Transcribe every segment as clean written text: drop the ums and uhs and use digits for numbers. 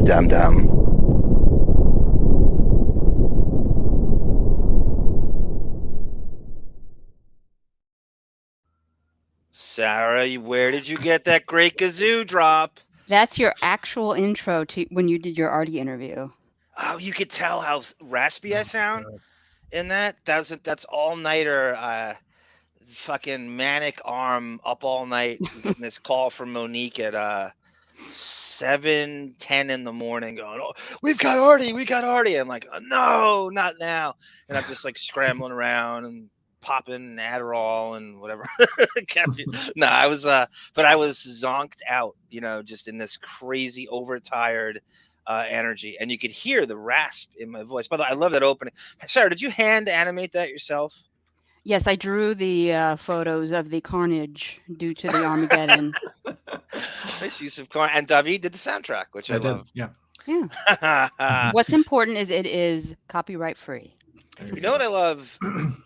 Dum Dum. Sarah, where did you get that great kazoo drop? That's your actual intro to when you did your Artie interview. Oh, you could tell how raspy I sound in that. That's all nighter. Fucking manic arm up all night getting this call from Monique at 7:10 in the morning going, oh, we got Artie. I'm like, oh, no, not now. And I'm just like scrambling around and popping Adderall and whatever. No, I was but I was zonked out, just in this crazy overtired energy, and you could hear the rasp in my voice. By the way, I love that opening. Sarah, did you hand animate that yourself? Yes, I drew the photos of the carnage due to the Armageddon. Nice use of corn. And Davydd did the soundtrack, which I love. Yeah. What's important is it is copyright free. You know what I love?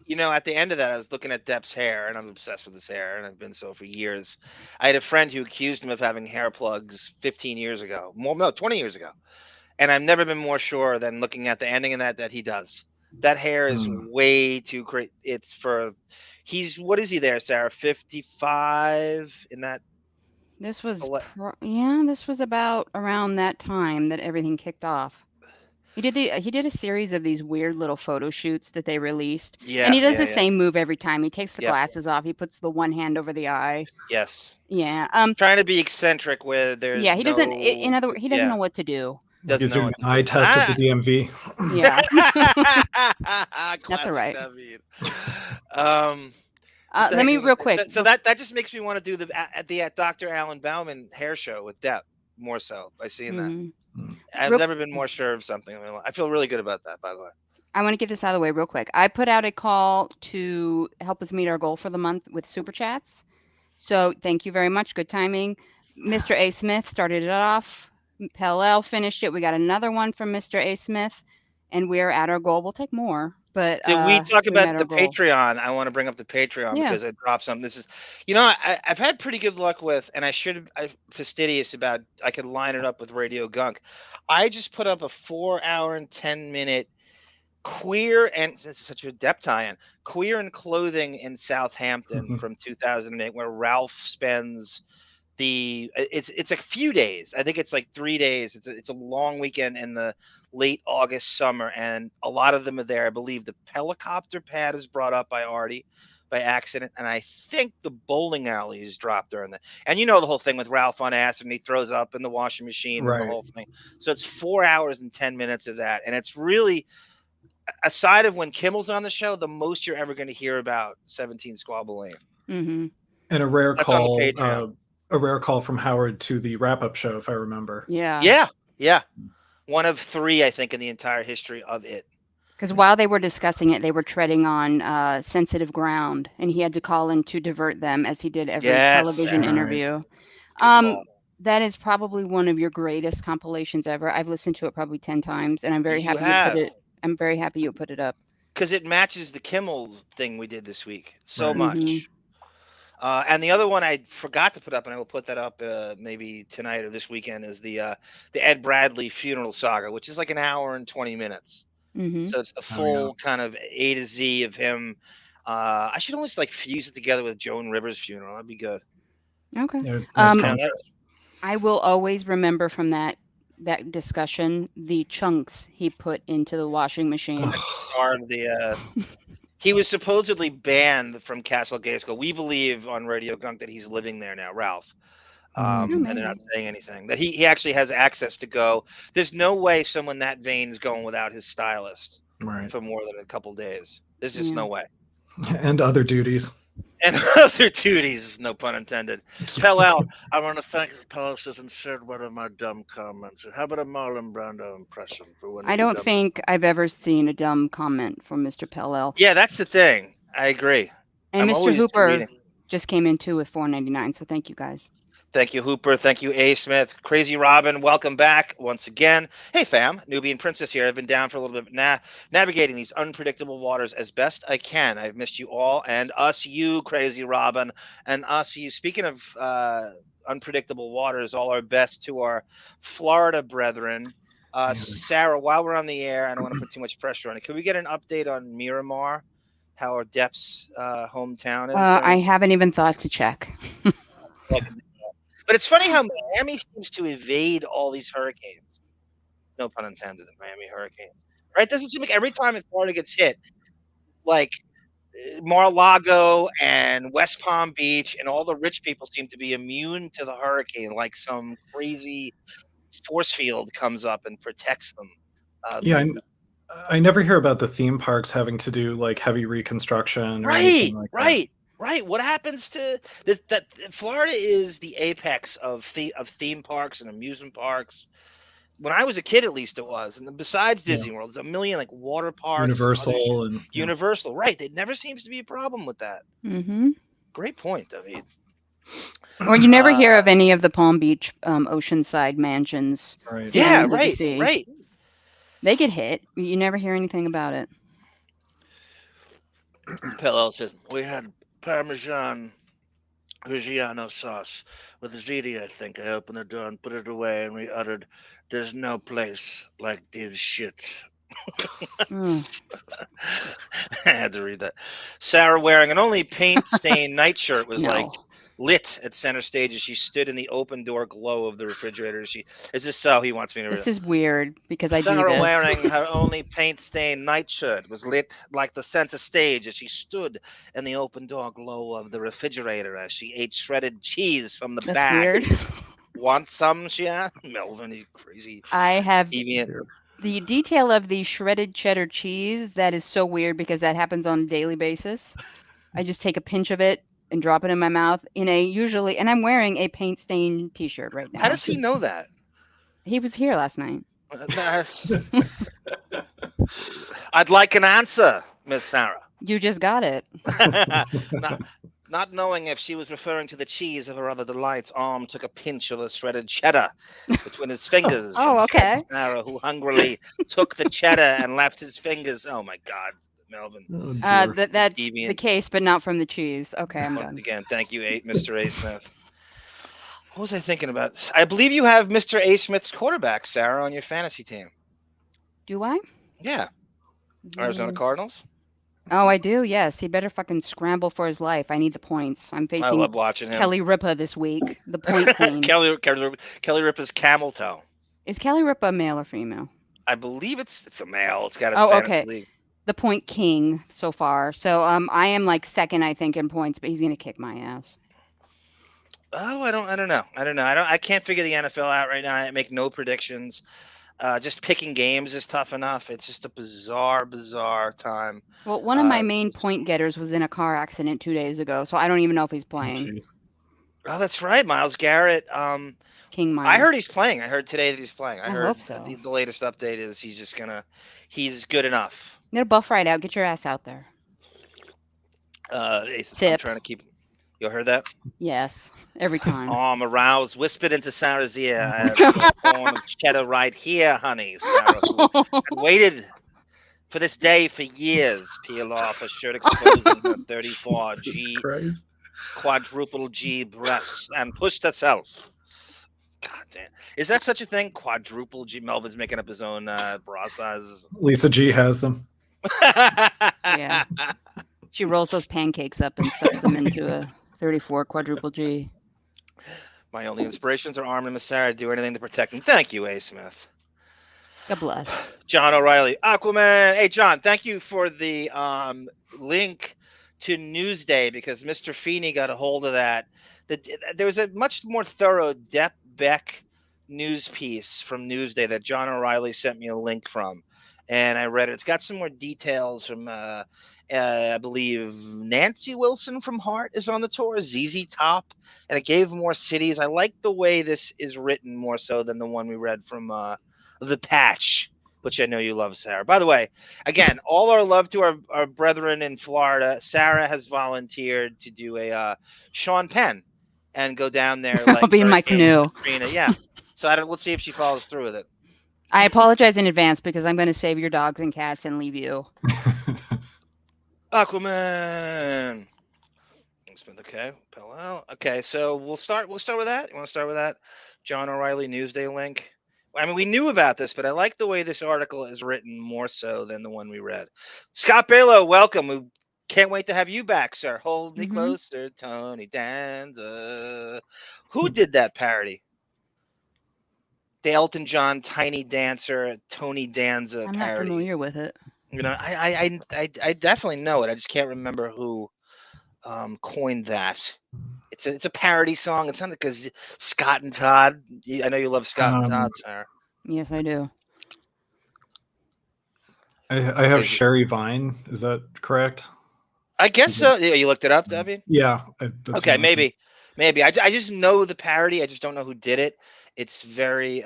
At the end of that, I was looking at Depp's hair, and I'm obsessed with his hair, and I've been so for years. I had a friend who accused him of having hair plugs 15 years ago. 20 years ago. And I've never been more sure than looking at the ending of that he does. That hair is way too crazy. What is he there, Sarah? 55 in that? This was, this was about around that time that everything kicked off. He did a series of these weird little photo shoots that they released. Yeah. And he does the same move every time. He takes the glasses off. He puts the one hand over the eye. Yes. Yeah. Trying to be eccentric where there's he doesn't. In other words, he doesn't know what to do. He's doing an eye test at the DMV. Yeah. That's all right. Let me real quick. So that just makes me want to do the Dr. Alan Bauman hair show with Depp more so by seeing that. I've never been more sure of something. I feel really good about that, by the way. I want to get this out of the way real quick. I put out a call to help us meet our goal for the month with Super Chats. So thank you very much. Good timing. Mr. A. Smith started it off. Pell finished it. We got another one from Mr. A. Smith, and we're at our goal. We'll take more. But did we talk about the Patreon? I want to bring up the Patreon because I dropped something. This is, I've had pretty good luck with, and I'm fastidious about, I could line it up with Radio Gunk. I just put up a 4-hour and 10-minute queer, and this is such a Depp tie-in, Queer in Clothing in Southampton from 2008, where Ralph spends it's a few days. I think it's like 3 days. It's a long weekend in the late August summer, and a lot of them are there. I believe the helicopter pad is brought up by Artie by accident, and I think the bowling alley is dropped during that. And the whole thing with Ralph on acid, and he throws up in the washing machine and the whole thing. So it's 4 hours and 10 minutes of that, and it's really, aside of when Kimmel's on the show, the most you're ever going to hear about 17 Squabble Lane. And a rare call. A rare call from Howard to the wrap-up show, if I remember. Yeah. One of 3, I think, in the entire history of it. Because while they were discussing it, they were treading on sensitive ground, and he had to call in to divert them, as he did every television interview. That is probably one of your greatest compilations ever. I've listened to it probably 10 times, and I'm very happy you put it up. Because it matches the Kimmel thing we did this week so much. And the other one I forgot to put up, and I will put that up maybe tonight or this weekend, is the Ed Bradley funeral saga, which is like an hour and 20 minutes. So it's the full kind of A to Z of him. I should almost fuse it together with Joan Rivers' funeral. That'd be good. Okay. Yeah, I will always remember from that discussion the chunks he put into the washing machine. He was supposedly banned from Castle Gaysco. We believe on Radio Gunk that he's living there now, Ralph. And they're not saying anything. That he actually has access to go. There's no way someone that vain is going without his stylist for more than a couple days. There's just no way. And other duties. And other duties, no pun intended. Fell out. I want to thank Pelosi and shared one of my dumb comments. How about a Marlon Brando impression for when I don't think I've ever seen a dumb comment from Mr. Pell. Yeah, that's the thing. I agree. And Mr. Hooper just came in too with $4.99, so thank you guys. Thank you, Hooper. Thank you, A. Smith. Crazy Robin, welcome back once again. Hey, fam. Nubian Princess here. I've been down for a little bit navigating these unpredictable waters as best I can. I've missed you all and us, you, Crazy Robin, and us, you. Speaking of unpredictable waters, all our best to our Florida brethren. Sarah, while we're on the air, I don't want to put too much pressure on it. Can we get an update on Miramar? How our Depp's hometown is doing? I haven't even thought to check. But it's funny how Miami seems to evade all these hurricanes. No pun intended, the Miami hurricanes. Right? Doesn't seem like every time Florida gets hit, like Mar-a-Lago and West Palm Beach and all the rich people seem to be immune to the hurricane, like some crazy force field comes up and protects them. I never hear about the theme parks having to do like heavy reconstruction or anything like that. Right. What happens to this? That Florida is the apex of theme parks and amusement parks. When I was a kid, at least it was. And besides Disney World, there's a million like water parks, Universal. Right. There never seems to be a problem with that. Mm-hmm. Great point, David. Or you never hear of any of the Palm Beach oceanside mansions. Right. Yeah, right. They get hit. You never hear anything about it. Pellel says, we had Parmesan Reggiano sauce with ziti, I think. I opened the door and put it away, and we uttered, there's no place like this shit. I had to read that. Sarah, wearing an only paint-stained nightshirt, was like lit at center stage as she stood in the open door glow of the refrigerator. Is this so? He wants me to read This is weird because I do this. Sarah, wearing her only paint-stained nightshirt, was lit like the center stage as she stood in the open door glow of the refrigerator as she ate shredded cheese from the bag. Weird. Want some? She asked. Melvin, you crazy. I have deviant. The detail of the shredded cheddar cheese. That is so weird because that happens on a daily basis. I just take a pinch of it and drop it in my mouth and I'm wearing a paint stained t-shirt right now. How does he know that? He was here last night. I'd like an answer, Miss Sarah. You just got it. Not knowing if she was referring to the cheese of her other delights, Arm took a pinch of the shredded cheddar between his fingers. Oh, okay. Sarah, who hungrily took the cheddar and left his fingers. Oh my God, Melvin. That's the case, but not from the cheese. Okay, I'm done. Again, thank you, Mr. A. Smith. What was I thinking about? I believe you have Mr. A. Smith's quarterback, Sarah, on your fantasy team. Do I? Yeah. Arizona Cardinals? Oh, I do. Yes, he better fucking scramble for his life. I need the points. I'm facing I love watching him. Kelly Ripa this week, the point queen. Kelly Ripa's camel toe. Is Kelly Ripa male or female? I believe it's a male. It's got a fantasy league. The point king so far. So I am like second, I think, in points, but he's gonna kick my ass. Oh, I don't know. I can't figure the NFL out right now. I make no predictions. Just picking games is tough enough. It's just a bizarre time. Well, one of my main point getters was in a car accident 2 days ago, so I don't even know if he's playing. Oh, that's right, Myles Garrett. King Myles. I heard he's playing. I heard today that he's playing. I heard hope so. The latest update is he's good enough. Get a buff right out. Get your ass out there. I'm trying to keep. You heard that? Yes, every time. I'm aroused, whispered into Sarah's ear. I have a corn of cheddar right here, honey. Sarah, who had waited for this day for years. Peel off a shirt exposing her 34G quadruple G breasts and pushed herself. God damn. Is that such a thing? Quadruple G? Melvin's making up his own bra sizes. Lisa G has them. Yeah. She rolls those pancakes up and stuffs them into a 34 quadruple G. My only inspirations are Arm and Miss Sarah. Do anything to protect them. Thank you, A. Smith. God bless. John O'Reilly. Aquaman. Hey, John, thank you for the link to Newsday because Mr. Feeney got a hold of that. There was a much more thorough Jeff Beck news piece from Newsday that John O'Reilly sent me a link from. And I read it. It's got some more details from, I believe, Nancy Wilson from Heart is on the tour, ZZ Top, and it gave more cities. I like the way this is written more so than the one we read from The Patch, which I know you love, Sarah. By the way, again, all our love to our brethren in Florida. Sarah has volunteered to do a Sean Penn. and go down there I'll like be in my canoe. Katrina. Yeah. So let's see if she follows through with it. I apologize in advance because I'm going to save your dogs and cats and leave you. Aquaman. Okay. Okay. So we'll start with that. You want to start with that? John O'Reilly Newsday link. I mean, we knew about this, but I like the way this article is written more so than the one we read. Scott Balo, welcome. We can't wait to have you back, sir. Hold me closer, Tony Danza. Who did that parody? The Elton John Tiny Dancer Tony Danza I'm parody. not familiar with it. You know, I definitely know it. I just can't remember who coined that. It's a parody song. It's not because Scott and Todd. I know you love Scott and Todd, sir. Yes, I do. I have Sherry Vine. Is that correct? I guess so. Yeah, you looked it up, Davydd? Yeah. Okay, maybe. I just know the parody. I just don't know who did it. It's very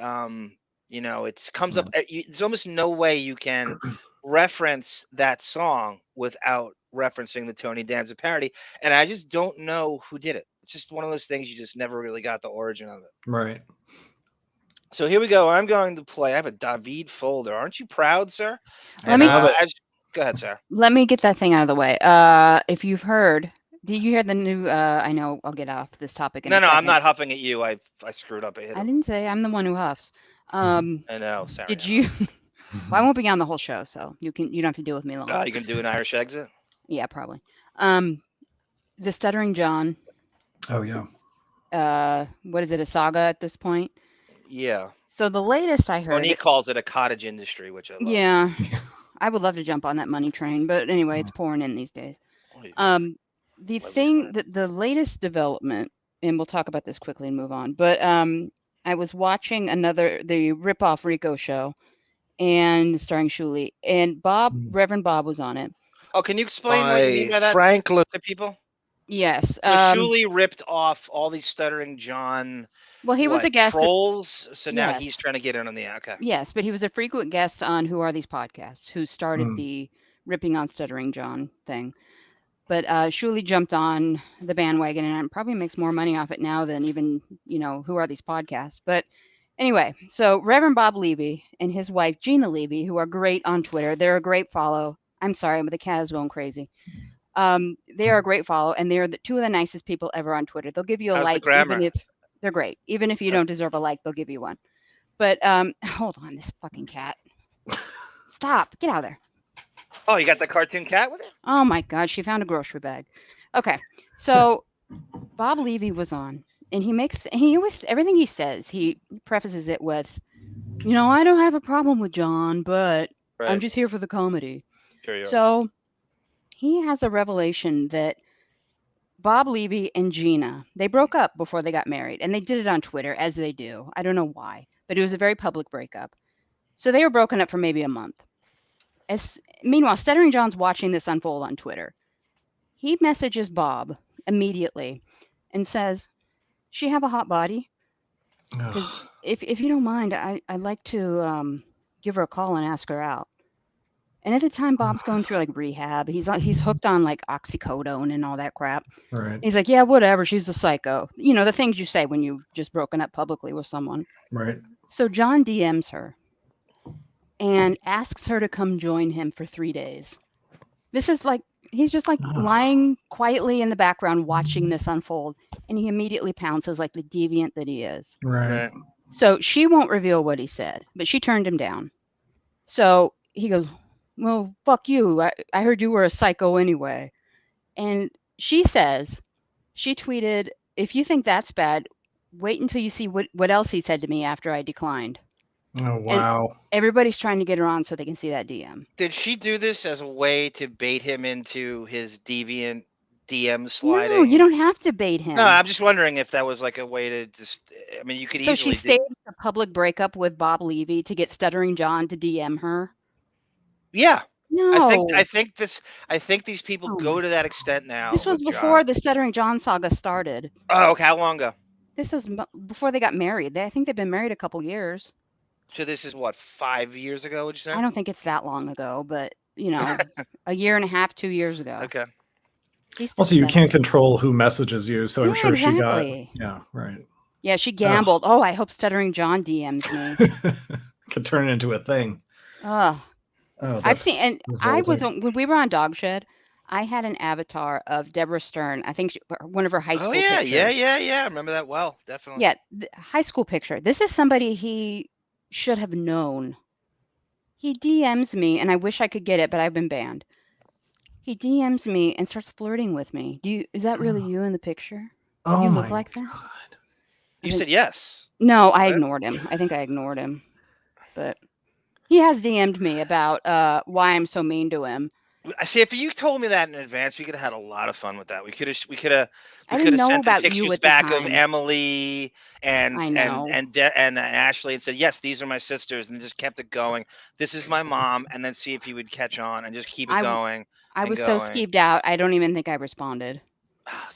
it comes up. There's almost no way you can reference that song without referencing the Tony Danza parody, and I just don't know who did it. It's just one of those things you just never really got the origin of it. Right. So here we go. I'm going to play. I have a Davydd folder. Aren't you proud, sir? Let me go ahead, sir. Let me get that thing out of the way. If you've heard, did you hear the new? I know I'll get off this topic. No, I'm not huffing at you. I screwed up. I didn't say I'm the one who huffs. I know. Sorry. Did you? Well, I won't be on the whole show, so you don't have to deal with me long. You can do an Irish exit. Yeah, probably. The Stuttering John. Oh yeah. What is it? A saga at this point? Yeah. So the latest I heard. He calls it a cottage industry, which I love. Yeah. I would love to jump on that money train, but anyway, it's pouring in these days. The thing that the latest development, and we'll talk about this quickly and move on. But I was watching the Ripoff Rico show, and starring Shuli, and Reverend Bob was on it. Oh, can you explain what you mean by that, Franklin, to people? Yes. Shuli ripped off all these Stuttering John. Well, he was a guest. Trolls. So now he's trying to get in on the okay. Yes, but he was a frequent guest on Who Are These Podcasts, who started the ripping on Stuttering John thing. But Shuli jumped on the bandwagon and probably makes more money off it now than even, Who Are These Podcasts. But anyway, so Reverend Bob Levy and his wife, Gina Levy, who are great on Twitter. They're a great follow. I'm sorry, but the cat is going crazy. They are a great follow, and they're two of the nicest people ever on Twitter. They'll give you a like, even if they're great. Even if you don't deserve a like, they'll give you one. But hold on, this fucking cat. Stop. Get out of there. Oh, you got the cartoon cat with it? Oh my God, she found a grocery bag. Okay, so Bob Levy was on, and he always, everything he says, he prefaces it with, I don't have a problem with John, but I'm just here for the comedy. Sure you are. So he has a revelation that Bob Levy and Gina, they broke up before they got married, and they did it on Twitter, as they do. I don't know why, but it was a very public breakup. So they were broken up for maybe a month. Meanwhile, Stuttering John's watching this unfold on Twitter. He messages Bob immediately and says, "She have a hot body? Because if you don't mind, I'd like to give her a call and ask her out." And at the time, Bob's going through like rehab. He's hooked on like oxycodone and all that crap. Right. He's like, yeah, whatever. She's a psycho. The things you say when you've just broken up publicly with someone. Right. So John DMs her and asks her to come join him for 3 days. This is like, he's just like lying quietly in the background watching this unfold. And he immediately pounces like the deviant that he is. Right. So she won't reveal what he said, but she turned him down. So he goes, "Well, fuck you. I heard you were a psycho anyway." And she says, she tweeted, "If you think that's bad, wait until you see what else he said to me after I declined." Oh, wow. And everybody's trying to get her on so they can see that DM. Did she do this as a way to bait him into his deviant DM sliding? No, you don't have to bait him. No, I'm just wondering if that was like a way to just, I mean, you could easily. So she staged a public breakup with Bob Levy to get Stuttering John to DM her? Yeah. No. I think these people go to that extent now. This was before the Stuttering John saga started. Oh, okay. How long ago? This was before they got married. I think they've been married a couple years. So this is what, 5 years ago, would you say? I don't think it's that long ago, but a year and a half, 2 years ago. Okay. He's Also, you can't disgusting. control who messages you, so I'm Yeah, sure she got. exactly. Yeah, right. Yeah, she gambled. Oh, I hope Stuttering John DMs me. Could turn it into a thing. Oh, Oh, I've seen, that's and I was revolting. when we were on Dog Shed, I had an avatar of Deborah Stern. I think one of her high Oh school yeah, pictures. yeah. I remember that well, definitely. Yeah, high school picture. This is somebody he should have known. He DMs me, and I wish I could get it, but I've been banned. He DMs me and starts flirting with me. Is that really you in the picture? Oh You look my like that? god. You said yes. No, I Right? ignored him. I think I ignored him. But he has DM'd me about why I'm so mean to him. I see. If you told me that in advance, we could have had a lot of fun with that. We could I didn't know sent them about you pictures at the back of time. Emily and I and know. and De- and Ashley and said, yes, these are my sisters, and just kept it going. This is my mom, and then see if he would catch on and just keep it going I and was so going. skeeved out. I don't even think I responded. Ah,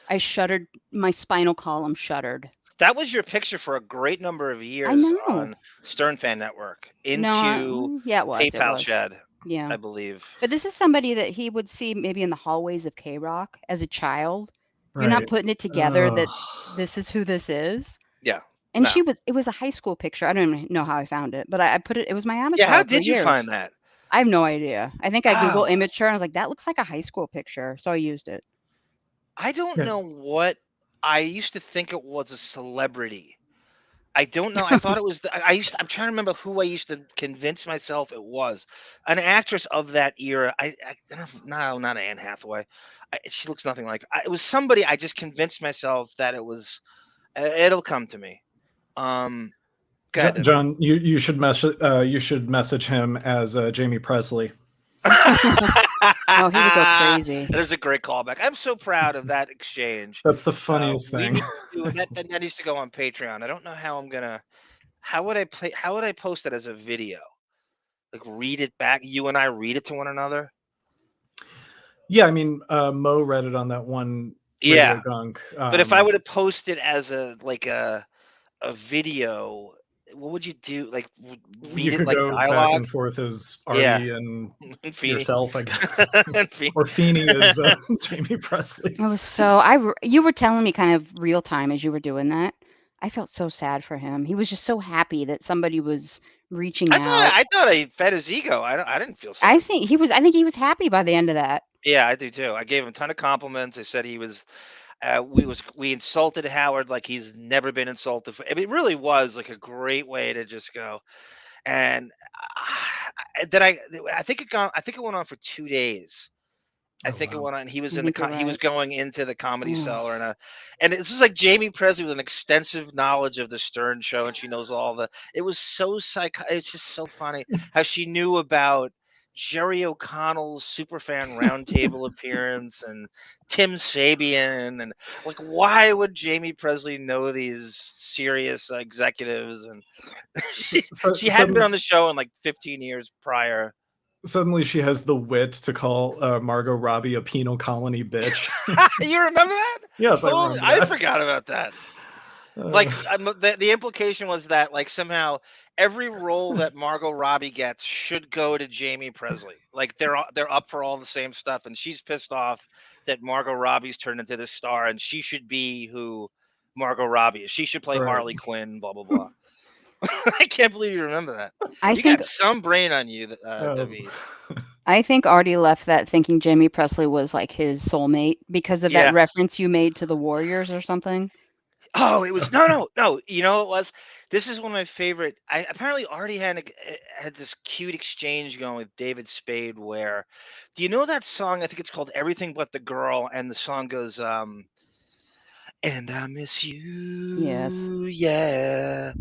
I shuddered. My spinal column shuddered. That was your picture for a great number of I years know. on Stern Fan Network into No, yeah, it was. It PayPal was. Shed, Yeah. I believe. But this is somebody that he would see maybe in the hallways of K-Rock as a child. You're not Right. putting it together that this is who this is. Yeah. And No. it was a high school picture. I don't even know how I found it, but I put it was my avatar Yeah, how for did you years. find that? I have no idea. I think I Google Oh, image her and I was like, that looks like a high school picture. So I used it. I don't know what I used to think it was a celebrity. I don't know. I thought it was. I'm trying to remember who I used to convince myself it was. An actress of that era. I don't know. No, not Anne Hathaway. She looks nothing like. It was somebody. I just convinced myself that it was. It'll come to me. Go ahead, David. John, you should message him as Jamie Presley. Oh, he would go crazy. That is a great callback. I'm so proud of that exchange. That's the funniest We thing. need to do that needs to go on Patreon. I don't know how I'm gonna. How would I post that as a video? Like read it back. You and I read it to one another. Yeah, I mean, Mo read it on that one Yeah, Radio Gunk. but if I would have posted as a video, what would you do? Like read you it could like go back dialogue? and forth as Artie Yeah. and Feeney. yourself, I guess. And Feeney. Or Feeney is Jamie Presley. It was so you were telling me kind of real time as you were doing that. I felt so sad for him. He was just so happy that somebody was reaching out. I thought I fed his ego. I didn't feel sad. I think he was happy by the end of that. Yeah, I do too. I gave him a ton of compliments. I said he was. We insulted Howard like he's never been insulted. It really was like a great way to just go. And I think it went on for 2 days. I think it went on. He was he was going into the Comedy Cellar, and this is like Jamie Presley with an extensive knowledge of the Stern Show, and she knows all the. It was so It's just so funny how she knew about Jerry O'Connell's Superfan Roundtable appearance and Tim Sabian, and like why would Jamie Presley know these serious executives? And she hadn't been on the show in like 15 years prior. Suddenly she has the wit to call Margot Robbie a penal colony bitch. You remember that? Yes, I forgot about that. Like the implication was that like somehow every role that Margot Robbie gets should go to Jamie Presley. Like they're up for all the same stuff, and she's pissed off that Margot Robbie's turned into this star, and she should be who Margot Robbie is. She should play Harley Quinn. Blah blah blah. I can't believe you remember that. You got some brain on you, Davydd. I think Artie left that thinking Jamie Presley was like his soulmate because of that reference you made to the Warriors or something. Oh, it was no. You know it was. This is one of my favorite. Apparently Artie had this cute exchange going with David Spade. Where, do you know that song? I think it's called "Everything But the Girl," and the song goes, "And I miss you, yes, yeah,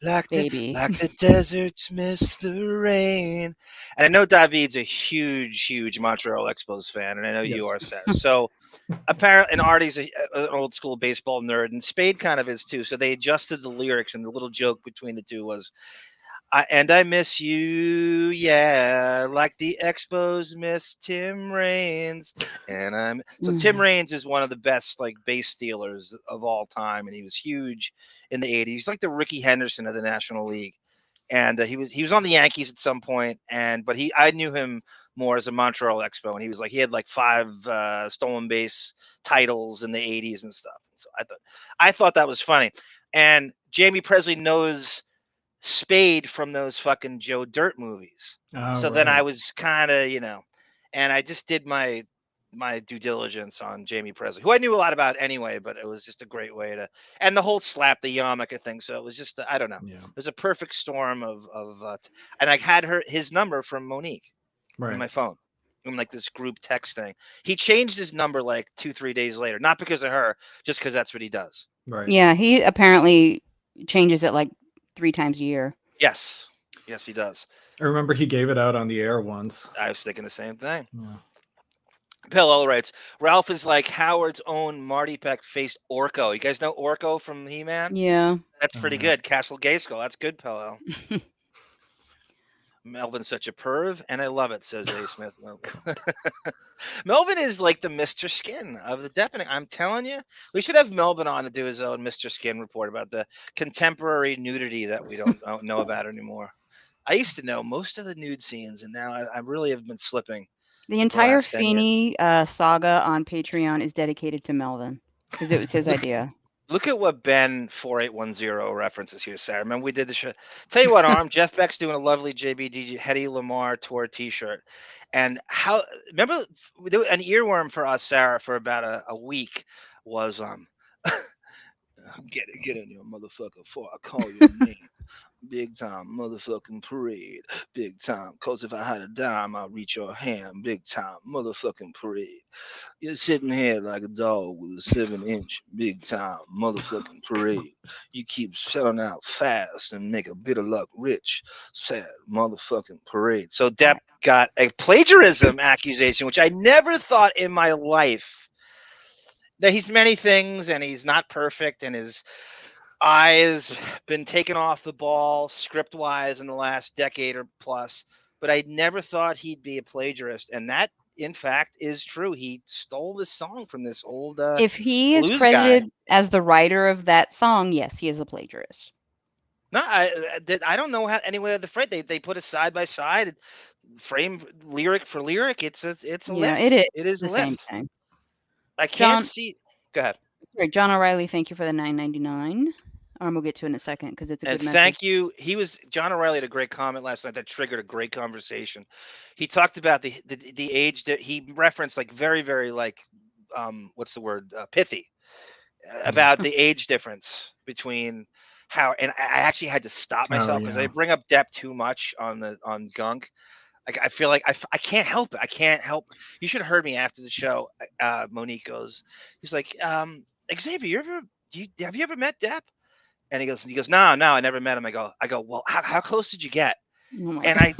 like baby, like the deserts miss the rain." And I know Davydd's a huge Montreal Expos fan, and I know you are, Sarah. So apparently, and Artie's an old school baseball nerd, and Spade kind of is too. So they adjusted the lyrics, and the little joke between the two was, "And I miss you, yeah, like the Expos miss Tim Raines." And Tim Raines is one of the best like base stealers of all time, and he was huge in the '80s. He's like the Ricky Henderson of the National League, and he was on the Yankees at some point, but I knew him more as a Montreal Expo, and he had like 5 stolen base titles in the 80s and stuff. So I thought that was funny. And Jamie Presley knows Spade from those fucking Joe Dirt movies. So then I was kind of, and I just did my due diligence on Jamie Presley, who I knew a lot about anyway, but it was just a great way to, and the whole slap the yarmulke thing. So it was just, I don't know. Yeah. It was a perfect storm of and I had his number from Monique in my phone. In like this group text thing. He changed his number like 2-3 days later, not because of her, just because that's what he does. Right. Yeah, he apparently changes it like 3 times a year. Yes, he does. I remember he gave it out on the air once. I was thinking the same thing. Yeah. Pillow writes, Ralph is like Howard's own Marty Peck faced Orko. You guys know Orko from He-Man? Yeah. That's pretty good. Castle Grayskull. That's good, Pillow. Melvin's such a perv, and I love it, says A. Smith. Melvin is like the Mr. Skin of the Deppening. I'm telling you, we should have Melvin on to do his own Mr. Skin report about the contemporary nudity that we don't know about anymore. I used to know most of the nude scenes, and now I really have been slipping. The entire Feeney saga on Patreon is dedicated to Melvin because it was his idea. Look at what Ben 4810 references here, Sarah. Remember we did the show. Tell you what, Arm, Jeff Beck's doing a lovely JBDG Hedy Lamarr tour T-shirt, and remember an earworm for us, Sarah, for about a week was get in your motherfucker before I call your name. Big time motherfucking parade. Big time. Cause if I had a dime, I'll reach your hand. Big time motherfucking parade. You're sitting here like a dog with a 7-inch. Big time motherfucking parade. You keep selling out fast and make a bit of luck rich. Sad motherfucking parade. So Depp got a plagiarism accusation, which I never thought in my life. That he's many things and he's not perfect and his eyes been taken off the ball script wise in the last decade or plus, but I never thought he'd be a plagiarist, and that in fact is true. He stole this song from this old if he is credited as the writer of that song, yes, he is a plagiarist. No, I don't know how anywhere the Fred they put it side by side, frame lyric for lyric. It's a lift. It is the a same lift. thing. I can't see. Go ahead. Sorry, John O'Reilly, thank you for the $9.99. We'll get to it in a second because it's a good message. Thank you. John O'Reilly had a great comment last night that triggered a great conversation. He talked about the age that he referenced, like very, very like what's the word? Pithy about the age difference between how, and I actually had to stop myself because I bring up Depp too much on Gunk. Like I feel like I can't help it. I can't help. You should have heard me after the show. Monique goes, he's like, Xavier, have you ever met Depp? And he goes, no, I never met him. I go, well, how close did you get? Oh and I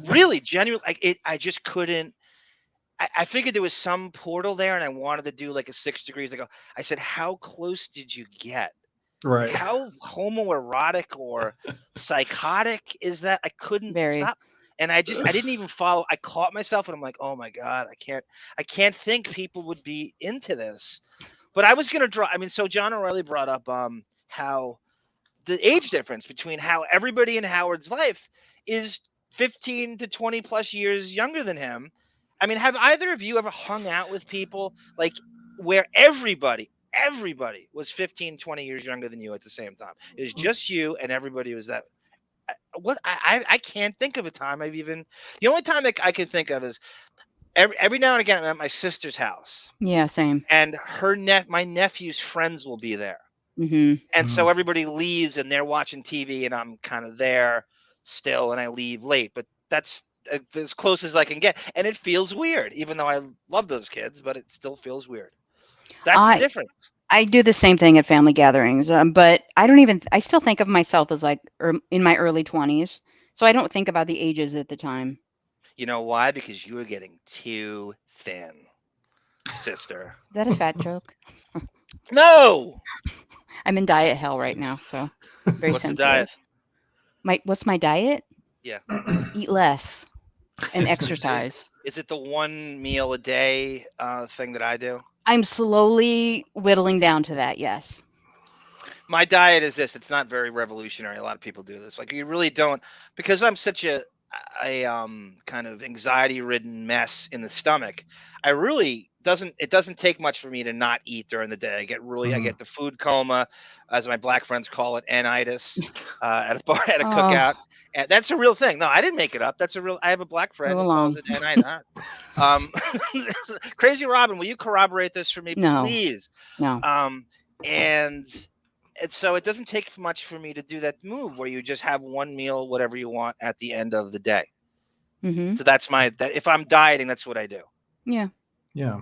really genuinely, I just couldn't. I figured there was some portal there, and I wanted to do like a 6 degrees. I said, how close did you get? Right. Like, how homoerotic or psychotic is that? I couldn't stop. And I didn't even follow. I caught myself, and I'm like, oh my God, I can't think people would be into this. But I was gonna draw. I mean, so John O'Reilly brought up how the age difference between how everybody in Howard's life is 15 to 20 plus years younger than him. I mean, have either of you ever hung out with people like where everybody was 15, 20 years younger than you at the same time? It was just you and everybody was that. I can't think of a time the only time I can think of is every now and again I'm at my sister's house. Yeah, same. And my nephew's friends will be there. Mm-hmm. And so everybody leaves and they're watching TV and I'm kind of there still and I leave late, but that's as close as I can get. And it feels weird, even though I love those kids, but it still feels weird. That's the difference. I do the same thing at family gatherings, but I still think of myself as like in my early 20s. So I don't think about the ages at the time. You know why? Because you were getting too thin, sister. Is that a fat joke? No. I'm in diet hell right now, so very What's sensitive. The diet? What's my diet? Yeah. Eat less and exercise. Is it the 1 meal a day thing that I do? I'm slowly whittling down to that, yes. My diet is this. It's not very revolutionary. A lot of people do this. Like you really don't, because I'm such a kind of anxiety-ridden mess in the stomach, it doesn't take much for me to not eat during the day. I get the food coma, as my black friends call it, anitis, at a bar, at a cookout. And that's a real thing. No, I didn't make it up. I have a black friend who calls it anitis. Crazy Robin, will you corroborate this for me, please? No. And so it doesn't take much for me to do that move where you just have one meal, whatever you want, at the end of the day. Mm-hmm. So that's if I'm dieting, that's what I do. Yeah. Yeah.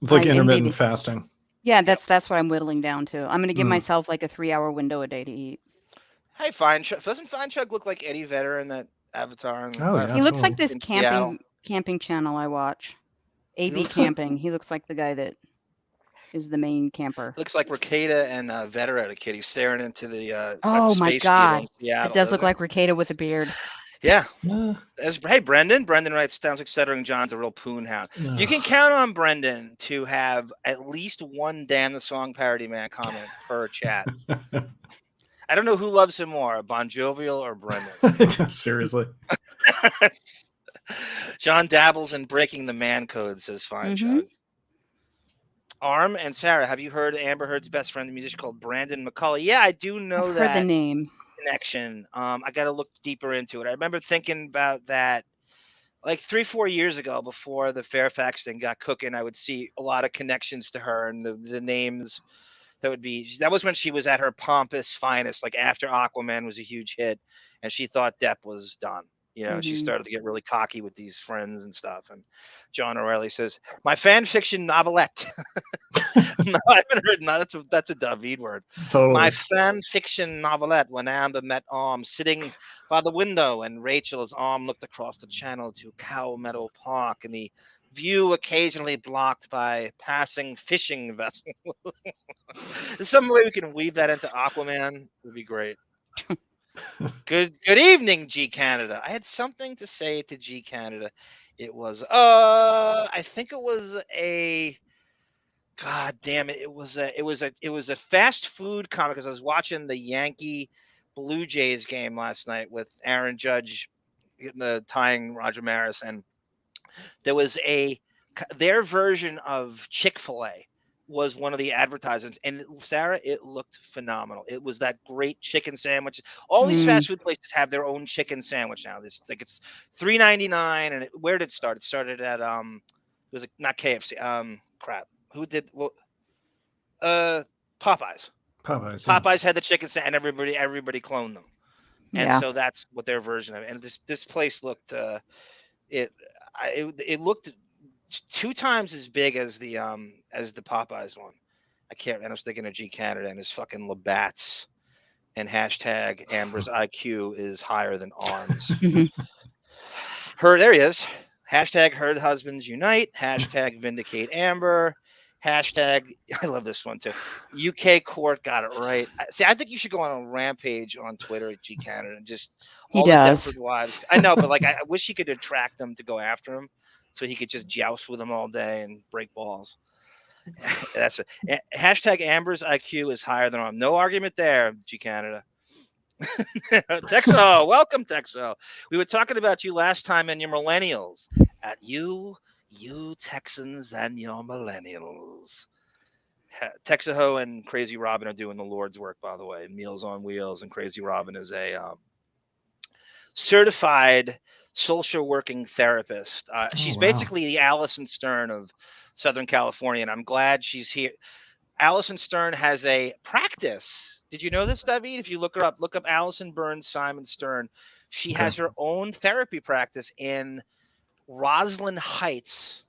It's like intermittent fasting. Yeah, that's what I'm whittling down to. I'm going to give myself like a 3-hour window a day to eat. Hey, doesn't Fine Chug look like Eddie Vedder in that Avatar? He looks like this camping channel I watch. AB Camping. He looks like the guy that is the main camper. Looks like Rekieta and Vedder at a kid. He's staring into the my God. It does look like Rekieta with a beard. Yeah. Hey, Brendan. Brendan writes, sounds like Stuttering John's a real poon hound. You can count on Brendan to have at least one Dan the Song parody man comment per chat. I don't know who loves him more, Bon Jovial or Brendan. Seriously. John dabbles in breaking the man code, says Fine Chug. Arm and Sarah, have you heard Amber Heard's best friend, the musician called Brandon McCulley? Yeah, I do know that. Heard the name. Connection. I got to look deeper into it. I remember thinking about that like 3-4 years ago before the Fairfax thing got cooking. I would see a lot of connections to her and the names that was when she was at her pompous finest, like after Aquaman was a huge hit and she thought Depp was done. She started to get really cocky with these friends and stuff. And John O'Reilly says, my fan fiction novelette. No, I haven't heard. No, that's a Davydd word. Totally. My fan fiction novelette. When Amber met Arm sitting by the window, and Rachel's arm looked across the channel to Cow Meadow Park, and the view occasionally blocked by passing fishing vessels. Some way we can weave that into Aquaman would be great. Good evening, G Canada. I had something to say to G Canada. It was I think it was a God damn it. It was a fast food comic because I was watching the Yankee Blue Jays game last night with Aaron Judge getting the tying Roger Maris, and there was their version of Chick-fil-A was one of the advertisements, and Sarah, it looked phenomenal. It was that great chicken sandwich. All these fast food places have their own chicken sandwich now. It's $3.99, and where did it start? It started at it was not KFC. Who did Popeyes? Popeyes. Yeah. Popeyes had the chicken sandwich, and everybody cloned them, and so that's what their version of it. And this place looked it looked 2 times as big as the Popeyes one. And I was thinking of G Canada and his fucking Labatt's and hashtag Amber's IQ is higher than Arm's. There he is. Hashtag Heard Husbands Unite. Hashtag Vindicate Amber. Hashtag, I love this one too. UK court got it right. See, I think you should go on a rampage on Twitter at G Canada and just all the Deptford wives. I know, but I wish he could attract them to go after him, so he could just joust with them all day and break balls. That's it. Hashtag Amber's IQ is higher than Arm. No argument there, G Canada. Texo, welcome, Texo. We were talking about you last time and your millennials. At you Texans and your millennials. Texaho and Crazy Robin are doing the Lord's work, by the way. Meals on Wheels, and Crazy Robin is a certified social working therapist. She's basically the Allison Stern of Southern California, and I'm glad she's here. Allison Stern has a practice. Did you know this, Davydd? If you look up Allison Burns Simon Stern. She has her own therapy practice in Roslyn Heights,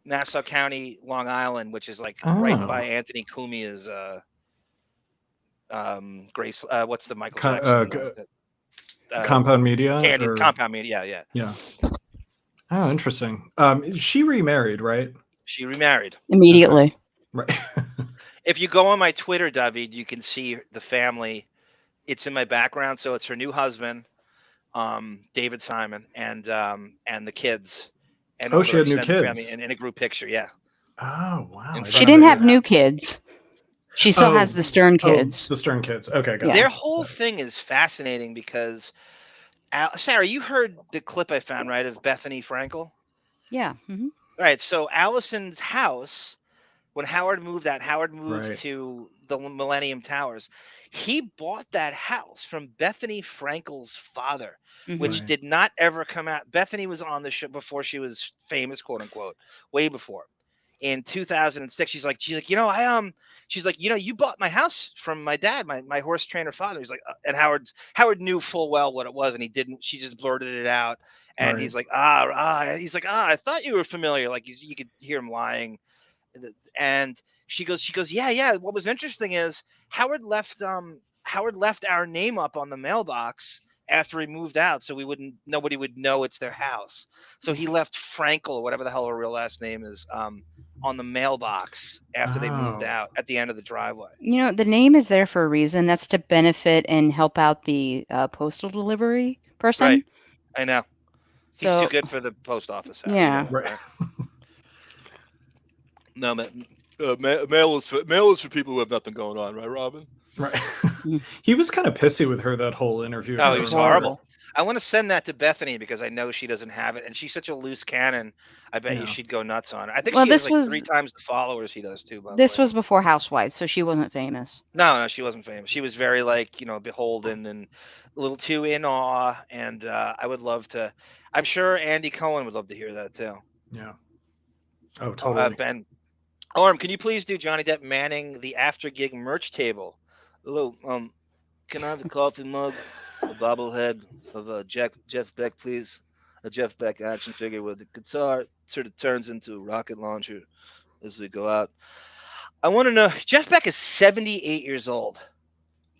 Nassau County, Long Island, which is right by Anthony Cumia's Grace. What's the Michael Jackson? Compound Media? Compound Media, yeah. Oh, interesting. She remarried, right? She remarried. Immediately. Right. If you go on my Twitter, Davydd, you can see the family. It's in my background, so it's her new husband, David Simon, and the kids. And she had new kids. In a group picture, yeah. Oh, wow. She didn't have new kids. She still has the Stern kids. The Stern kids. Okay, got it. Their whole thing is fascinating because Sarah, you heard the clip I found, right, of Bethany Frankel? Yeah. Mm-hmm. All right. So Allison's house, when Howard moved out, Howard moved Right. to the Millennium Towers. He bought that house from Bethany Frankel's father, which Right. did not ever come out. Bethany was on the show before she was famous, quote unquote, way before. In 2006, she's like, she's like, you bought my house from my dad, my horse trainer father. He's like, and Howard knew full well what it was, and he didn't. She just blurted it out, and Right. he's like, I thought you were familiar. Like you could hear him lying. And she goes, yeah. What was interesting is Howard left our name up on the mailbox after he moved out, so nobody would know it's their house. So he left Frankel, or whatever the hell her real last name is, on the mailbox after they moved out at the end of the driveway. The name is there for a reason. That's to benefit and help out the postal delivery person. Right. I know. He's So too good for the post office. Yeah. Right. No, mail is for people who have nothing going on, right, Robin? Right. He was kind of pissy with her that whole interview. Oh, he was horrible. I want to send that to Bethany because I know she doesn't have it, and she's such a loose cannon. I bet you she'd go nuts on it. I think she has like 3 times the followers he does too. This was before Housewives, so she wasn't famous. No, she wasn't famous. She was very beholden and a little too in awe. And I would love to. I'm sure Andy Cohen would love to hear that too. Yeah. Oh, totally. Ben, Orm, can you please do Johnny Depp manning the after gig merch table? Hello, can I have a coffee mug, a bobblehead of Jeff Beck, please? A Jeff Beck action figure with the guitar sort of turns into a rocket launcher as we go out. I want to know, Jeff Beck is 78 years old.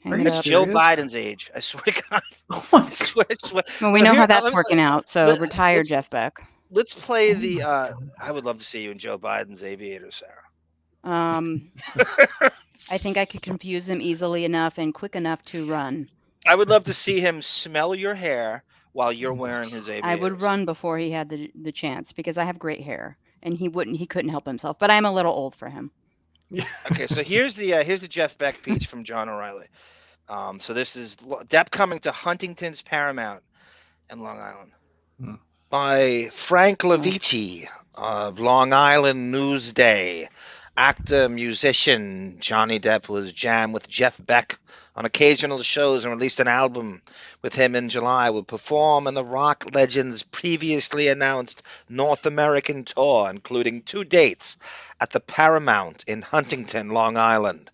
That's Joe Biden's age. I swear to God. I swear. Well, we know how that's working out, so retire Jeff Beck. Let's play the, I would love to see you in Joe Biden's aviator, Sarah. I think I could confuse him easily enough and quick enough to run. I would love to see him smell your hair while you're wearing his aviators. I would run before he had the chance because I have great hair and he couldn't help himself, but I'm a little old for him. Okay, so here's the Jeff Beck piece from John O'Reilly. So this is Depp coming to Huntington's Paramount in Long Island. By Frank Levici of Long Island Newsday. Actor, musician, Johnny Depp was jammed with Jeff Beck on occasional shows and released an album with him in July. Will perform in the rock legend's previously announced North American tour, including 2 dates at the Paramount in Huntington, Long Island.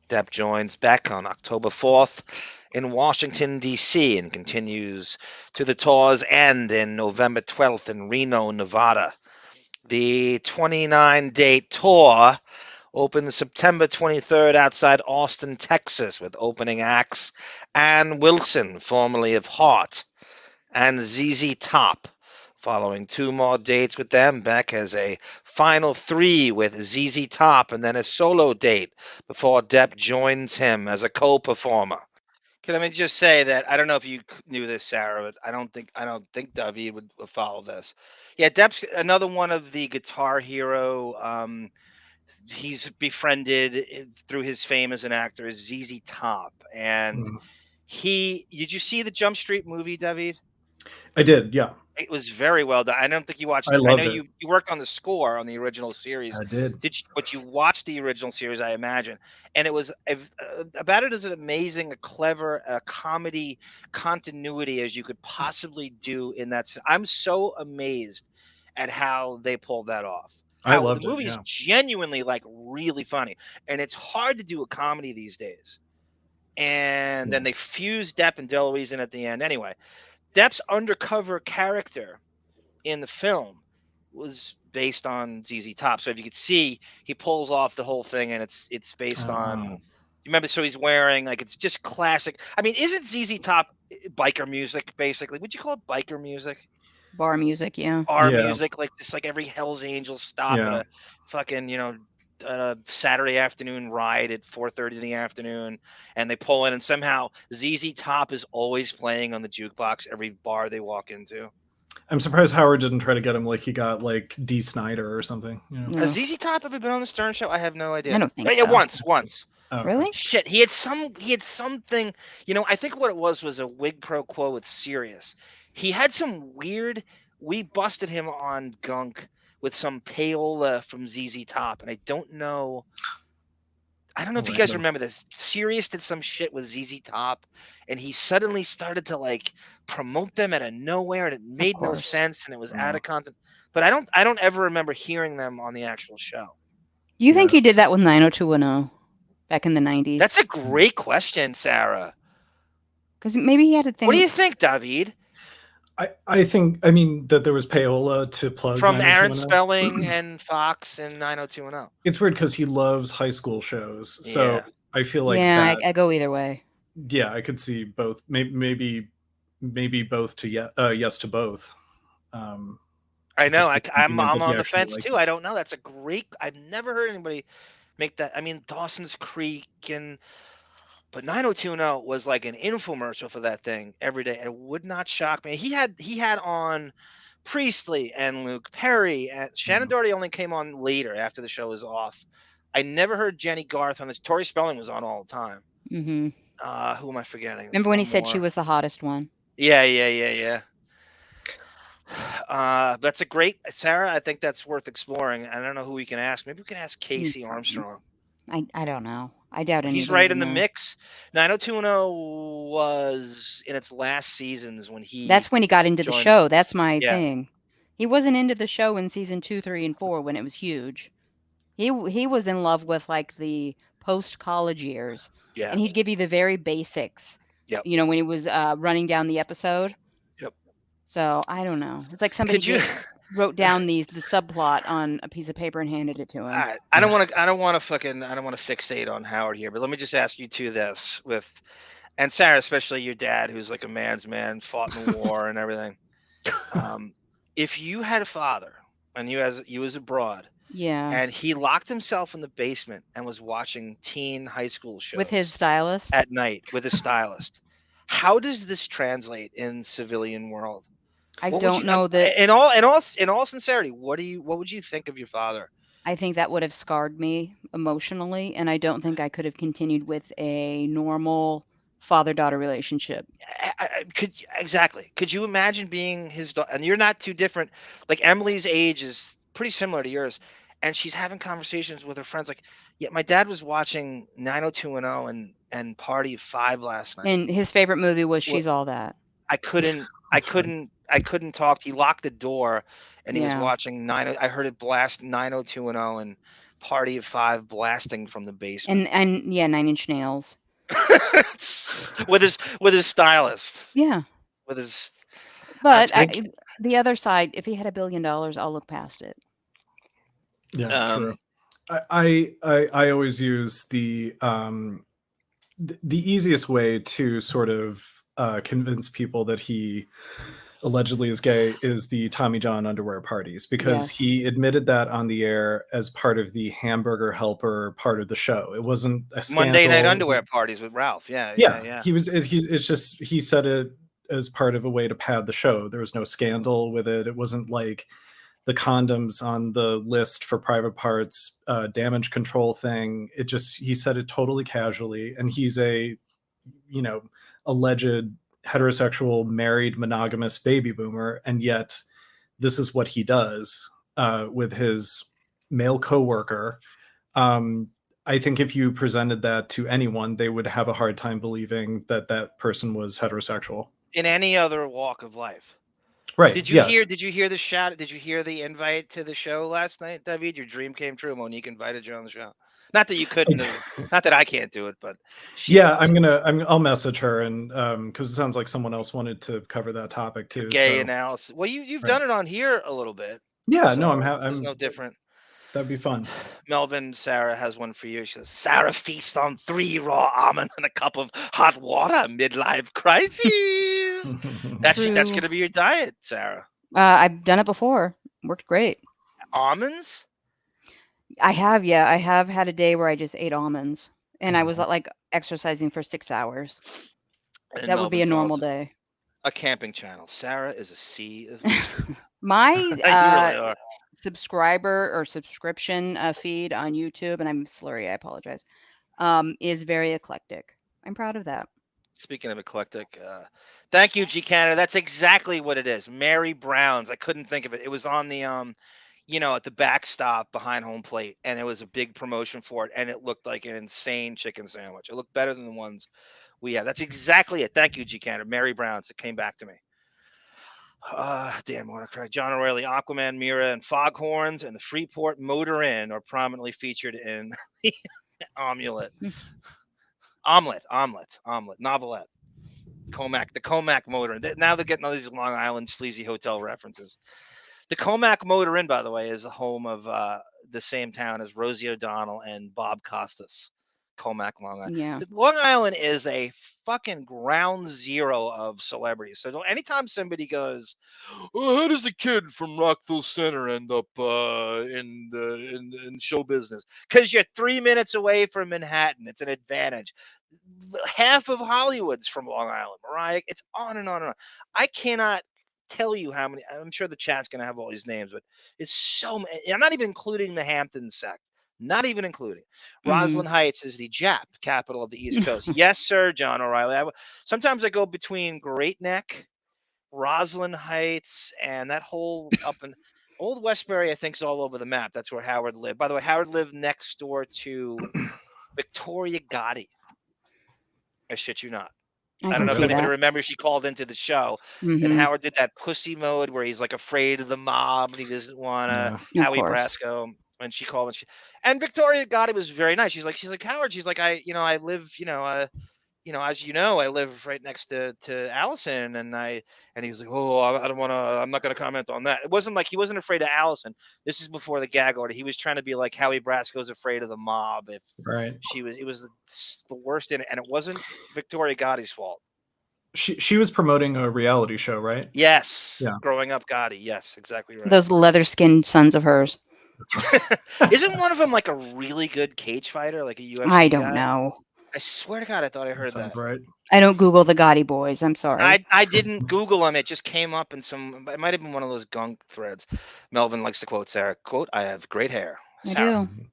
Depp joins Beck on October 4th in Washington, D.C. and continues to the tour's end in November 12th in Reno, Nevada. The 29-date tour opens September 23rd outside Austin, Texas, with opening acts Ann Wilson, formerly of Heart, and ZZ Top. Following 2 more dates with them, Beck has a final 3 with ZZ Top and then a solo date before Depp joins him as a co-performer. Let me just say that I don't know if you knew this, Sarah, but I don't think Davydd would follow this. Yeah, Depp's another one of the Guitar Hero. He's befriended through his fame as an actor is ZZ Top, and did you see the Jump Street movie, Davydd? I did, yeah. It was very well done. I don't think you watched it. I know you worked on the score on the original series. I did. But you watched the original series, I imagine. And it was about it as amazing, a clever comedy continuity as you could possibly do in that. I'm so amazed at how they pulled that off. I loved it. The movie is genuinely really funny. And it's hard to do a comedy these days. And then they fused Depp and DeLuise in at the end. Anyway, Depp's undercover character in the film was based on ZZ Top. So if you could see, he pulls off the whole thing, and it's based on. You remember? So he's wearing it's just classic. I mean, isn't ZZ Top biker music basically? Would you call it biker music? Bar music, yeah. Bar music, just like every Hell's Angels stop at a fucking Saturday afternoon ride at 4:30 in the afternoon, and they pull in, and somehow ZZ Top is always playing on the jukebox every bar they walk into. I'm surprised Howard didn't try to get him like he got Dee Snider or something. Has ZZ Top ever been on the Stern Show? I have no idea. I don't think so. Once. Okay. Really? Shit, he had something. I think what it was a wig pro quo with Sirius. He had some weird. We busted him on gunk with some payola from ZZ Top, and I don't know. I don't know if you guys remember this. Sirius did some shit with ZZ Top, and he suddenly started to like promote them out of nowhere, and it made no sense, and it was out of content. But I don't ever remember hearing them on the actual show. You think he did that with 90210 back in the 90s? That's a great question, Sarah. Because maybe he had a thing. What do you think, Davydd? I think, I mean, that there was payola to plug from Aaron Spelling and Fox and 90210. It's weird because he loves high school shows, so I feel like I go either way. Yeah, I could see both. Maybe both to yes to both. I know. I'm on the fence too. I don't know. That's a great. I've never heard anybody make that. I mean, Dawson's Creek but 90210 was like an infomercial for that thing every day. It would not shock me. He had on Priestley and Luke Perry, and Shannon Doherty only came on later after the show was off. I never heard Jenny Garth on this. Tori Spelling was on all the time. Mm-hmm. Who am I forgetting? Remember when he said she was the hottest one? Yeah. That's a great, Sarah. I think that's worth exploring. I don't know who we can ask. Maybe we can ask Casey Armstrong. I don't know. I doubt it. He's right in the mix. 90210 was in its last seasons when he. That's when he got into the show. That's my thing. He wasn't into the show in season 2, 3, and 4 when it was huge. He was in love with like the post-college years. Yeah. And he'd give you the very basics. Yep. When he was running down the episode. Yep. So I don't know. It's like somebody wrote down the subplot on a piece of paper and handed it to him. All right. I don't want to fixate on Howard here, but let me just ask you two this and Sarah, especially your dad, who's like a man's man, fought in the war and everything. If you had a father and you as a broad, and he locked himself in the basement and was watching teen high school shows with his stylist at night with his stylist, how does this translate in civilian world? I don't know that. In all sincerity, what would you think of your father? I think that would have scarred me emotionally, and I don't think I could have continued with a normal father-daughter relationship. Could you imagine being his daughter? And you're not too different. Like Emily's age is pretty similar to yours, and she's having conversations with her friends. Like, yeah, my dad was watching 90210 and Party of 5 last night, and his favorite movie was She's All That. I couldn't talk. He locked the door, and he was watching I heard it blast 90210 and Party of 5 blasting from the basement. And 9 Inch Nails. with his stylist. Yeah. With his. But the other side, if he had $1 billion, I'll look past it. Yeah, true. I always use the easiest way to sort of convince people that he allegedly is gay is the Tommy John underwear parties, because he admitted that on the air as part of the hamburger helper part of the show. It wasn't a scandal. Monday night underwear parties with Ralph. Yeah. He said it as part of a way to pad the show. There was no scandal with it. It wasn't like the condoms on the list for private parts, damage control thing. He said it totally casually. And he's a, alleged heterosexual married monogamous baby boomer, and yet this is what he does with his male coworker. I think if you presented that to anyone, they would have a hard time believing that that person was heterosexual in any other walk of life. Right. Did you hear the shout? Did you hear the invite to the show last night, Davydd? Your dream came true. Monique invited you on the show. Not that you couldn't, not that I can't do it, but I'll message her, and because it sounds like someone else wanted to cover that topic too. Gay analysis. Well, you've done it on here a little bit. Yeah, so no, I'm no different. That'd be fun. Melvin, Sarah has one for you. She says, Sarah feasts on 3 raw almonds and a cup of hot water. Midlife crisis. That's going to be your diet, Sarah. I've done it before. Worked great. Almonds? I have had a day where I just ate almonds, and I was like exercising for 6 hours. And that would be a normal day. A camping channel. Sarah is a sea of my you really are. Subscriber or subscription feed on YouTube, and I'm slurry, I apologize. is very eclectic. I'm proud of that. Speaking of eclectic, thank you, G Canada. That's exactly what it is. Mary Brown's. I couldn't think of it. It was on the at the backstop behind home plate, and it was a big promotion for it, and it looked like an insane chicken sandwich. It looked better than the ones we had. That's exactly it. Thank you, G Canada. Mary Brown's. It came back to me. Dan Watercrack, John O'Reilly, Aquaman, Mira, and Foghorns, and the Freeport Motor Inn are prominently featured in the Omelette, Novelette, the Comac Motor Inn. Now they're getting all these Long Island sleazy hotel references. The Comac Motor Inn, by the way, is the home of the same town as Rosie O'Donnell and Bob Costas. Comac, Long Island. Yeah. Long Island is a fucking ground zero of celebrities. So anytime somebody goes, "Oh, how does a kid from Rockville Center end up in show business?" Because you're 3 minutes away from Manhattan. It's an advantage. Half of Hollywood's from Long Island, Mariah. It's on and on and on. I cannot tell you how many. I'm sure the chat's going to have all these names, but it's so many. I'm not even including the Hampton sect. Not even including. Roslyn Heights is the Jap capital of the East Coast. Yes, sir, John O'Reilly. Sometimes I go between Great Neck, Roslyn Heights, and that whole up in Old Westbury, I think, is all over the map. That's where Howard lived. By the way, Howard lived next door to Victoria Gotti. I shit you not. I don't know if anybody remembers she called into the show, and Howard did that pussy mode where he's like afraid of the mob and he doesn't want to. Howie Brasco. And she called and Victoria Gotti was very nice. She's like Howard. She's like, I live, as you know, I live right next to Allison, and he's like, oh, I don't want to. I'm not going to comment on that. It wasn't like he wasn't afraid of Allison. This is before the gag order. He was trying to be like Howie Brasco's afraid of the mob. If she was, it was the worst in it, and it wasn't Victoria Gotti's fault. She was promoting a reality show, right? Yes. Yeah. Growing Up Gotti. Yes, exactly right. Those leather-skinned sons of hers. Isn't one of them like a really good cage fighter, like a UFC I don't know. I swear to God, I thought I heard that. Right. I don't Google the Gotti boys. I'm sorry. I didn't Google them. It just came up in some. It might have been one of those gunk threads. Melvin likes to quote Sarah. Quote: "I have great hair." Sarah. I do.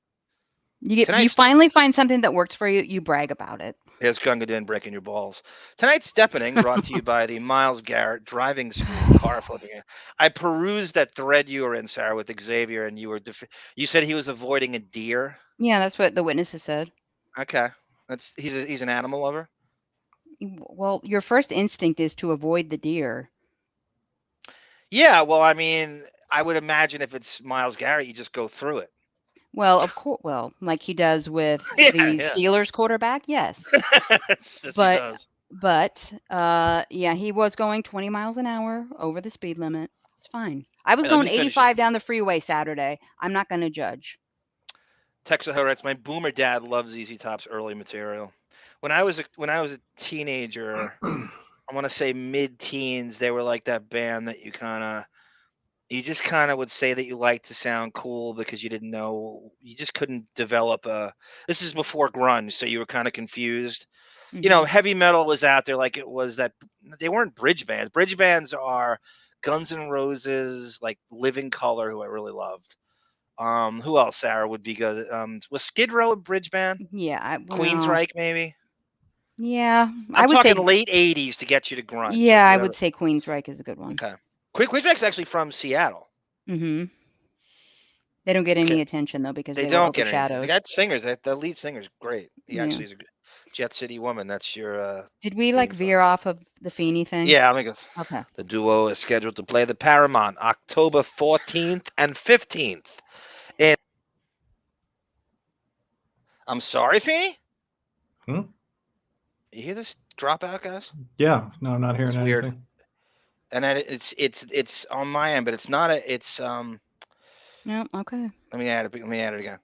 You finally find something that works for you. You brag about it. Here's Gungadin breaking your balls. Tonight's Deppening brought to you by the Miles Garrett Driving School car flipping. I perused that thread you were in, Sarah, with Xavier, and you said he was avoiding a deer. Yeah, that's what the witnesses said. Okay, he's an animal lover. Well, your first instinct is to avoid the deer. Yeah, well, I mean, I would imagine if it's Miles Garrett, you just go through it. Well, of course. Well, like he does with the Steelers quarterback, yes. But he was going 20 miles an hour over the speed limit. It's fine. I was going 85 down the freeway Saturday. I'm not going to judge. Texas writes, my boomer dad loves ZZ Top's early material. When I was a teenager, I want to say mid-teens, they were like that band that you just kind of would say that you liked to sound cool because you didn't know, you just couldn't develop this is before grunge, so you were kind of confused. Mm-hmm. Heavy metal was out there like it was that, they weren't bridge bands. Bridge bands are Guns N' Roses, like Living Colour, who I really loved. Who else, Sarah, would be good? Was Skid Row a bridge band? Yeah. Queensryche, maybe? Yeah. I would say late 80s to get you to grunge. Yeah, I would say Queensryche is a good one. Okay. Queensryche's actually from Seattle. Mm-hmm. They don't get any attention, though, because they don't get overshadowed. They got singers. The lead singer's great. He actually is a Jet City Woman. That's your... Did we, veer off of the Feeney thing? Yeah, I think okay. The duo is scheduled to play the Paramount October 14th and 15th. I'm sorry, Feeney? Hmm? You hear this dropout, guys? Yeah. No, I'm not hearing anything. Weird. And it's on my end, but it's not it's No, okay. Let me add it again.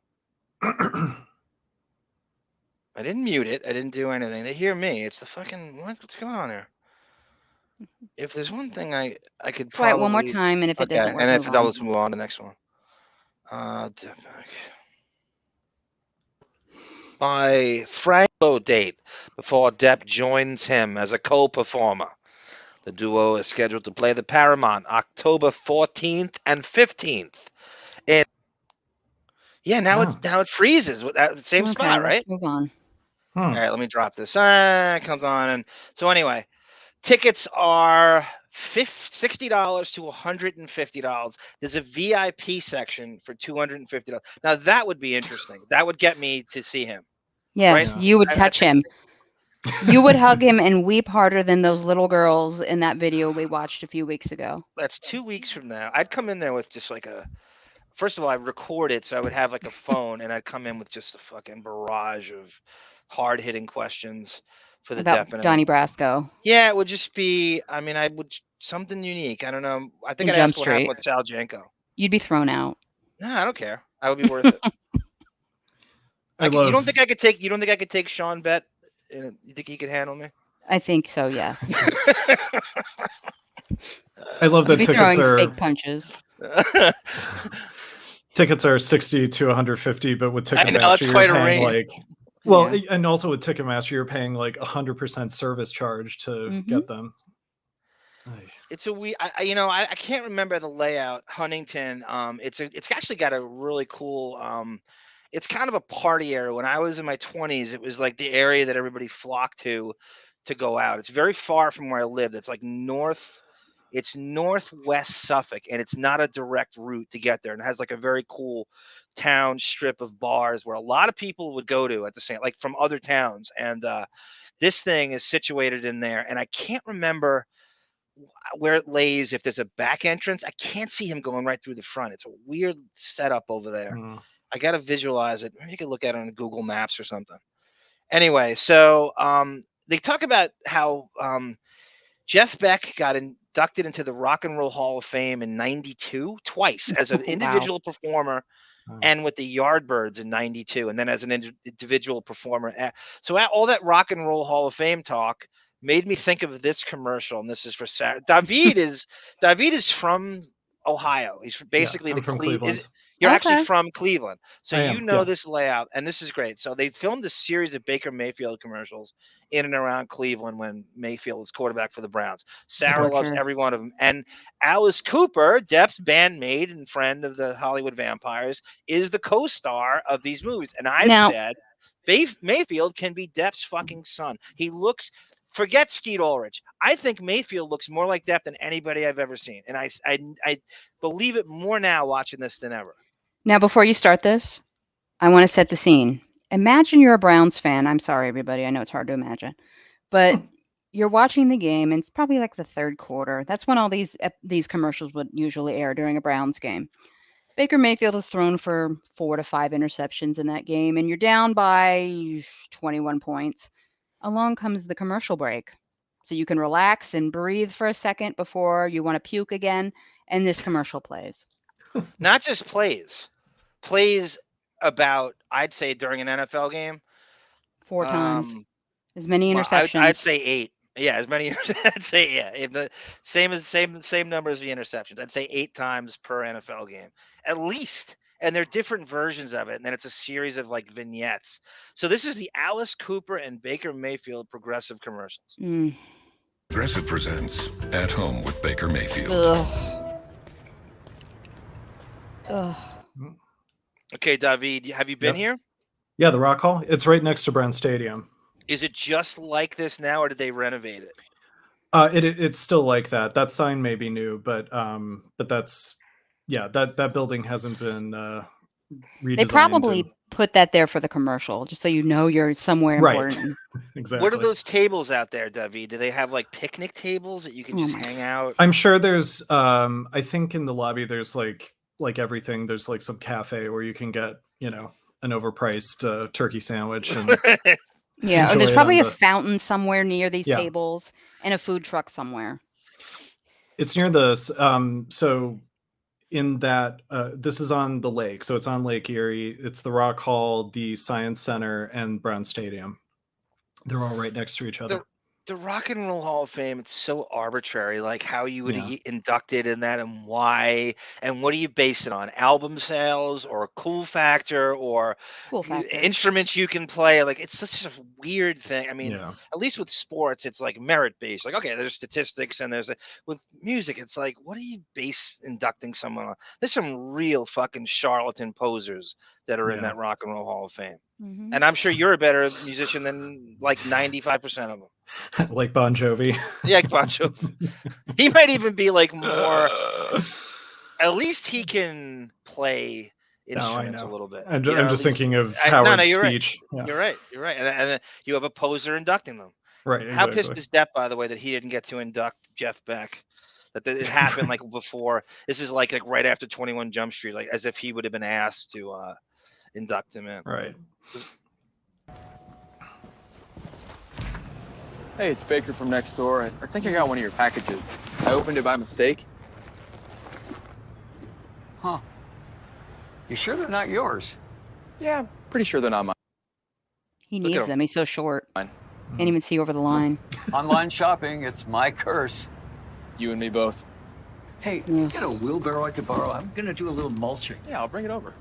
I didn't mute it. I didn't do anything. They hear me. It's the fucking what's going on here? If there's one thing I could try it one more time, and if it doesn't work, and if it does, move on to the next one. By Franco date before Depp joins him as a co-performer. The duo is scheduled to play the Paramount October 14th and 15th. Now it freezes with that same spot, right? Let's move on. All right, let me drop this. It comes on, and so anyway, tickets are $60 to $150. There's a VIP section for $250. Now that would be interesting. That would get me to see him. Yes, right? you would touch him. You would hug him and weep harder than those little girls in that video we watched a few weeks ago. That's 2 weeks from now. I'd come in there with just like first of all, I'd record it so I would have like a phone, and I'd come in with just a fucking barrage of hard-hitting questions for the About Depping. Donnie Brasco. Yeah, it would just be, I mean, I would something unique. I don't know. I think I'd ask what happened with Sal Janko. You'd be thrown out. No, I don't care. I would be worth it. You don't think I could take Sean Bett? You think he could handle me? I think so, yes. I love that tickets are fake punches. Tickets are 60 to 150, but with Ticketmaster, that's quite a range. And also with Ticketmaster, you're paying like 100% service charge to get them. It's a I can't remember the layout. Huntington, it's actually got a really cool. It's kind of a party area. When I was in my 20s, it was like the area that everybody flocked to go out. It's very far from where I lived. It's like it's northwest Suffolk, and it's not a direct route to get there. And it has like a very cool town strip of bars where a lot of people would go to at the same, like from other towns. And this thing is situated in there, and I can't remember where it lays. If there's a back entrance, I can't see him going right through the front. It's a weird setup over there. I got to visualize it. Maybe you could look at it on Google Maps or something. Anyway, so they talk about how Jeff Beck got inducted into the Rock and Roll Hall of Fame in '92 twice as an individual performer, and with the Yardbirds in '92, and then as an individual performer. So all that Rock and Roll Hall of Fame talk made me think of this commercial, and this is for Sarah. Davydd is from Ohio. He's basically from Cleveland. You're actually from Cleveland, so this layout, and this is great. So they filmed a series of Baker Mayfield commercials in and around Cleveland when Mayfield was quarterback for the Browns. Sarah loves every one of them, and Alice Cooper, Depp's bandmate and friend of the Hollywood Vampires, is the co-star of these movies. And I've said Mayfield can be Depp's fucking son. He looks. Forget Skeet Ulrich. I think Mayfield looks more like Depp than anybody I've ever seen, and I believe it more now watching this than ever. Now, before you start this, I want to set the scene. Imagine you're a Browns fan. I'm sorry, everybody. I know it's hard to imagine, but you're watching the game, and it's probably like the third quarter. That's when all these commercials would usually air during a Browns game. Baker Mayfield has thrown for 4 to 5 interceptions in that game, and you're down by 21 points. Along comes the commercial break. So you can relax and breathe for a second before you want to puke again, and this commercial plays. Not just plays about, I'd say, during an NFL game. 4 times. As many interceptions. I'd say 8. Yeah, as many. I'd say same number as the interceptions. I'd say 8 times per NFL game, at least. And they're different versions of it, and then it's a series of like vignettes. So this is the Alice Cooper and Baker Mayfield progressive commercials. Progressive presents At Home with Baker Mayfield. Ugh. Okay, Davydd, have you been here? Yeah, the Rock Hall. It's right next to Brown Stadium. Is it just like this now, or did they renovate it? It's still like that. That sign may be new, but that's that building hasn't been redesigned. They probably put that there for the commercial, just so you know you're somewhere important. Exactly. What are those tables out there, Davydd? Do they have like picnic tables that you can just hang out? I'm sure there's. I think in the lobby there's like everything. There's like some cafe where you can get an overpriced turkey sandwich and. Yeah, or there's probably a fountain somewhere near these tables and a food truck somewhere. It's near the so in that this is on the lake, so it's on Lake Erie. It's the Rock Hall, the Science Center, and Brown Stadium. They're all right next to each other. The Rock and Roll Hall of Fame, it's so arbitrary, like how you would get inducted in that and why, and what do you base it on? Album sales or cool factor or instruments you can play? Like, it's such a weird thing. I mean, at least with sports, it's like merit based. Like, okay, there's statistics and with music, it's like, what do you base inducting someone on? There's some real fucking charlatan posers that are in Yeah. that Rock and Roll Hall of Fame. Mhm. And I'm sure you're a better musician than like 95% of them. Like Bon Jovi. Yeah, Bon Jovi. He might even be like more. At least he can play No, I instruments a know. little bit. I'm You know, just at least- thinking of No, Howard's you're right. speech. Yeah. You're right. You're right. And you have a poser inducting them. Right. How Exactly. pissed is Depp, by the way, that he didn't get to induct Jeff Beck? That it happened like before. This is like right after 21 Jump Street, like as if he would have been asked to induct him in. Right. Hey, it's Baker from next door. I think I got one of your packages. I opened it by mistake. Huh. You sure they're not yours? Yeah, I'm pretty sure they're not mine. He Look at needs him. them. He's so short. Fine. Can't even see over the line. Online shopping, it's my curse. You and me both. Hey, Yeah. get a wheelbarrow I could borrow. I'm gonna do a little mulching. Yeah, I'll bring it over.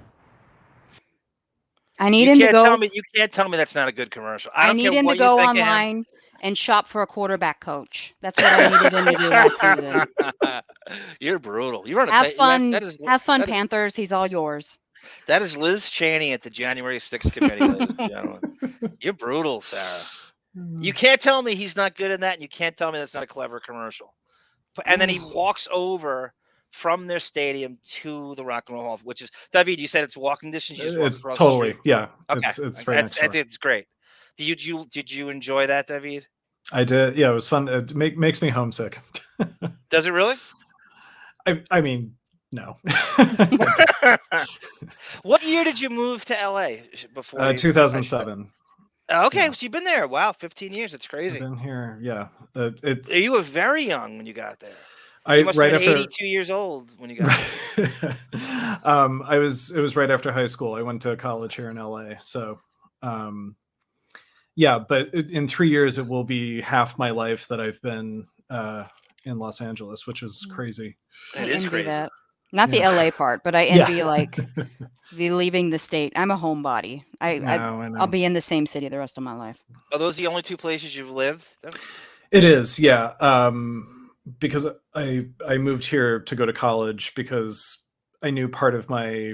I need You him to can't go. tell me. You can't tell me that's not a good commercial. I I don't need care him to what go you think of him. online and shop for a quarterback coach. That's what I needed him to do last season. You're brutal. You run a Have fun. That is, Have fun, that is- Panthers. He's all yours. That is Liz Cheney at the January 6th committee, ladies and gentlemen. You're brutal, Sarah. You can't tell me he's not good in that, and you can't tell me that's not a clever commercial. And then he walks over from their stadium to the Rock and Roll Hall, which is Davydd. You said it's walking distance. You just walk It's across totally, the street. yeah. Okay, It's right next door. It's great. Did you enjoy that, Davydd? I did. Yeah, it was fun. It makes me homesick. Does it really? I mean, no. What year did you move to LA? Before 2007. Okay, Yeah. so you've been there. Wow, 15 years. It's I've crazy. been here. Yeah. It's You were very young when you got there. I You must right have been after 82 years old when you got there. it was right after high school. I went to college here in LA. So yeah, but in 3 years it will be half my life that I've been in Los Angeles, which is crazy. It I is envy crazy. that. Not the Yeah. LA part, but I Yeah. envy like the leaving the state. I'm a homebody. I know. I'll be in the same city the rest of my life. Are those the only two places you've lived? It is, yeah. Because I moved here to go to college because I knew part of my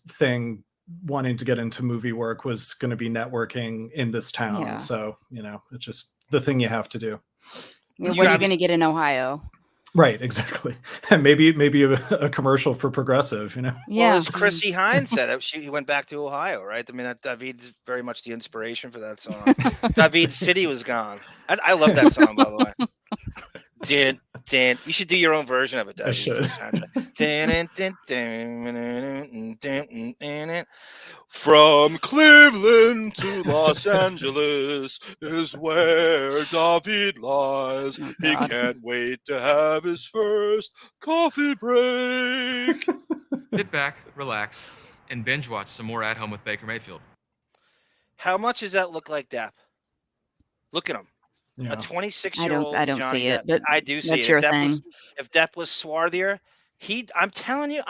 thing wanting to get into movie work was going to be networking in this town. Yeah. So, it's just the thing you have to do. What You are you obviously- going to get in Ohio? Right, exactly. And maybe a commercial for Progressive, Well, Yeah. as Chrissy Hines said, he went back to Ohio, right? I mean, that David's very much the inspiration for that song. David City was gone. I love that song, by the way. Din, din. You should do your own version of it, David. I should. From Cleveland to Los Angeles is where Davydd lies. Oh, He God. can't wait to have his first coffee break. Sit back, relax, and binge watch some more At Home with Baker Mayfield. How much does that look like Depp? Look at him. Yeah. A 26-year-old. I don't Johnny see it, Depp. but I do see that's it. your If Depp thing. if Depp was swarthier, I'm telling you,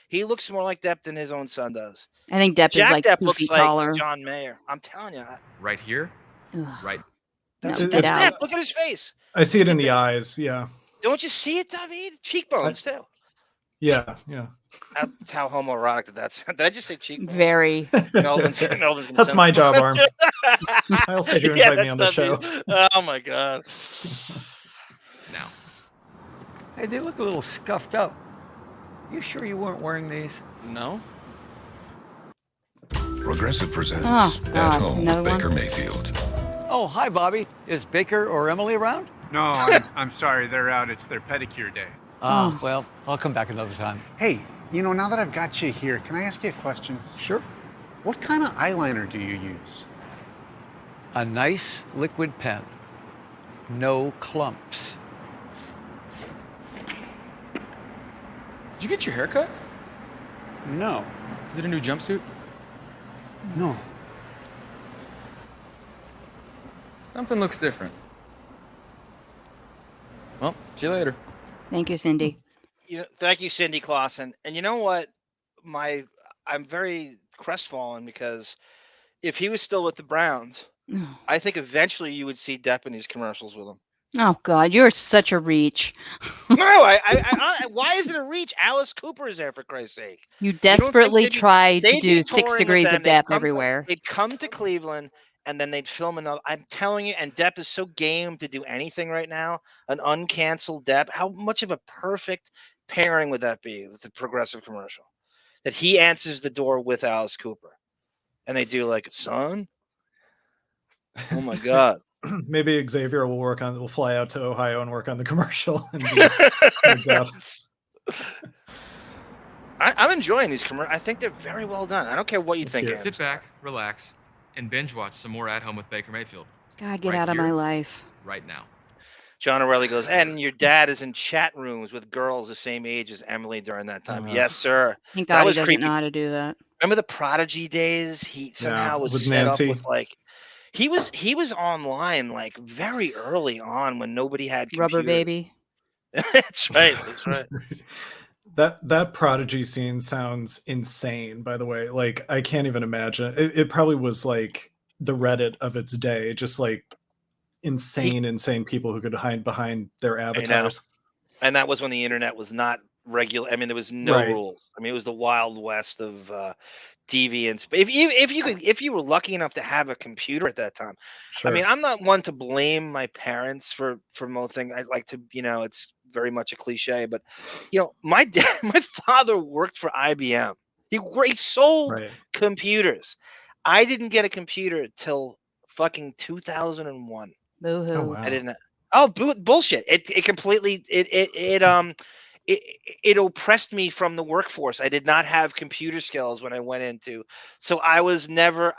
he looks more like Depp than his own son does. I think Depp Jack is like Depp 2 looks feet like taller. John Mayer. I'm telling you. Right here, Ugh. right. No, That's get it's out. Depp. Look at his face. I see it in the eyes. Yeah. Don't you see it, Davydd? Cheekbones too. Yeah. Yeah. That's how homoerotic did Did I just say cheekbones? Very. Melvin's gonna That's send- my job, Arm. I also do invite me on the that's show. Davydd. Oh my god. Now, Hey, they look a little scuffed up. You sure you weren't wearing these? No? Progressive presents Oh, At God, Home with another one? Baker Mayfield. Oh, hi, Bobby. Is Baker or Emily around? No, I'm sorry, they're out. It's their pedicure day. Ah, Oh. well, I'll come back another time. Hey, now that I've got you here, can I ask you a question? Sure. What kind of eyeliner do you use? A nice liquid pen. No clumps. Did you get your hair cut? No. Is it a new jumpsuit? No. Something looks different. Well, see you later. Thank you, Cindy. Thank you, Cindy Clausen. And you know what? I'm very crestfallen because if he was still with the Browns, I think eventually you would see Depp in these commercials with him. Oh God, you're such a reach. No, why is it a reach? Alice Cooper is there, for Christ's sake. You You don't think desperately tried to they'd be do 6 touring with degrees them? of depth everywhere. They'd come to Cleveland and then they'd film another. I'm telling you, and Depp is so game to do anything right now. An uncanceled Depp. How much of a perfect pairing would that be with the Progressive commercial? That he answers the door with Alice Cooper, and they do like, son. Oh my God. Maybe Xavier will fly out to Ohio and work on the commercial. And be I'm enjoying these commercials. I think they're very well done. I don't care what you think. Sit back, relax, and binge watch some more At Home with Baker Mayfield. God, get out of my life. Right now. John O'Reilly goes, and your dad is in chat rooms with girls the same age as Emily during that time. Yes, sir. Thank God he doesn't know how to do that. Remember the Prodigy days? He somehow was with set Nancy. up with like he was online like very early on when nobody had computers. Rubber baby. That's right. That's right. That Prodigy scene sounds insane, by the way. Like, I can't even imagine. It probably was like the Reddit of its day, just like insane people who could hide behind their avatars. And that was when the internet was not regular. I mean, there was no rules. I mean, it was the Wild West of deviance. But if you were lucky enough to have a computer at that time, Sure. I mean, I'm not one to blame my parents for most things. I'd like to, it's very much a cliche, but my father worked for IBM. He sold computers. I didn't get a computer till fucking 2001. Boo-hoo. Oh, wow. I didn't. Oh, bullshit! It completely it oppressed me from the workforce. I did not have computer skills when I went into, so I was never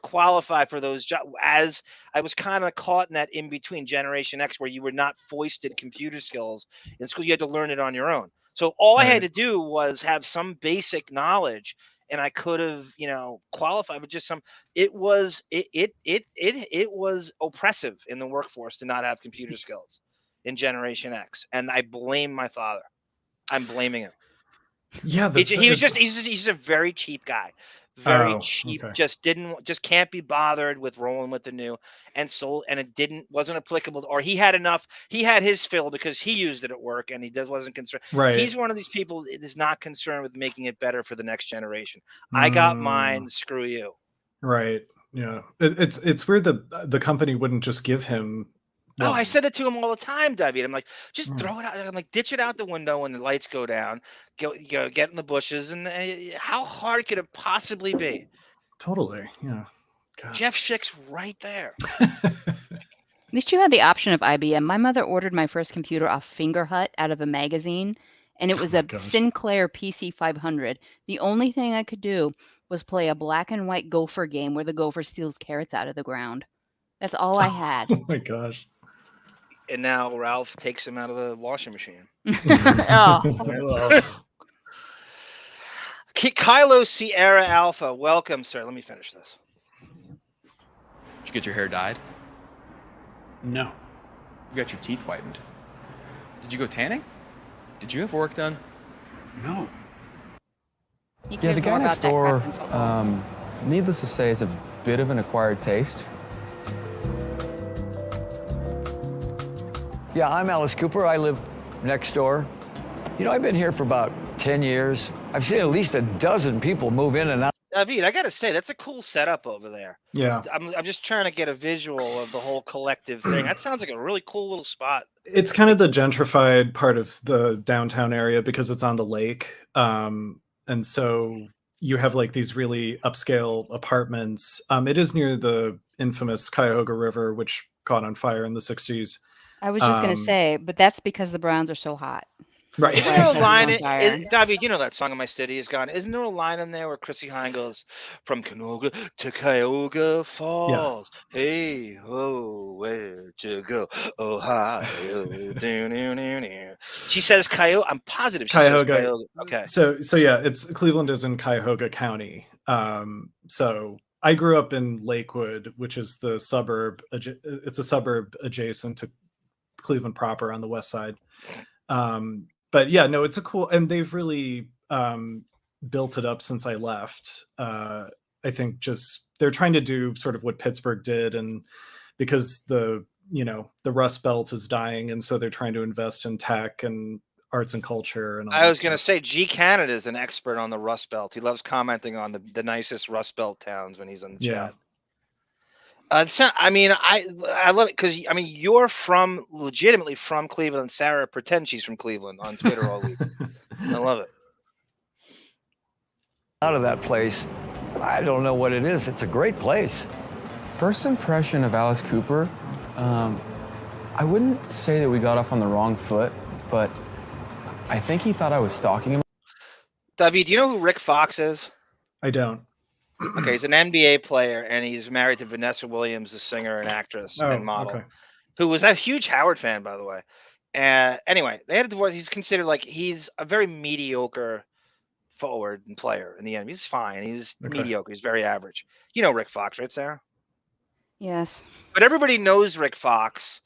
qualified for those jobs. As I was kind of caught in that in between Generation X, where you were not foisted computer skills in school. You had to learn it on your own. So all I had to do was have some basic knowledge, and I could have, qualified. But just some, it was oppressive in the workforce to not have computer skills in Generation X, and I blame my father. I'm blaming him. Yeah, he's a very cheap guy, very cheap. Okay. Just can't be bothered with rolling with the new, and wasn't applicable. Or he had his fill because he used it at work, and he wasn't concerned. Right. He's one of these people that is not concerned with making it better for the next generation. I got mine. Screw you. Right. Yeah. It's weird that the company wouldn't just give him. Oh, I said it to him all the time, Davydd. I'm like, just throw it out. I'm like, ditch it out the window when the lights go down. Get in the bushes. And how hard could it possibly be? Totally. Yeah. God. Jeff Schick's right there. At least you had the option of IBM. My mother ordered my first computer off Finger Hut out of a magazine, and it was a Sinclair PC 500. The only thing I could do was play a black and white gopher game where the gopher steals carrots out of the ground. That's all I had. Oh my gosh. And now Ralph takes him out of the washing machine. Oh. Kylo Sierra Alpha, welcome, sir. Let me finish this. Did you get your hair dyed? No. You got your teeth whitened. Did you go tanning? Did you have work done? No. Yeah, the guy next door, needless to say, is a bit of an acquired taste. Yeah, I'm Alice Cooper. I live next door. I've been here for about 10 years. I've seen at least a dozen people move in and out. Davydd, I got to say, that's a cool setup over there. Yeah. I'm just trying to get a visual of the whole collective thing. That sounds like a really cool little spot. It's kind of the gentrified part of the downtown area because it's on the lake. And so you have like these really upscale apartments. It is near the infamous Cuyahoga River, which caught on fire in the 60s. I was just going to say, but that's because the Browns are so hot. Right. Isn't there a line, Davydd, you know that song of My City Is Gone. Isn't there a line in there where Chrissy Hine goes, from Canoga to Cuyahoga Falls, hey, ho, where to go, Ohio. She says Cuyahoga. I'm positive she says Cuyahoga. Okay. So yeah, Cleveland is in Cuyahoga County. So I grew up in Lakewood, which is the suburb. It's a suburb adjacent to Cleveland proper on the west side. But yeah, no, it's a cool, and they've really built it up since I left. I think just they're trying to do sort of what Pittsburgh did, and because the the Rust Belt is dying, and so they're trying to invest in tech and arts and culture. And all I was going to stuff. say, G Canada is an expert on the Rust Belt. He loves commenting on the nicest Rust Belt towns when he's on the chat. I mean, I love it because you're legitimately from Cleveland. Sarah pretends she's from Cleveland on Twitter all week. I love it. Out of that place, I don't know what it is. It's a great place. First impression of Alice Cooper, I wouldn't say that we got off on the wrong foot, but I think he thought I was stalking him. Davydd, do you know who Rick Fox is? I don't. Okay, he's an NBA player, and he's married to Vanessa Williams, a singer and actress and model, who was a huge Howard fan, by the way. Anyway, they had a divorce. He's considered he's a very mediocre forward and player in the end. He's fine. He was mediocre. He's very average. You know Rick Fox, right, Sarah? Yes. But everybody knows Rick Fox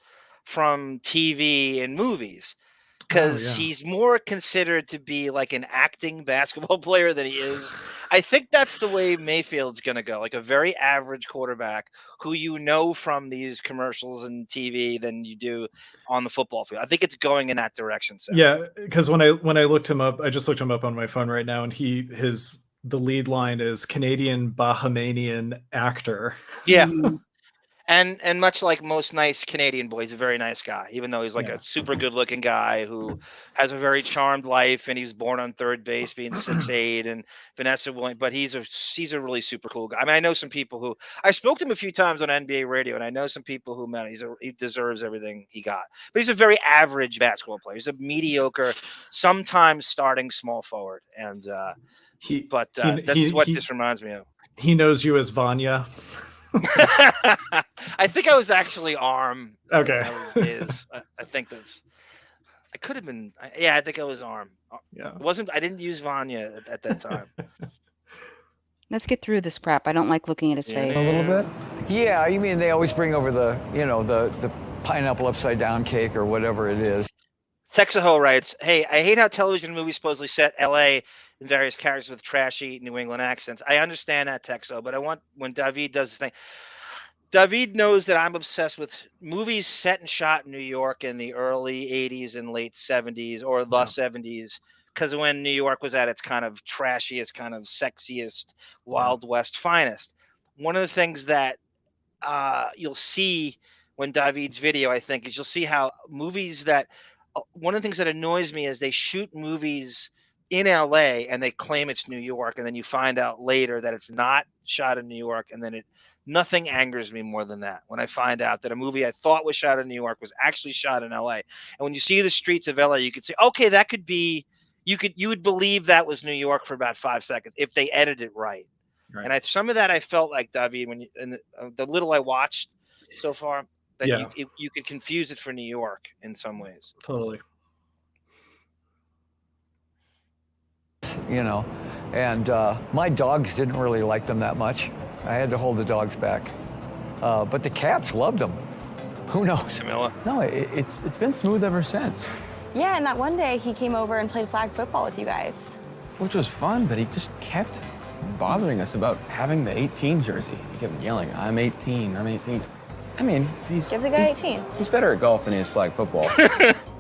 from TV and movies because he's more considered to be like an acting basketball player than he is. I think that's the way Mayfield's going to go, like a very average quarterback who from these commercials and TV than you do on the football field. I think it's going in that direction. So. Yeah, because when I looked him up, I just looked him up on my phone right now, and the lead line is Canadian Bahamian actor. Yeah. And much like most nice Canadian boys, a very nice guy, even though he's like a super good looking guy who has a very charmed life, and he's born on third base being 6'8", and Vanessa Williams, but he's a really super cool guy. I mean, I know some people who I spoke to him a few times on NBA radio, and I know some people who, man, he deserves everything he got, but he's a very average basketball player. He's a mediocre, sometimes starting small forward. And that's what this reminds me of. He knows you as Vanya. I think I was actually Arm. Okay. I think I could have been. I think I was Arm. Yeah. I didn't use Vanya at that time. Let's get through this crap. I don't like looking at his face. A little bit? Yeah, you mean they always bring over the pineapple upside down cake or whatever it is. Texaho writes, "Hey, I hate how television movies supposedly set L.A. and various characters with trashy New England accents. I understand that, Texo, but I want when Davydd does this thing. Davydd knows that I'm obsessed with movies set and shot in New York in the early 80s and late 70s or the 70s, because when New York was at its kind of trashiest, kind of sexiest, Wild West finest. One of the things that you'll see when Davydd's video, I think, is you'll see how movies that one of the things that annoys me is they shoot movies in LA and they claim it's New York, and then you find out later that it's not shot in New York, and then nothing angers me more than that when I find out that a movie I thought was shot in New York was actually shot in LA. And when you see the streets of LA, you could say, okay, that could be, you would believe that was New York for about 5 seconds if they edited it right. And some of that I felt like, Davydd, when the little I watched so far, that you could confuse it for New York in some ways. Totally. And my dogs didn't really like them that much. I had to hold the dogs back. But the cats loved them. Who knows? Camilla? No, it's been smooth ever since. Yeah, and that one day he came over and played flag football with you guys. Which was fun, but he just kept bothering us about having the 18 jersey. He kept yelling, I'm 18, I'm 18. I mean, give the guy 18. He's better at golf than he is flag football.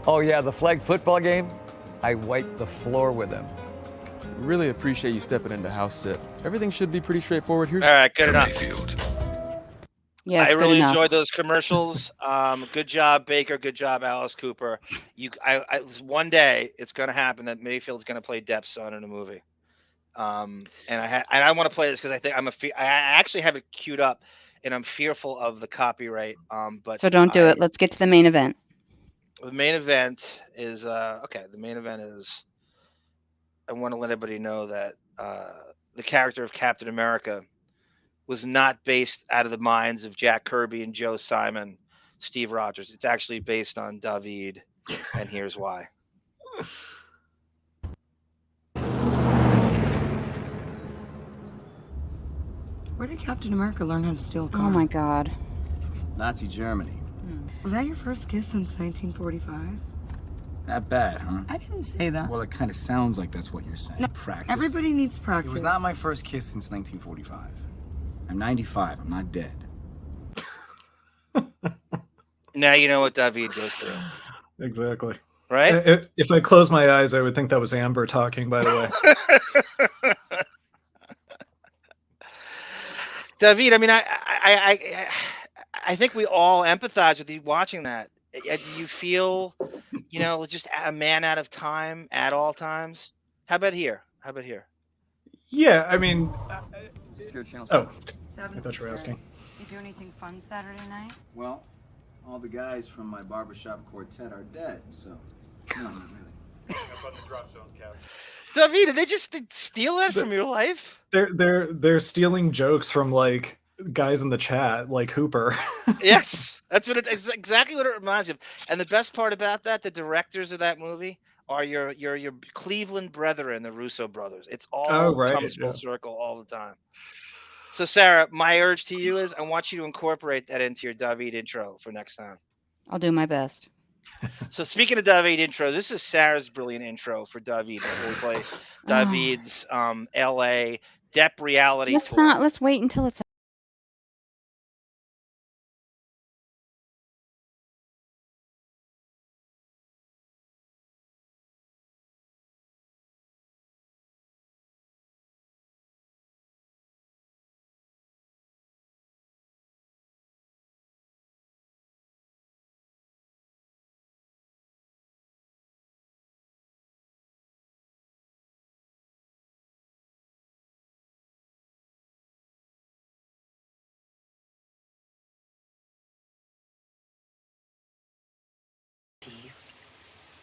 Oh yeah, the flag football game? I wiped the floor with him. Really appreciate you stepping into house sit. Everything should be pretty straightforward. Here's all right, good enough. Yes, I really enjoyed those commercials. Good job, Baker. Good job, Alice Cooper. One day it's going to happen that Mayfield's going to play Depp's son in a movie. And I want to play this because I think I actually have it queued up, and I'm fearful of the copyright. But so don't do it. Let's get to the main event. The main event is okay. The main event is. I want to let everybody know that the character of Captain America was not based out of the minds of Jack Kirby and Joe Simon, Steve Rogers. It's actually based on Davydd, and here's why. Where did Captain America learn how to steal a car? Oh my God. Nazi Germany. Was that your first kiss since 1945? That bad, huh? I didn't say that. Well, it kind of sounds like that's what you're saying. No, practice. Everybody needs practice. It was not my first kiss since 1945. I'm 95. I'm not dead. Now you know what Davydd goes through. Exactly. Right? If I close my eyes, I would think that was Amber talking, by the way. Davydd, I mean, I think we all empathize with you watching that. Do you feel, just a man out of time at all times? How about here? Yeah, I mean, oh, I 7 thought you were asking. You do anything fun Saturday night? Well, all the guys from my barbershop quartet are dead, so no, not really. Davydd, did they just steal that from your life? They're stealing jokes from like guys in the chat, like Hooper. Yes, that's exactly what it reminds me of. And the best part about that, the directors of that movie are your Cleveland brethren, the Russo brothers. It's all comes full circle all the time. So Sarah, my urge to you is I want you to incorporate that into your Davydd intro for next time. I'll do my best. So speaking of Davydd intro, this is Sarah's brilliant intro for Davydd. Where we play Davydd's LA Depp reality tour. Let's wait until it's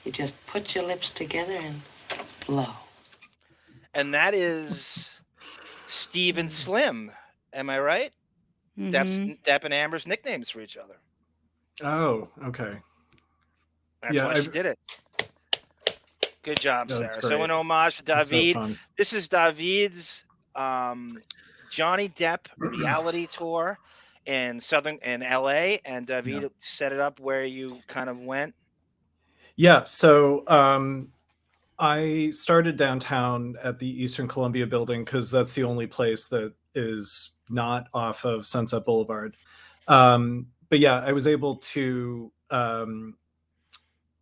You just put your lips together and blow. And that is Steve and Slim. Am I right? Mm-hmm. Depp and Amber's nicknames for each other. Oh, okay. That's why she did it. Good job, Sarah. Great. So an homage to Davydd. So this is Davydd's Johnny Depp reality tour in LA, and Davydd set it up where you kind of went. Yeah, so I started downtown at the Eastern Columbia Building because that's the only place that is not off of Sunset Boulevard. But yeah, I was able to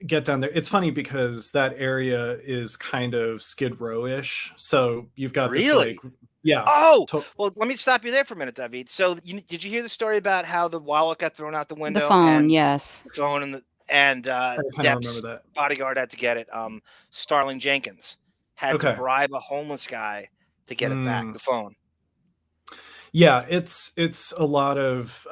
get down there. It's funny because that area is kind of Skid Row-ish. So you've got this like, yeah. Oh, well, let me stop you there for a minute, Davydd. So did you hear the story about how the wallet got thrown out the window? The phone, yes. The phone and Depp's bodyguard had to get it. Starling Jenkins had to bribe a homeless guy to get it back, the phone. Yeah, it's a lot of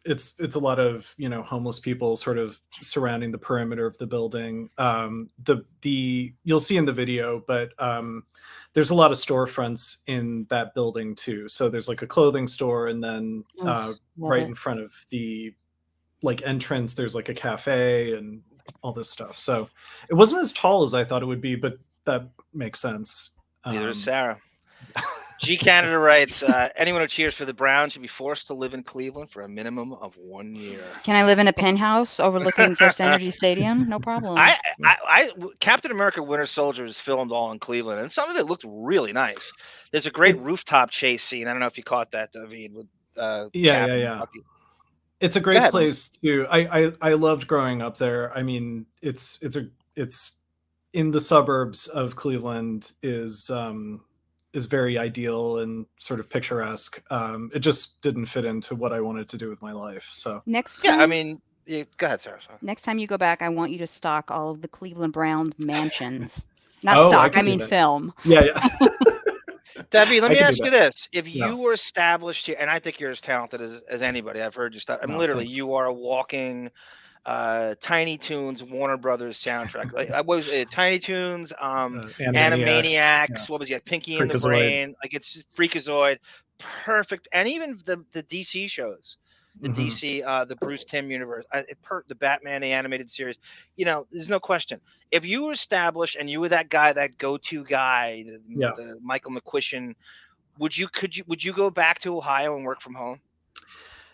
it's a lot of homeless people sort of surrounding the perimeter of the building. You'll see in the video, but there's a lot of storefronts in that building too. So there's like a clothing store, and then right in front of the entrance there's like a cafe and all this stuff. So it wasn't as tall as I thought it would be, but that makes sense. Neither is Sarah. G Canada writes, anyone who cheers for the Browns should be forced to live in Cleveland for a minimum of 1 year. Can I live in a penthouse overlooking First Energy Stadium? No problem. Captain America Winter Soldier is filmed all in Cleveland, and some of it looked really nice. There's a great rooftop chase scene. I don't know if you caught that, Davydd. With yeah. It's a great place too. I loved growing up there. I mean, it's in the suburbs of Cleveland is very ideal and sort of picturesque. It just didn't fit into what I wanted to do with my life. So next time, I mean, go ahead, Sarah. Sorry. Next time you go back, I want you to stock all of the Cleveland Brown mansions. Not stock, I mean film. Yeah. Davydd, let me ask you this. If you were established here, and I think you're as talented as anybody, I've heard you stuff. I mean, literally, you are a walking Tiny Toons Warner Brothers soundtrack. Like, what was it? Tiny Toons, Animaniacs. What was it? Pinky and the Brain. Like, it's just Freakazoid. Perfect. And even the DC shows. The DC, the Bruce Timm universe, the Batman, the animated series. There's no question. If you were established and you were that guy, that go-to guy, the Michael McQuistion, would you go back to Ohio and work from home?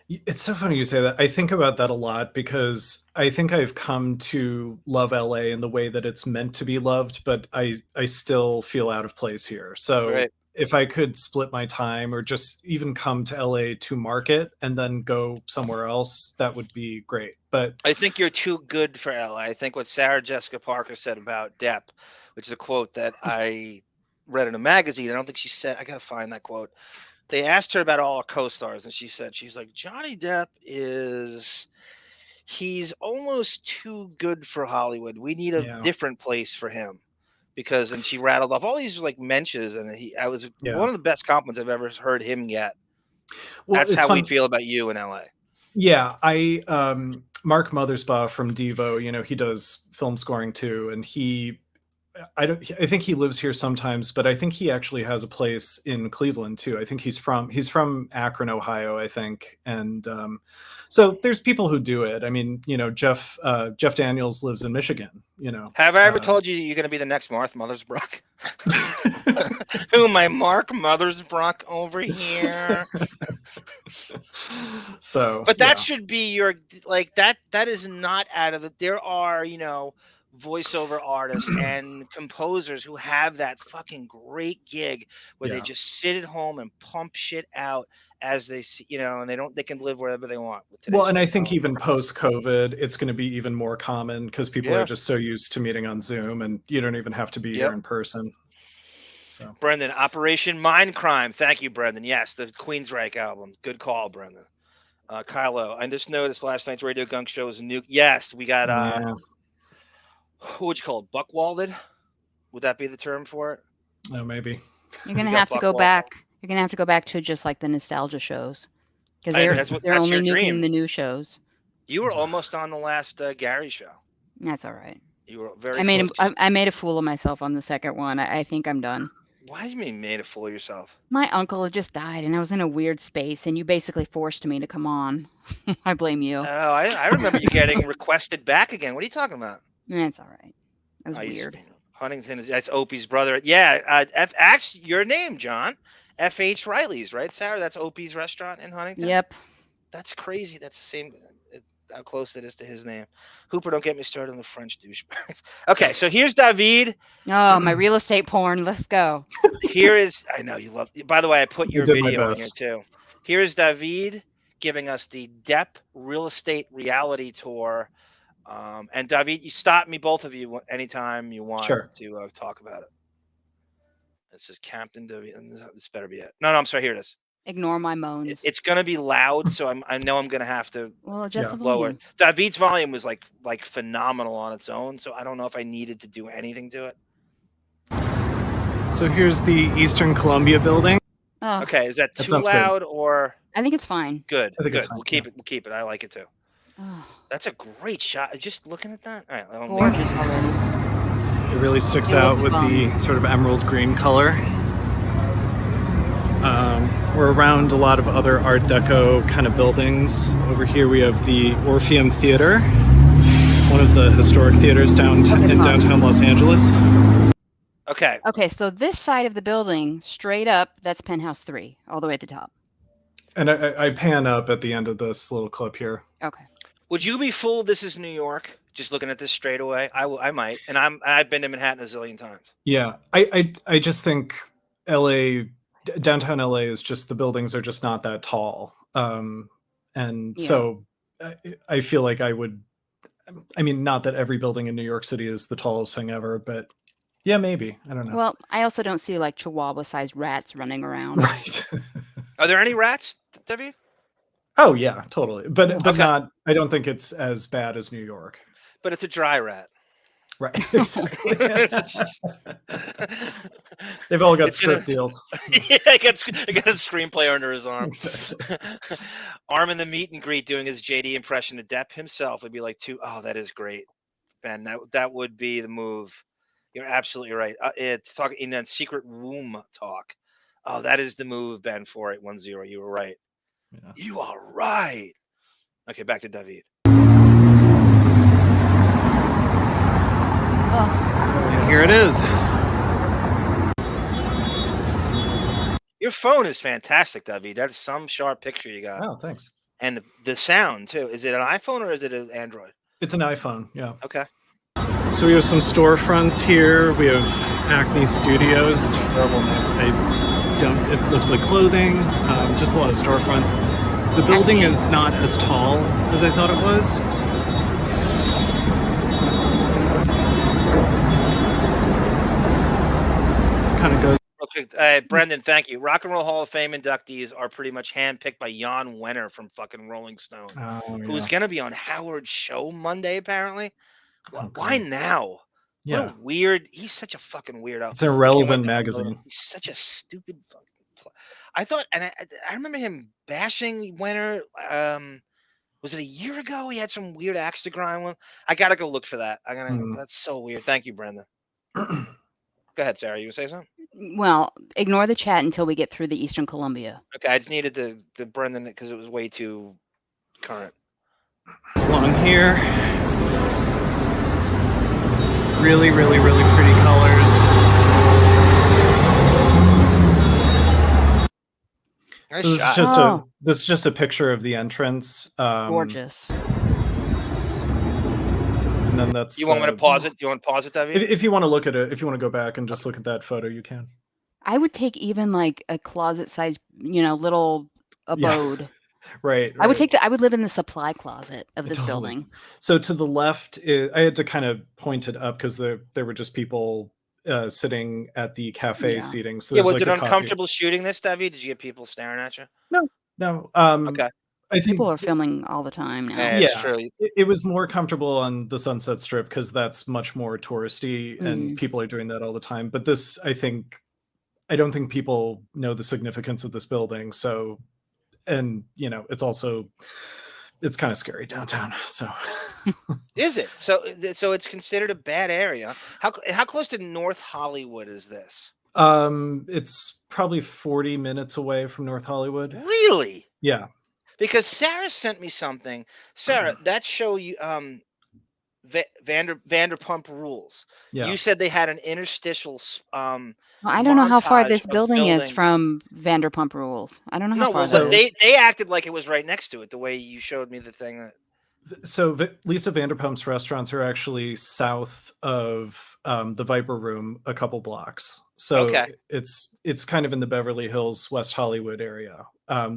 It's so funny you say that. I think about that a lot because I think I've come to love LA in the way that it's meant to be loved, but I still feel out of place here. So if I could split my time or just even come to LA to market and then go somewhere else, that would be great. But I think you're too good for LA. I think what Sarah Jessica Parker said about Depp, which is a quote that I read in a magazine. I don't think she said, I got to find that quote. They asked her about all her co-stars, and she said, she's like, Johnny Depp he's almost too good for Hollywood. We need a different place for him. Because, and she rattled off all these like mentions, and I was one of the best compliments I've ever heard him get. Well, that's how we feel about you in LA. Yeah, Mark Mothersbaugh from Devo, he does film scoring too, and I think he lives here sometimes, but I think he actually has a place in Cleveland too. I think he's from Akron, Ohio, I think. And so there's people who do it. I mean, Jeff Daniels lives in Michigan, Have I ever told you you're going to be the next Mark Mothersbaugh? Who am I, Mark Mothersbaugh over here? But that should be your, like, that is not out of the, there are, voiceover artists and composers who have that fucking great gig where they just sit at home and pump shit out as they see, and they can live wherever they want. Well, and I think even post-COVID, it's going to be even more common because people are just so used to meeting on Zoom, and you don't even have to be here in person. So, Brendan, Operation Mindcrime. Thank you, Brendan. Yes, the Queensryche album. Good call, Brendan. Kylo, I just noticed last night's Radio Gunk show was new. Yes, we got what would you call it? Buckwalded? Would that be the term for it? Oh, maybe. You're gonna have to go back. You're gonna have to go back to just like the nostalgia shows, because they're only nuking the new shows. You were almost on the last Gary show. That's all right. You were very. I made a fool of myself on the second one. I think I'm done. Why do you mean made a fool of yourself? My uncle had just died, and I was in a weird space, and you basically forced me to come on. I blame you. Oh, I remember you getting requested back again. What are you talking about? That's all right. That was weird. Huntington that's Opie's brother. Yeah, actually, your name, John. F.H. Riley's, right, Sarah? That's Opie's restaurant in Huntington? Yep. That's crazy. That's the same, how close it is to his name. Hooper, don't get me started on the French douchebags. Okay, so here's Davydd. Oh, my real estate porn. Let's go. Here is, I know you love, by the way, I put your video on here too. Here is Davydd giving us the Depp real estate reality tour. And Davydd, you stop me, both of you, anytime you want to talk about it. This is Captain Davydd. This better be it. No, I'm sorry. Here it is. Ignore my moans. It's going to be loud, so I know I'm going to have to just lower it. Davydd's volume was like phenomenal on its own, so I don't know if I needed to do anything to it. So here's the Eastern Columbia Bldg. Oh. Okay, is that too loud or? I think it's fine. Good. Good. We'll keep it. We'll keep it. I like it too. Oh. That's a great shot. Just looking at that. All right, gorgeous already. It really sticks out with the sort of emerald green color. We're around a lot of other Art Deco kind of buildings. Over here we have the Orpheum Theater, one of the historic theaters in downtown Los Angeles. Okay. Okay, so this side of the building, straight up, that's Penthouse 3, all the way at the top. And I pan up at the end of this little clip here. Okay. Would you be fooled this is New York? Just looking at this straight away? I might. And I've been to Manhattan a zillion times. Yeah. I just think downtown LA is just, the buildings are just not that tall. So I feel like not that every building in New York City is the tallest thing ever, but yeah, maybe. I don't know. Well, I also don't see like Chihuahua-sized rats running around. Right. Are there any rats, Davydd? Oh yeah, totally. But not. I don't think it's as bad as New York. But it's a dry rat. Right. Exactly. They've all got script deals. Yeah, I got a screenplay under his arm. Exactly. Arm in the meet and greet doing his JD impression of Depp himself would be like, oh, that is great, Ben. That would be the move. You're absolutely right. It's talking in that secret womb talk. Oh, that is the move, Ben. 4810. You were right. Yeah. You are right. Okay, back to Davydd. And here it is. Your phone is fantastic, Davydd. That's some sharp picture you got. Oh, thanks. And the sound too. Is it an iPhone or is it an Android? It's an iPhone. Yeah. Okay. So we have some storefronts here. We have Acme Studios. I It looks like clothing, just a lot of storefronts. The building is not as tall as I thought it was. Kind of goes. Okay, Brendan, thank you. Rock and Roll Hall of Fame inductees are pretty much handpicked by Jan Wenner from fucking Rolling Stone, who's going to be on Howard's show Monday, apparently. Why now? Yeah. What a weird. He's such a fucking weirdo. It's an irrelevant magazine. He's such a stupid fucking. I thought, and I remember him bashing Wenner. Was it a year ago? He had some weird axe to grind one. I gotta go look for that. That's so weird. Thank you, Brendan. Go ahead, Sarah. You gonna say something? Well, ignore the chat until we get through the Eastern Columbia. Okay, I just needed to Brendan because it was way too current. Along here. Really, really, really pretty colors. Nice So this is just a picture of the entrance. Gorgeous. And then that's. You want me to pause it? Do you want to pause it, David? If you want to look at it, if you want to go back and just look at that photo, you can. I would take even like a closet-sized, little abode. Right. I would live in the supply closet of this building. So to the left, I had to kind of point it up because there were just people sitting at the cafe seating. So was it uncomfortable shooting this, David? Did you get people staring at you? No. Okay. I think people are filming all the time now. Yeah, true. It was more comfortable on the Sunset Strip because that's much more touristy and people are doing that all the time. But this, I don't think people know the significance of this building. So, and it's kind of scary downtown. So, is it? So it's considered a bad area. How close to North Hollywood is this? It's probably 40 minutes away from North Hollywood. Really? Yeah. Because Sarah sent me something. Sarah, that show you Vanderpump Rules. Yeah. You said they had an interstitial. I don't know how far this building is buildings. from Vanderpump Rules. I don't know how far. But they acted like it was right next to it. The way you showed me the thing. So Lisa Vanderpump's restaurants are actually south of the Viper Room, a couple blocks. So it's kind of in the Beverly Hills, West Hollywood area,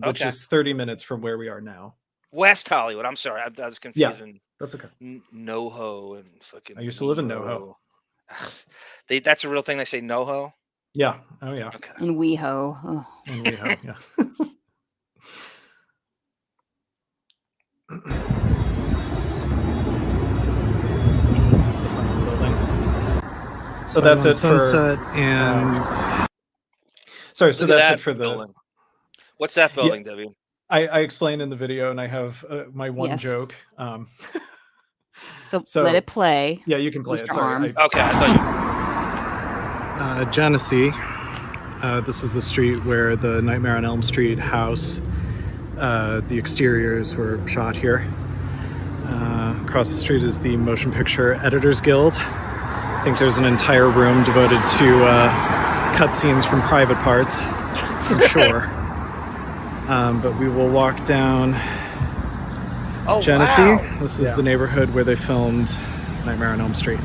which is 30 minutes from where we are now. West Hollywood. I'm sorry, I was confusing. Yeah, that's okay. NoHo and fucking. I used to live in NoHo. That's a real thing. They say NoHo. Yeah. Oh yeah. Okay. And WeHo. Oh. And WeHo. Yeah. That's the front of the building. So that's it Sunset for and. Sorry. So that's it for the. Building. What's that building, David? I explained in the video, and I have my one joke. So let it play. Yeah, you can play it. Sorry. Okay. I thought Genesee. This is the street where the Nightmare on Elm Street house, the exteriors were shot here. Across the street is the Motion Picture Editors Guild. I think there's an entire room devoted to cutscenes from Private Parts, I'm sure. But we will walk down Genesee. Wow. This is the neighborhood where they filmed Nightmare on Elm Street.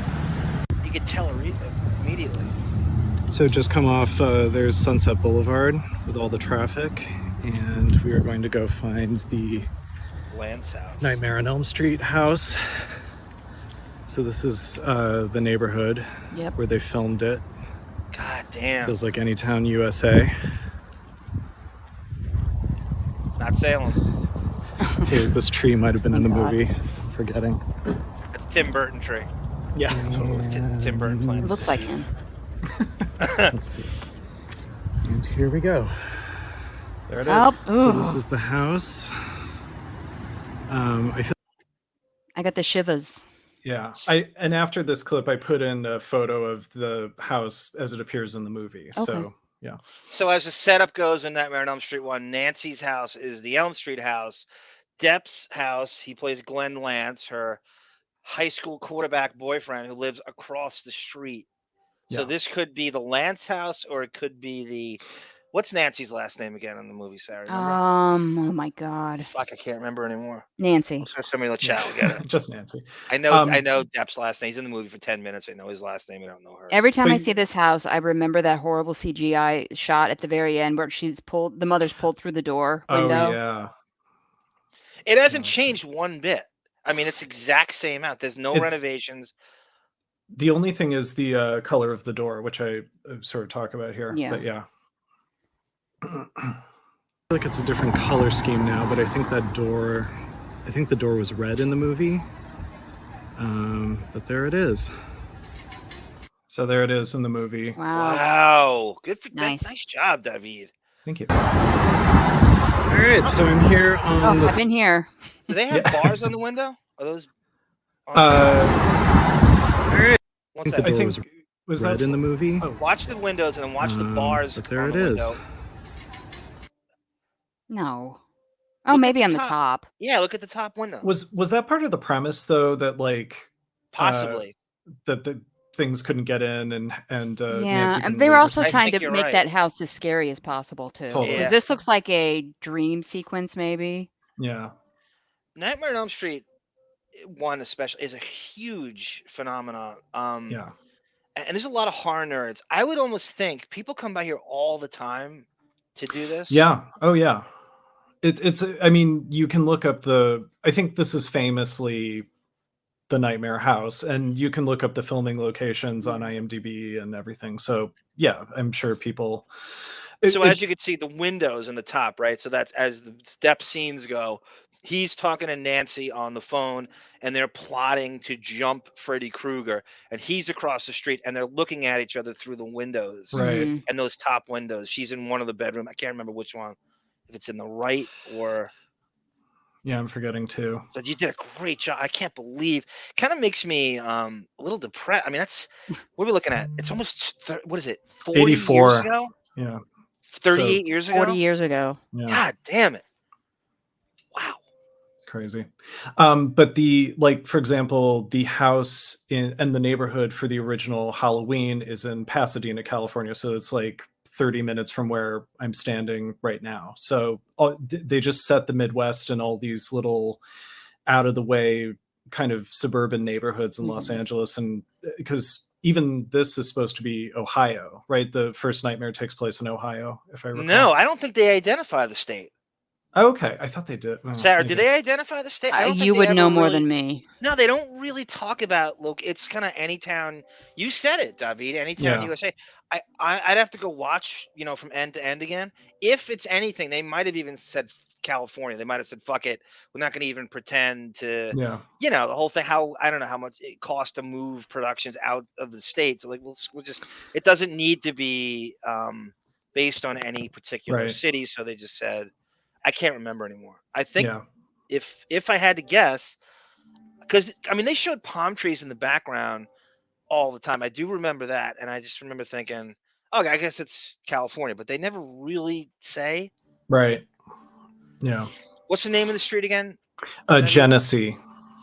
You could tell immediately. So just come off, there's Sunset Boulevard with all the traffic, and we are going to go find the Lantz house. Nightmare on Elm Street house. So this is the neighborhood where they filmed it. God damn. Feels like Anytown, USA. Not Salem. Okay, this tree might have been in the movie. Forgetting. It's Tim Burton tree. Yeah, totally. Tim Burton plants. It looks like him. Let's see. And here we go. There it is. So this is the house. I got the shivers. Yeah. And after this clip, I put in a photo of the house as it appears in the movie. Okay. So yeah. So as the setup goes in Nightmare on Elm Street 1, Nancy's house is the Elm Street house. Depp's house, he plays Glen Lantz, her high school quarterback boyfriend who lives across the street. So this could be the Lantz house, or it could be the What's Nancy's last name again in the movie, Sarah? Remember? Oh my God. Fuck, I can't remember anymore. Nancy. Somebody in the chat will get it. Just Nancy. I know Depp's last name. He's in the movie for 10 minutes. I know his last name. I don't know her. Every time I see this house, I remember that horrible CGI shot at the very end where the mother's pulled through the door window. Oh yeah. It hasn't changed one bit. I mean, it's exact same out. There's no renovations. The only thing is the color of the door, which I sort of talk about here. Yeah. But yeah. I feel like it's a different color scheme now, but I think the door was red in the movie. But there it is. So there it is in the movie. Wow. Good for nice job, Davydd. Thank you. All right, so I'm here on I've been here. Do they have bars on the window? Are those all right. One second. I think was red in the movie. Watch the windows and then watch the bars. But there on it the is. window. No. Oh, maybe on the top. Yeah, look at the top window. Was that part of the premise though, that like possibly that the things couldn't get in and yeah, and they were also trying to make that house as scary as possible too. Totally. Because this looks like a dream sequence, maybe. Yeah. Nightmare on Elm Street 1 especially is a huge phenomenon. Yeah. And there's a lot of horror nerds. I would almost think people come by here all the time to do this. Yeah. Oh yeah. It's I mean, you can look up I think this is famously the Nightmare House, and you can look up the filming locations on IMDb and everything. So yeah, I'm sure people. As you can see, the windows in the top, right? So that's as the step scenes go. He's talking to Nancy on the phone, and they're plotting to jump Freddy Krueger, and he's across the street, and they're looking at each other through the windows, right? And those top windows. She's in one of the bedroom. I can't remember which one, if it's in the right or. Yeah, I'm forgetting too. But you did a great job. I can't believe. Kind of makes me a little depressed. I mean, that's what are we looking at? It's almost what is it? 40 84 years ago? Yeah. 38 years ago. 40 years ago. Yeah. God damn it! Wow. It's crazy. But for example, the house and the neighborhood for the original Halloween is in Pasadena, California. So it's like 30 minutes from where I'm standing right now. So they just set the Midwest and all these little out of the way kind of suburban neighborhoods in Los Angeles. And because even this is supposed to be Ohio, right? The first Nightmare takes place in Ohio, if I recall. No, I don't think they identify the state. Oh, okay. I thought they did. Oh, Sarah, did they identify the state? I don't think you they would ever know more really- than me. No, they don't really talk about it's kind of any town. You said it, Davydd. Any town Yeah. USA. I'd have to go watch, from end to end again. If it's anything, they might have even said California. They might have said, "Fuck it, we're not going to even pretend to." Yeah. The whole thing. How I don't know how much it costs to move productions out of the state. So we'll just. It doesn't need to be based on any particular Right. city. So they just said. I can't remember anymore. I think Yeah. if I had to guess, because I mean they showed palm trees in the background all the time. I do remember that, and I just remember thinking, "Oh, I guess it's California," but they never really say. Right. Yeah. What's the name of the street again? Genesee.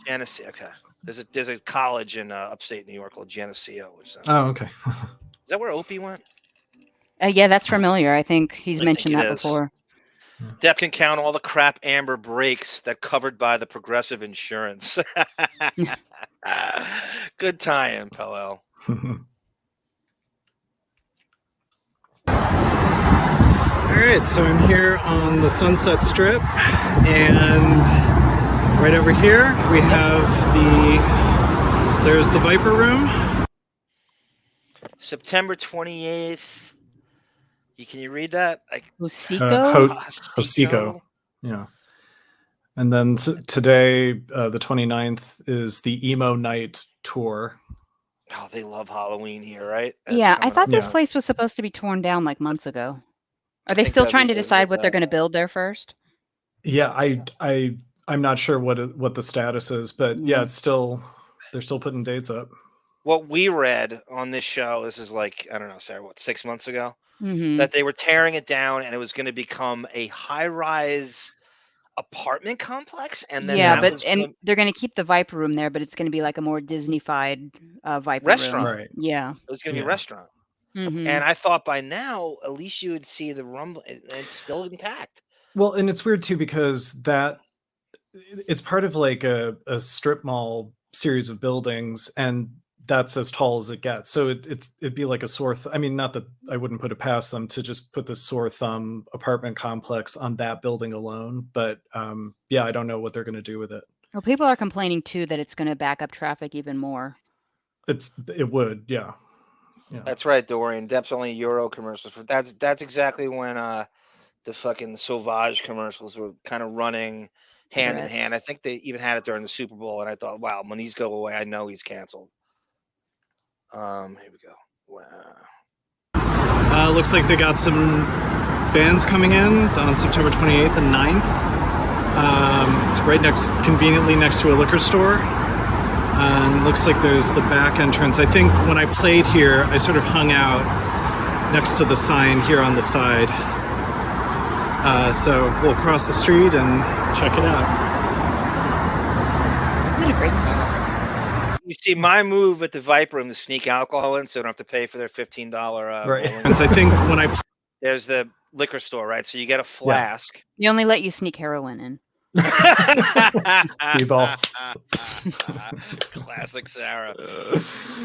Genesee. Okay. There's a college in upstate New York called Geneseo. Which sounds Oh, okay. Is that where Opie went? Yeah, that's familiar. I think he's I mentioned think that it is. before. Depp can count all the crap Amber breaks that covered by the Progressive Insurance. Good tie-in, Powell. All right, so I'm here on the Sunset Strip, and right over here we have there's the Viper Room. September 28th. Can you read that? Hosico? Yeah. And then today, the 29th, is the Emo Night Tour. Oh, they love Halloween here, right? Yeah, I thought this place was supposed to be torn down like months ago. Are they still trying to decide what they're going to build there first? Yeah, I'm not sure what the status is, but yeah, they're still putting dates up. What we read on this show, this is like, I don't know, Sarah, 6 months ago? Mm-hmm. That they were tearing it down and it was going to become a high-rise apartment complex. And then they're going to keep the Viper Room there, but it's going to be like a more Disney-fied Viper restaurant. Room. Right. Yeah. It was going to be a restaurant. And I thought by now, at least you would see the rumble. It's still intact. Well, and it's weird too because it's part of like a strip mall series of buildings, and that's as tall as it gets. So it'd be like a I mean, not that I wouldn't put it past them to just put this sore thumb apartment complex on that building alone. But yeah, I don't know what they're going to do with it. Well, people are complaining too that it's going to back up traffic even more. It would, yeah. That's right, Dorian. Depp's only Euro commercials. That's exactly when the fucking Sauvage commercials were kind of running hand in hand. I think they even had it during the Super Bowl, and I thought, wow, when these go away, I know he's canceled. Here we go. Wow. Looks like they got some bands coming in on September 28th and 9th. It's right conveniently next to a liquor store. And looks like there's the back entrance. I think when I played here, I sort of hung out next to the sign here on the side. So we'll cross the street and check it out. What a great You see, my move at the Viper Room to sneak alcohol in, so I don't have to pay for their $15. Right. And so I think when there's the liquor store, right? So you get a flask. They only let you sneak heroin in. Ball. Classic Sarah.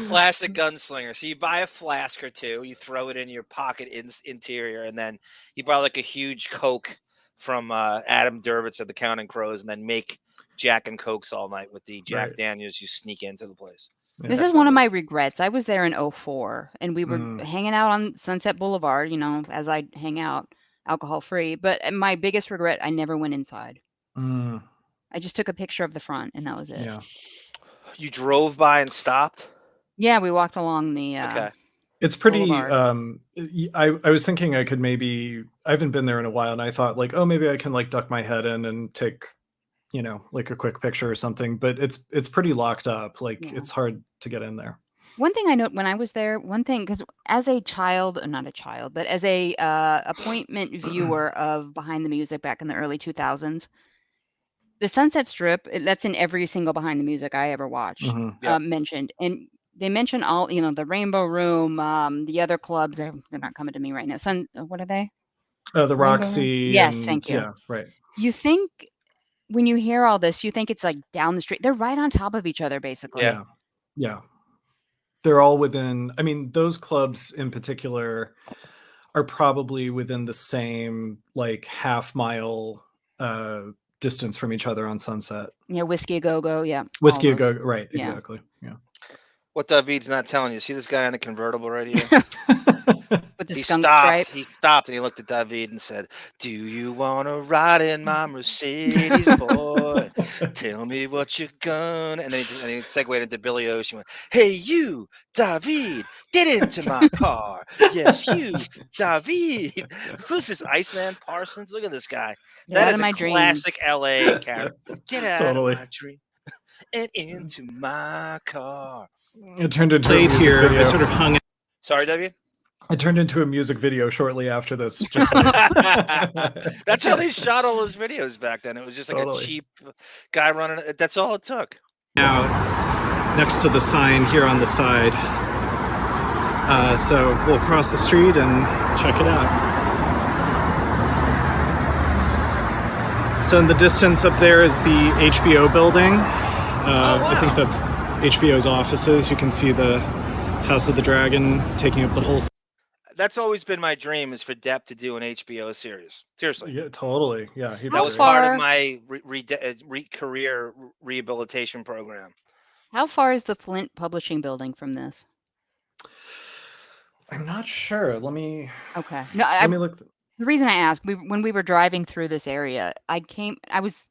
Classic gunslinger. So you buy a flask or two, you throw it in your pocket interior, and then you buy like a huge Coke from Adam Durbitz at the Counting Crows, and then make Jack and Cokes all night with the Jack Daniels. You sneak into the place. Yeah. This is one of my regrets. I was there in 2004, and we were hanging out on Sunset Boulevard, as I hang out, alcohol free. But my biggest regret, I never went inside. I just took a picture of the front, and that was it. Yeah. You drove by and stopped? Yeah, we walked along the okay. It's pretty Boulevard. I was thinking I could I haven't been there in a while, and I thought like, oh, maybe I can like duck my head in and take like a quick picture or something, but it's pretty locked up. Like it's hard to get in there. One thing I know when I was there, because as a child, not a child, but as a appointment viewer of Behind the Music back in the early 2000s, the Sunset Strip, that's in every single Behind the Music I ever watched, mentioned. And they mention all, the Rainbow Room, the other clubs, they're not coming to me right now. What are they? The Roxy. Yes, thank you. Yeah, right. You think, when you hear all this, you think it's like down the street. They're right on top of each other, basically. Yeah. Yeah. They're all within, those clubs in particular are probably within the same like half-mile distance from each other on Sunset. Yeah, Whiskey A Go-Go, yeah. Whiskey A Go-Go, right, exactly. Yeah. What David's not telling you, see this guy on the convertible right here? With the skunk stripe? He stopped and he looked at David and said, "Do you want to ride in my Mercedes, boy? Tell me what you're gonna..." And then he segued into Billy Ocean. Went, "Hey, you, David, get into my car. Yes, you, David." Who's this Iceman Parsons? Look at this guy. That is a classic LA character. Get out of my dream and into my car. It turned into a music video. I sort of hung. Sorry, David? It turned into a music video shortly after this. That's how they shot all those videos back then. It was just like a cheap guy running. That's all it took. Now, next to the sign here on the side. So we'll cross the street and check it out. So in the distance up there is the HBO building. I think that's HBO's offices. You can see the House of the Dragon taking up the whole. That's always been my dream, is for Depp to do an HBO series. Seriously. Yeah, totally. Yeah. That was part of my career rehabilitation program. How far is the Flint Publishing building from this? I'm not sure. Let me. Okay. No, let me look. The reason I asked, when we were driving through this area, I was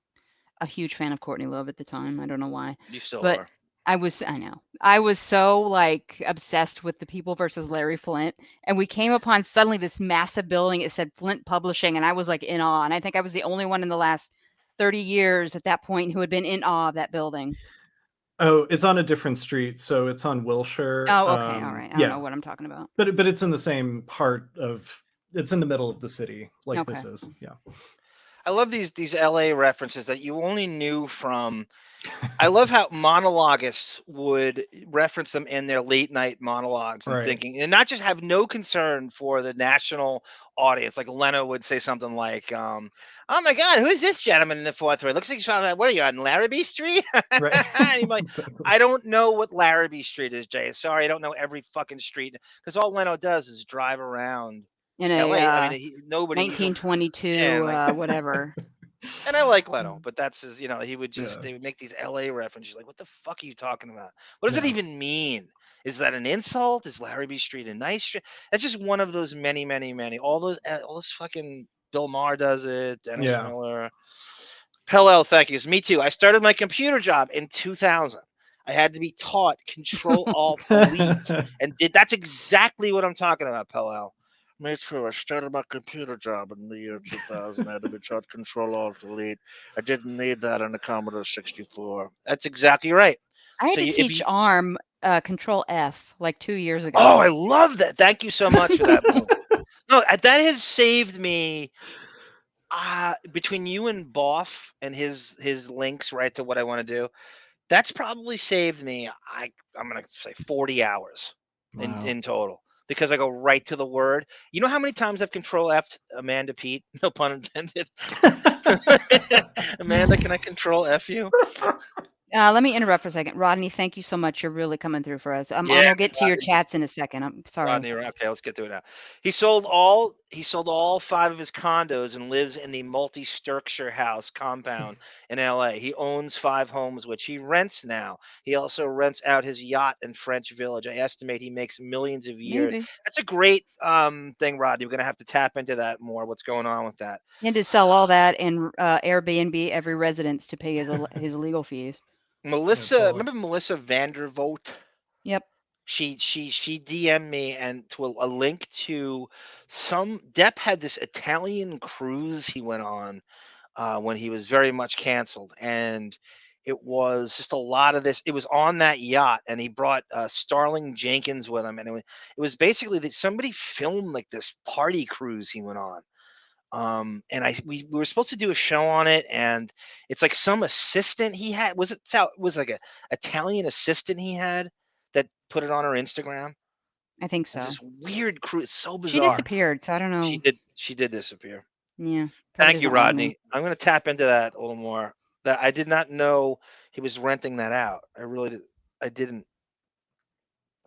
a huge fan of Courtney Love at the time. I don't know why. You still but are. I know. I was so like obsessed with The People versus Larry Flint. And we came upon suddenly this massive building. It said Flint Publishing. And I was like in awe. And I think I was the only one in the last 30 years at that point who had been in awe of that building. Oh, it's on a different street. So it's on Wilshire. Oh, okay. All right. I don't know what I'm talking about. But it's in the same part of, it's in the middle of the city like this is. Yeah. I love these LA references that you only knew from. I love how monologists would reference them in their late night monologues and Right. thinking, and not just have no concern for the national audience. Like Leno would say something like, "Oh my God, who is this gentleman in the fourth row? Looks like he's from, what are you on Larrabee Street?" Right. And you're like, I don't know what Larrabee Street is, Jay. Sorry, I don't know every fucking street because all Leno does is drive around In LA. I a mean, nobody. 1922, Yeah, like, whatever. and I like Leno, but that's his, he would just, Yeah. they would make these LA references. Like, what the fuck are you talking about? What does it Yeah. even mean? Is that an insult? Is Larrabee Street a nice street? That's just one of those many, many, many. All those fucking Bill Maher does it, Dennis Yeah. Miller. Hello, thank you. Me too. I started my computer job in 2000. I had to be taught Control Alt Delete, and that's exactly what I'm talking about, Pelel. Me too. I started my computer job in the year 2000. I had to be taught Control Alt Delete. I didn't need that on the Commodore 64. That's exactly right. I had So to if teach ARM Control F like 2 years ago. Oh, I love that. Thank you so much for that move. No, that has saved me. Between you and Boff and his links right to what I want to do, that's probably saved me. I'm gonna say 40 hours in total because I go right to the word. You know how many times I've Control F Amanda Pete? No pun intended. Amanda, can I Control F you? Let me interrupt for a second. Rodney, thank you so much. You're really coming through for us. Yeah, I'll get to your chats in a second. I'm sorry. Rodney, okay, let's get to it now. He sold all 5 of his condos and lives in the multi-Sturkshire house compound in LA. He owns 5 homes, which he rents now. He also rents out his yacht in French Village. I estimate he makes millions a year. Maybe. That's a great thing, Rodney. We're gonna have to tap into that more. What's going on with that? And to sell all that and Airbnb every residence to pay his legal fees. Melissa, remember Melissa Vandervoort? Yep. She DM'd me and to a link to Depp had this Italian cruise he went on when he was very much canceled, and it was just a lot of this. It was on that yacht, and he brought Starling Jenkins with him, and it was basically that somebody filmed like this party cruise he went on. And we were supposed to do a show on it, and it's like some assistant he had. Was like a Italian assistant he had that put it on her Instagram? I think so. It's this weird crew. It's so bizarre. She disappeared, so I don't know. She did disappear. Yeah. Thank you, Rodney. I'm going to tap into that a little more. That I did not know he was renting that out. I didn't.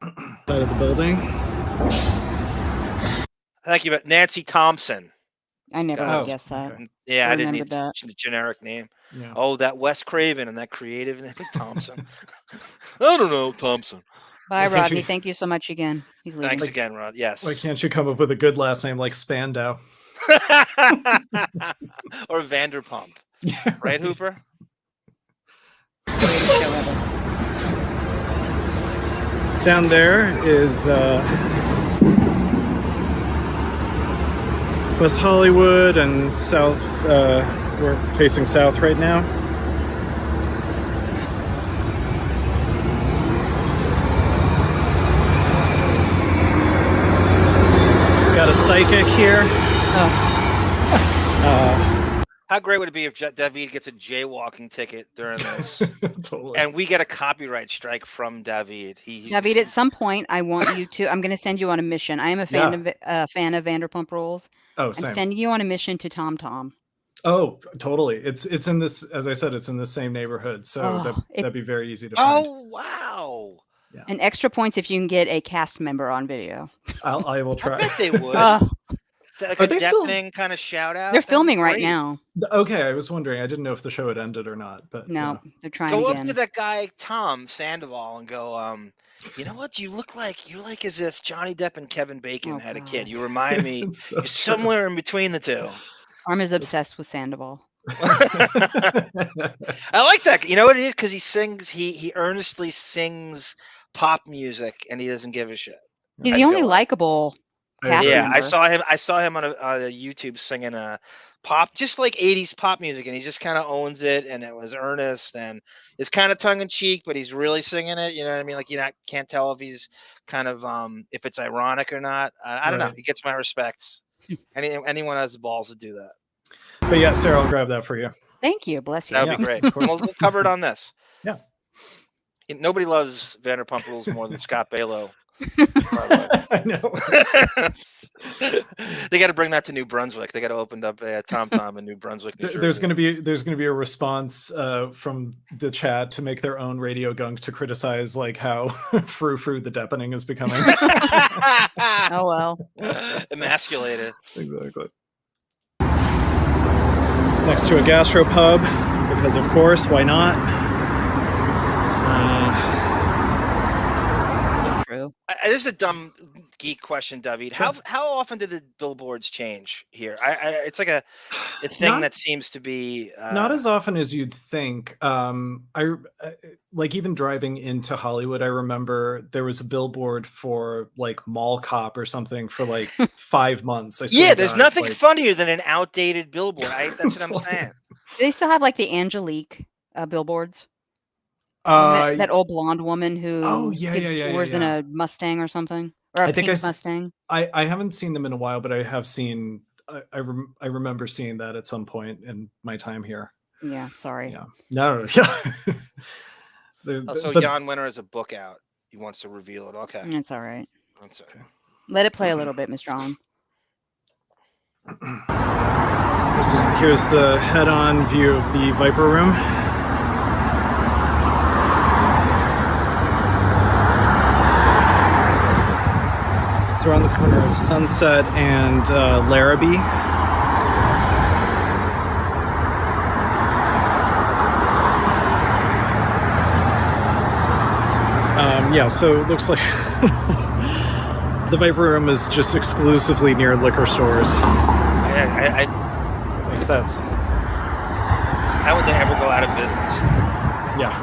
Side of the building. Thank you, but Nancy Thompson. I never would guess that. Okay. Yeah, I didn't need that. the generic name. Yeah. Oh, that Wes Craven and that creative name, Thompson. I don't know, Thompson. Bye, Rodney. Thank you so much again. He's leaving. Thanks again, Rod. Yes. Why can't you come up with a good last name like Spandau? Or Vanderpump. Right, Hooper? Down there is West Hollywood and south. We're facing south right now. Got a psychic here. How great would it be if Davydd gets a jaywalking ticket during this? Totally. And we get a copyright strike from Davydd. Davydd, at some point, I want you to. I'm going to send you on a mission. I am a fan of Vanderpump Rules. Oh, same. I'm sending you on a mission to Tom Tom. Oh, totally. It's in this, as I said, it's in the same neighborhood, so that'd be very easy to find. Oh, wow. Yeah. And extra points if you can get a cast member on video. I will try. I bet they would. Like Are a they still- deafening kind of shout out. They're filming right now. Okay, I was wondering. I didn't know if the show had ended or not, but No, they're trying Go again. up to that guy Tom Sandoval and go, you know what? You're like as if Johnny Depp and Kevin Bacon had a kid. You remind me. You're somewhere in between the two. Arm is obsessed with Sandoval. I like that. You know what it is? Because he sings. He earnestly sings pop music, and he doesn't give a shit. He's the only likable cast Yeah, member. I saw him on a YouTube singing a pop, just like 80s pop music, and he just kind of owns it, and it was earnest, and it's kind of tongue-in-cheek, but he's really singing it, you know what I mean? Like, can't tell if he's kind of if it's ironic or not. I don't know. He gets my respect. Anyone has the balls to do that. But yeah, Sarah, I'll grab that for you. Thank you. Bless you. That would be great. We'll cover it on this. Yeah. Nobody loves Vanderpump Rules more than Scott Balow. I know. They got to bring that to New Brunswick. They got to open up a Tom Tom in New Brunswick. New Jersey. There's going to be a response from the chat to make their own radio gunk to criticize like how frou frou the Deppening is becoming. Oh well. Emasculated. Exactly. Next to a gastropub, because of course, why not? So true. This is a dumb geek question, Davydd. How often do the billboards change here? It's like a thing that seems to be not as often as you'd think. I like even driving into Hollywood. I remember there was a billboard for like Mall Cop or something for like 5 months. Yeah, there's nothing funnier than an outdated billboard. That's what I'm saying. Do they still have like the Angelique billboards? That old blonde woman who gives tours in a Mustang or something, or a pink Mustang. I haven't seen them in a while, but I have seen. I remember seeing that at some point in my time here. Yeah, sorry. Yeah, no. So Jan Winter has a book out. He wants to reveal it. Okay, that's all right. That's okay. Let it play a little bit, Mr. John. Here's the head-on view of the Viper Room. It's around the corner of Sunset and Larrabee. Yeah, so it looks like the Viper Room is just exclusively near liquor stores. Makes sense. How would they ever go out of business? Yeah.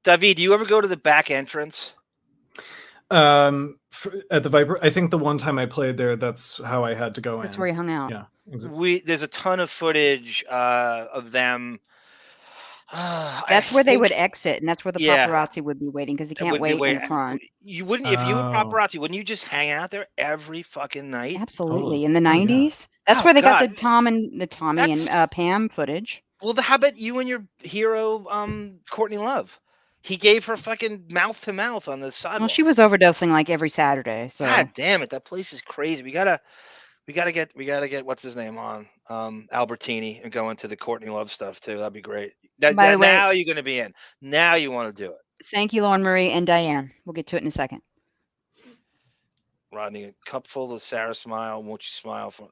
Davydd, do you ever go to the back entrance? At the Viper, I think the one time I played there, that's how I had to go in. That's where he hung out. Yeah, exactly. There's a ton of footage of them. That's where they would exit, and that's where the paparazzi would be waiting because he can't wait in front. You wouldn't, if you were paparazzi, wouldn't you just hang out there every fucking night? Absolutely. In the 90s, that's where they got the Tommy and Pam footage. Well, how about you and your hero, Courtney Love? He gave her fucking mouth to mouth on the sidewalk. Well, she was overdosing like every Saturday. So God damn it, that place is crazy. We gotta get what's his name on Albertini and go into the Courtney Love stuff too. That'd be great. By the way, now you're gonna be in. Now you want to do it. Thank you, Lauren Marie and Diane. We'll get to it in a second. Rodney, a cup full of Sarah smile. Won't you smile for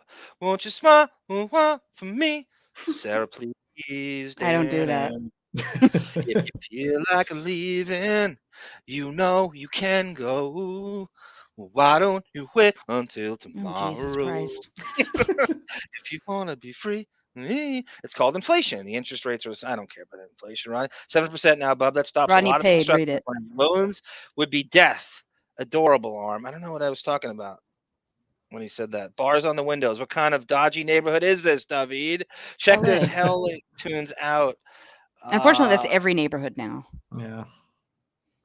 me, Sarah? Please. I don't do that. If you feel like leaving, you know you can go. Why don't you wait until tomorrow? Jesus Christ. If you want to be free. It's called inflation. The interest rates are, I don't care about inflation, Ronnie. 7% now, Bub. That stops Rodney a lot paid, of read it. Loans would be death. Adorable arm. I don't know what I was talking about when he said that. Bars on the windows. What kind of dodgy neighborhood is this, Davydd? Check this hell tunes out. Unfortunately, that's every neighborhood now. Yeah.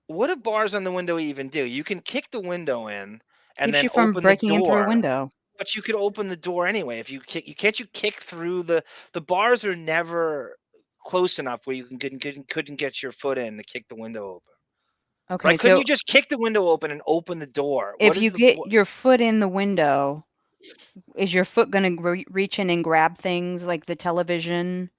What do bars on the window even do? You can kick the window in and Keeps then you from open breaking the in door. through a window. But you could open the door anyway. If you kick, can't you kick through the bars are never close enough where you couldn't get your foot in to kick the window open. Okay, right? Couldn't so you just kick the window open and open the door? If you get your foot in the window, is your foot going to reach in and grab things like the television?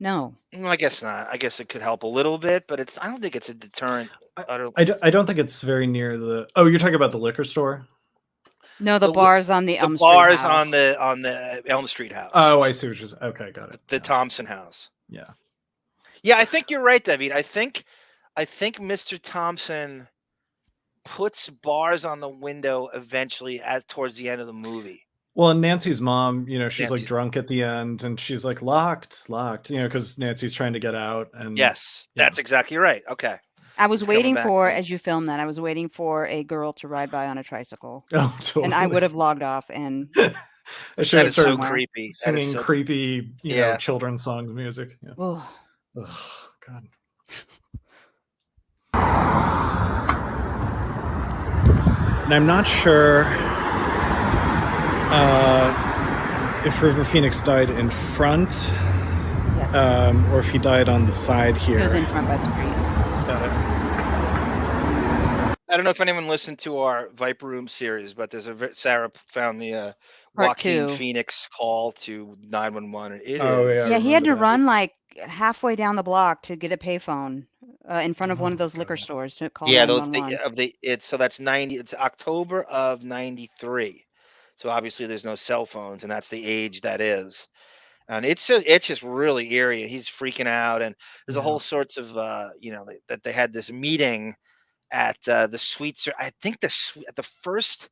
No. I guess not. I guess it could help a little bit, but I don't think it's a deterrent. I don't think it's very near the. Oh, you're talking about the liquor store? No, the bars on the Elm Street bars house. on the Elm Street house. Oh, I see what you're saying. Okay, got it. The Thompson house. Yeah. Yeah, I think you're right, Davydd. I think Mr. Thompson puts bars on the window eventually towards the end of the movie. Well, and Nancy's mom, she's like drunk at the end, and she's like locked, because Nancy's trying to get out. And yes, that's exactly right. Okay. I was waiting for, as you filmed that, I was waiting for a girl to ride by on a tricycle. Oh, totally. And I would have logged off and I should have started so creepy. Singing creepy, children's songs music. Yeah. Oh, God. And I'm not sure if River Phoenix died in front, or if he died on the side here. He was in front by the street. I don't know if anyone listened to our Viper Room series, but Sarah found the Joaquin Phoenix call to 911. Yeah, he had to run like halfway down the block to get a payphone in front of one of those liquor stores to call 911. So that's 90. It's October of '93. So obviously there's no cell phones, and that's the age that is. And it's just really eerie. He's freaking out, and there's a whole sorts of that they had this meeting at the Sweetzer. I think the first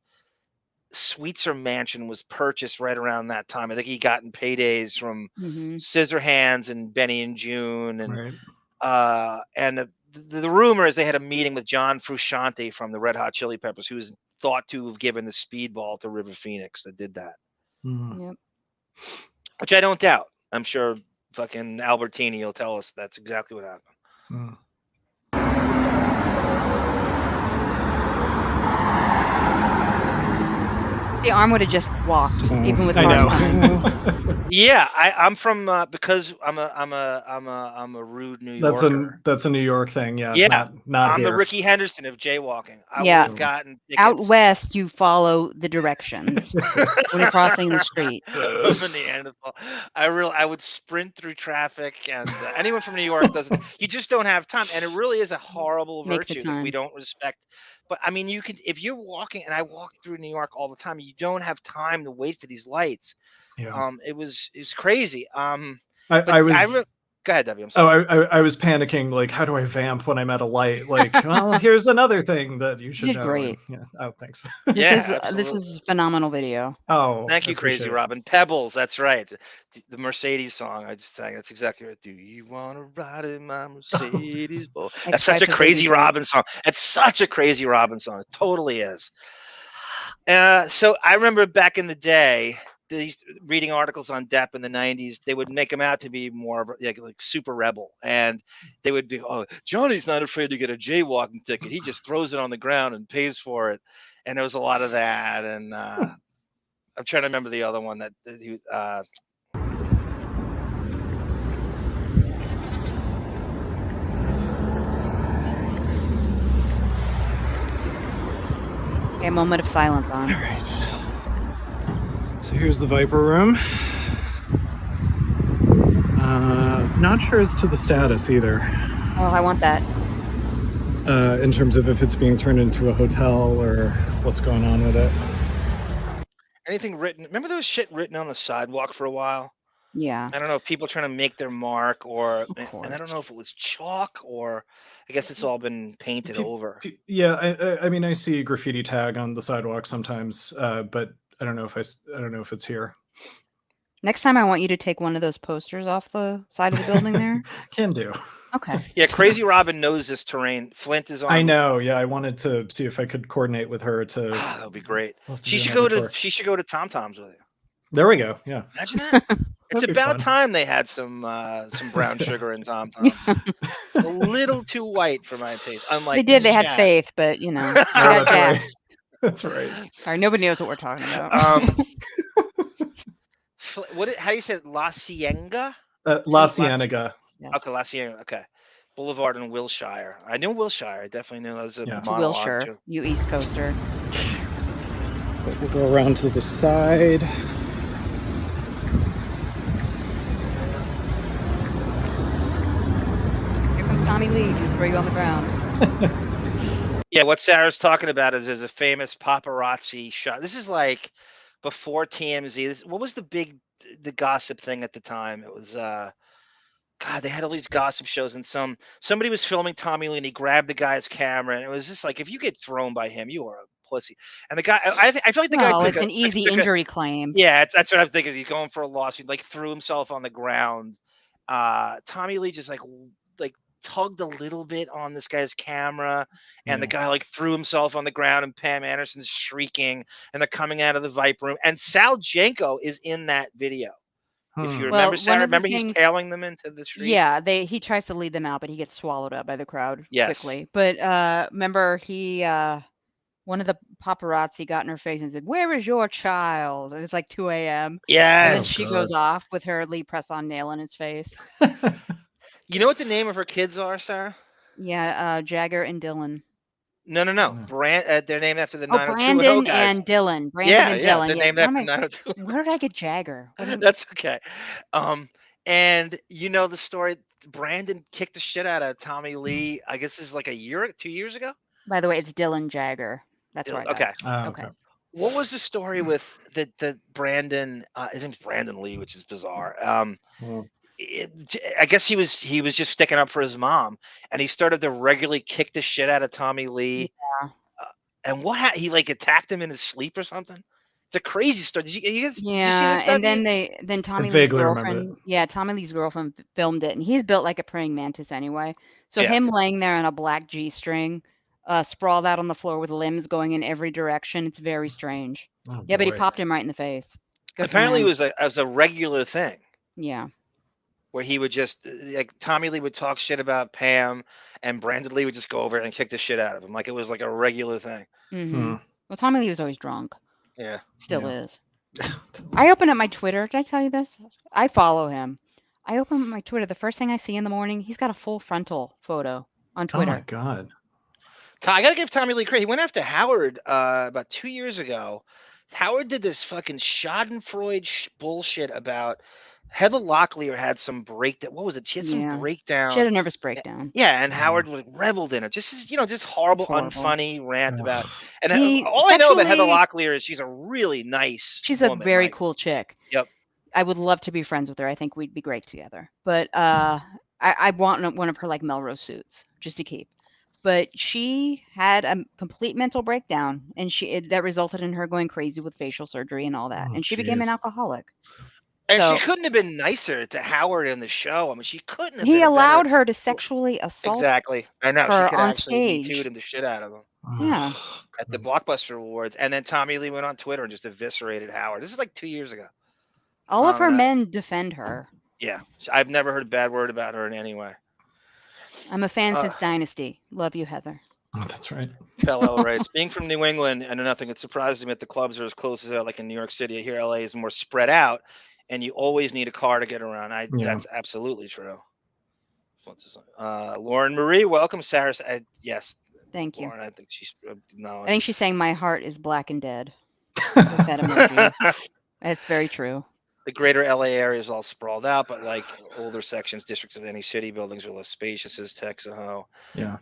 Sweetzer mansion was purchased right around that time. I think he got in paydays from Scissorhands and Benny and June, and the rumor is they had a meeting with John Frusciante from the Red Hot Chili Peppers, who was thought to have given the speedball to River Phoenix that did that. Yep. Which I don't doubt. I'm sure fucking Albertini will tell us that's exactly what happened. See, Arm would have just walked, even with cars coming. Yeah, I'm from because I'm a rude New Yorker. That's a New York thing. Yeah. Yeah, Not I'm here. the Ricky Henderson of jaywalking. I would Yeah. have gotten Out west, you follow the directions when you're crossing the street. I'm a Neanderthal. I would sprint through traffic, and anyone from New York doesn't. You just don't have time, and it really is a horrible Make the virtue that time. we don't respect. But I mean, you can if you're walking, and I walk through New York all the time. You don't have time to wait for these lights. Yeah. It's crazy. I was. Go ahead, Debbie. I'm sorry. I was panicking. Like, how do I vamp when I'm at a light? Like, well, here's another thing that you should You did know. great. Yeah. Oh, thanks. This is a phenomenal video. Oh, thank I you, Crazy appreciate it. Robin. Pebbles, that's right. The Mercedes song I just sang. That's exactly right. Do you want to ride in my Mercedes? Boy? That's such a Crazy Robin song. It's such a Crazy Robin song. It totally is. So I remember back in the day, reading articles on Depp in the 90s, they would make him out to be more of like super rebel, and they would be, oh, Johnny's not afraid to get a jaywalking ticket. He just throws it on the ground and pays for it. And there was a lot of that. And I'm trying to remember the other one that he Okay, moment of silence on. All right. So here's the Viper Room. Not sure as to the status either. Oh, I want that. In terms of if it's being turned into a hotel or what's going on with it. anything written. Remember there was shit written on the sidewalk for a while? Yeah. I don't know if people trying to make their mark, or and I don't know if it was chalk, or I guess it's all been painted over. Yeah, I mean, I see a graffiti tag on the sidewalk sometimes, but I don't know if I don't know if it's here. Next time, I want you to take one of those posters off the side of the building there. Can do. Okay. Yeah, Crazy Robin knows this terrain. Flint is on. I know. Yeah, I wanted to see if I could coordinate with her to. That would be great. She should go to. She should go to Tom Tom's with you. There we go. Yeah. Imagine that. It's about time they had some brown sugar in Tom Tom's. A little too white for my taste. Unlike they did. They had Jack. faith, but you know, they got Jack. That's right. Sorry, nobody knows what we're talking about. How do you say it? La Cienega? La Cienega. Yes. Okay, La Cienega. Okay. Boulevard in Wilshire. I knew Wilshire. I definitely knew that was a monologue Wilshire, too. you East Coaster. We'll go around to the side. Here comes Tommy Lee to throw you on the ground. Yeah, what Sarah's talking about is a famous paparazzi shot. This is like before TMZ. What was the gossip thing at the time? It was God, they had all these gossip shows, and somebody was filming Tommy Lee, and he grabbed the guy's camera, and it was just like, if you get thrown by him, you are a pussy. And the guy, I feel like the guy. It's an easy injury claim. Yeah, that's what I'm thinking. He's going for a lawsuit. Like threw himself on the ground. Tommy Lee just like tugged a little bit on this guy's camera, and the guy like threw himself on the ground, and Pam Anderson's shrieking, and they're coming out of the Viper room, and Sal Janko is in that video. If you remember, Sarah, remember he's tailing them into the street. Yeah, he tries to lead them out, but he gets swallowed up by the crowd quickly. But remember, he one of the paparazzi got in her face and said, "Where is your child?" And it's like 2 a.m. Yes. And then she goes off with her Lee press-on nail in his face. You know what the name of her kids are, Sarah? Yeah, Jagger and Dylan. No. They're named after the Oh, 90210 Brandon guys. and Dylan. Brandon and Dylan. They're named after 902. Where did I get Jagger? That's okay. And you know the story. Brandon kicked the shit out of Tommy Lee. I guess this is like 2 years ago. By the way, it's Dylan Jagger. That's right. Okay. Okay. What was the story with the Brandon? His name's Brandon Lee, which is bizarre. I guess he was just sticking up for his mom, and he started to regularly kick the shit out of Tommy Lee. Yeah. And he like attacked him in his sleep or something. It's a crazy story. Did you guys? Yeah, did you see this and then Tommy Lee's vaguely remember girlfriend. Yeah, Tommy Lee's girlfriend filmed it, and he's built like a praying mantis anyway. So Yeah. him laying there on a black G-string, sprawled out on the floor with limbs going in every direction. It's very strange. Oh, Yeah, but he boy. popped him right in the face. Good for Apparently, him. it was a regular thing. Yeah. Where he would just like Tommy Lee would talk shit about Pam, and Brandon Lee would just go over and kick the shit out of him, like it was like a regular thing. Mm-hmm. Well, Tommy Lee was always drunk. Yeah, Still is. I open up my Twitter. Did I tell you this? I follow him. I open up my Twitter. The first thing I see in the morning, he's got a full frontal photo on Oh Twitter. my god. I gotta give Tommy Lee credit. He went after Howard about 2 years ago. Howard did this fucking Schadenfreude bullshit about Heather Locklear had some breakdown. What was it? She had some breakdown. She had a nervous breakdown. Yeah, and Howard was reveled in it. Just horrible, unfunny rant about. And He all I know about Heather sexually- Locklear is she's a really nice. She's a woman, very like- cool chick. Yep. I would love to be friends with her. I think we'd be great together. But I want one of her like Melrose suits just to keep. But she had a complete mental breakdown, and that resulted in her going crazy with facial surgery and all that. Oh, and she became an jeez. alcoholic. And So- she couldn't have been nicer to Howard in the show. I mean, she couldn't have. He been a allowed better- her to sexually assault Exactly. I know her she could on actually stage. be the shit out of him. Yeah. At the Blockbuster Awards, and then Tommy Lee went on Twitter and just eviscerated Howard. This is like 2 years ago. All of her and I- men defend her. Yeah, I've never heard a bad word about her in any way. I'm a fan since Dynasty. Love you, Heather. Oh, that's right. Bell writes, being from New England, I know nothing. It surprises me that the clubs are as close as they are, like in New York City. Here, LA is more spread out, and you always need a car to get around. Yeah. That's absolutely true. Lauren Marie, welcome. Sarah, yes. Thank you. Lauren, I think she's I think she's saying my heart is black and dead. With that emoji. That's very true. The greater LA area is all sprawled out, but like older sections, districts of any city, buildings are less spacious as Texaco. Yeah.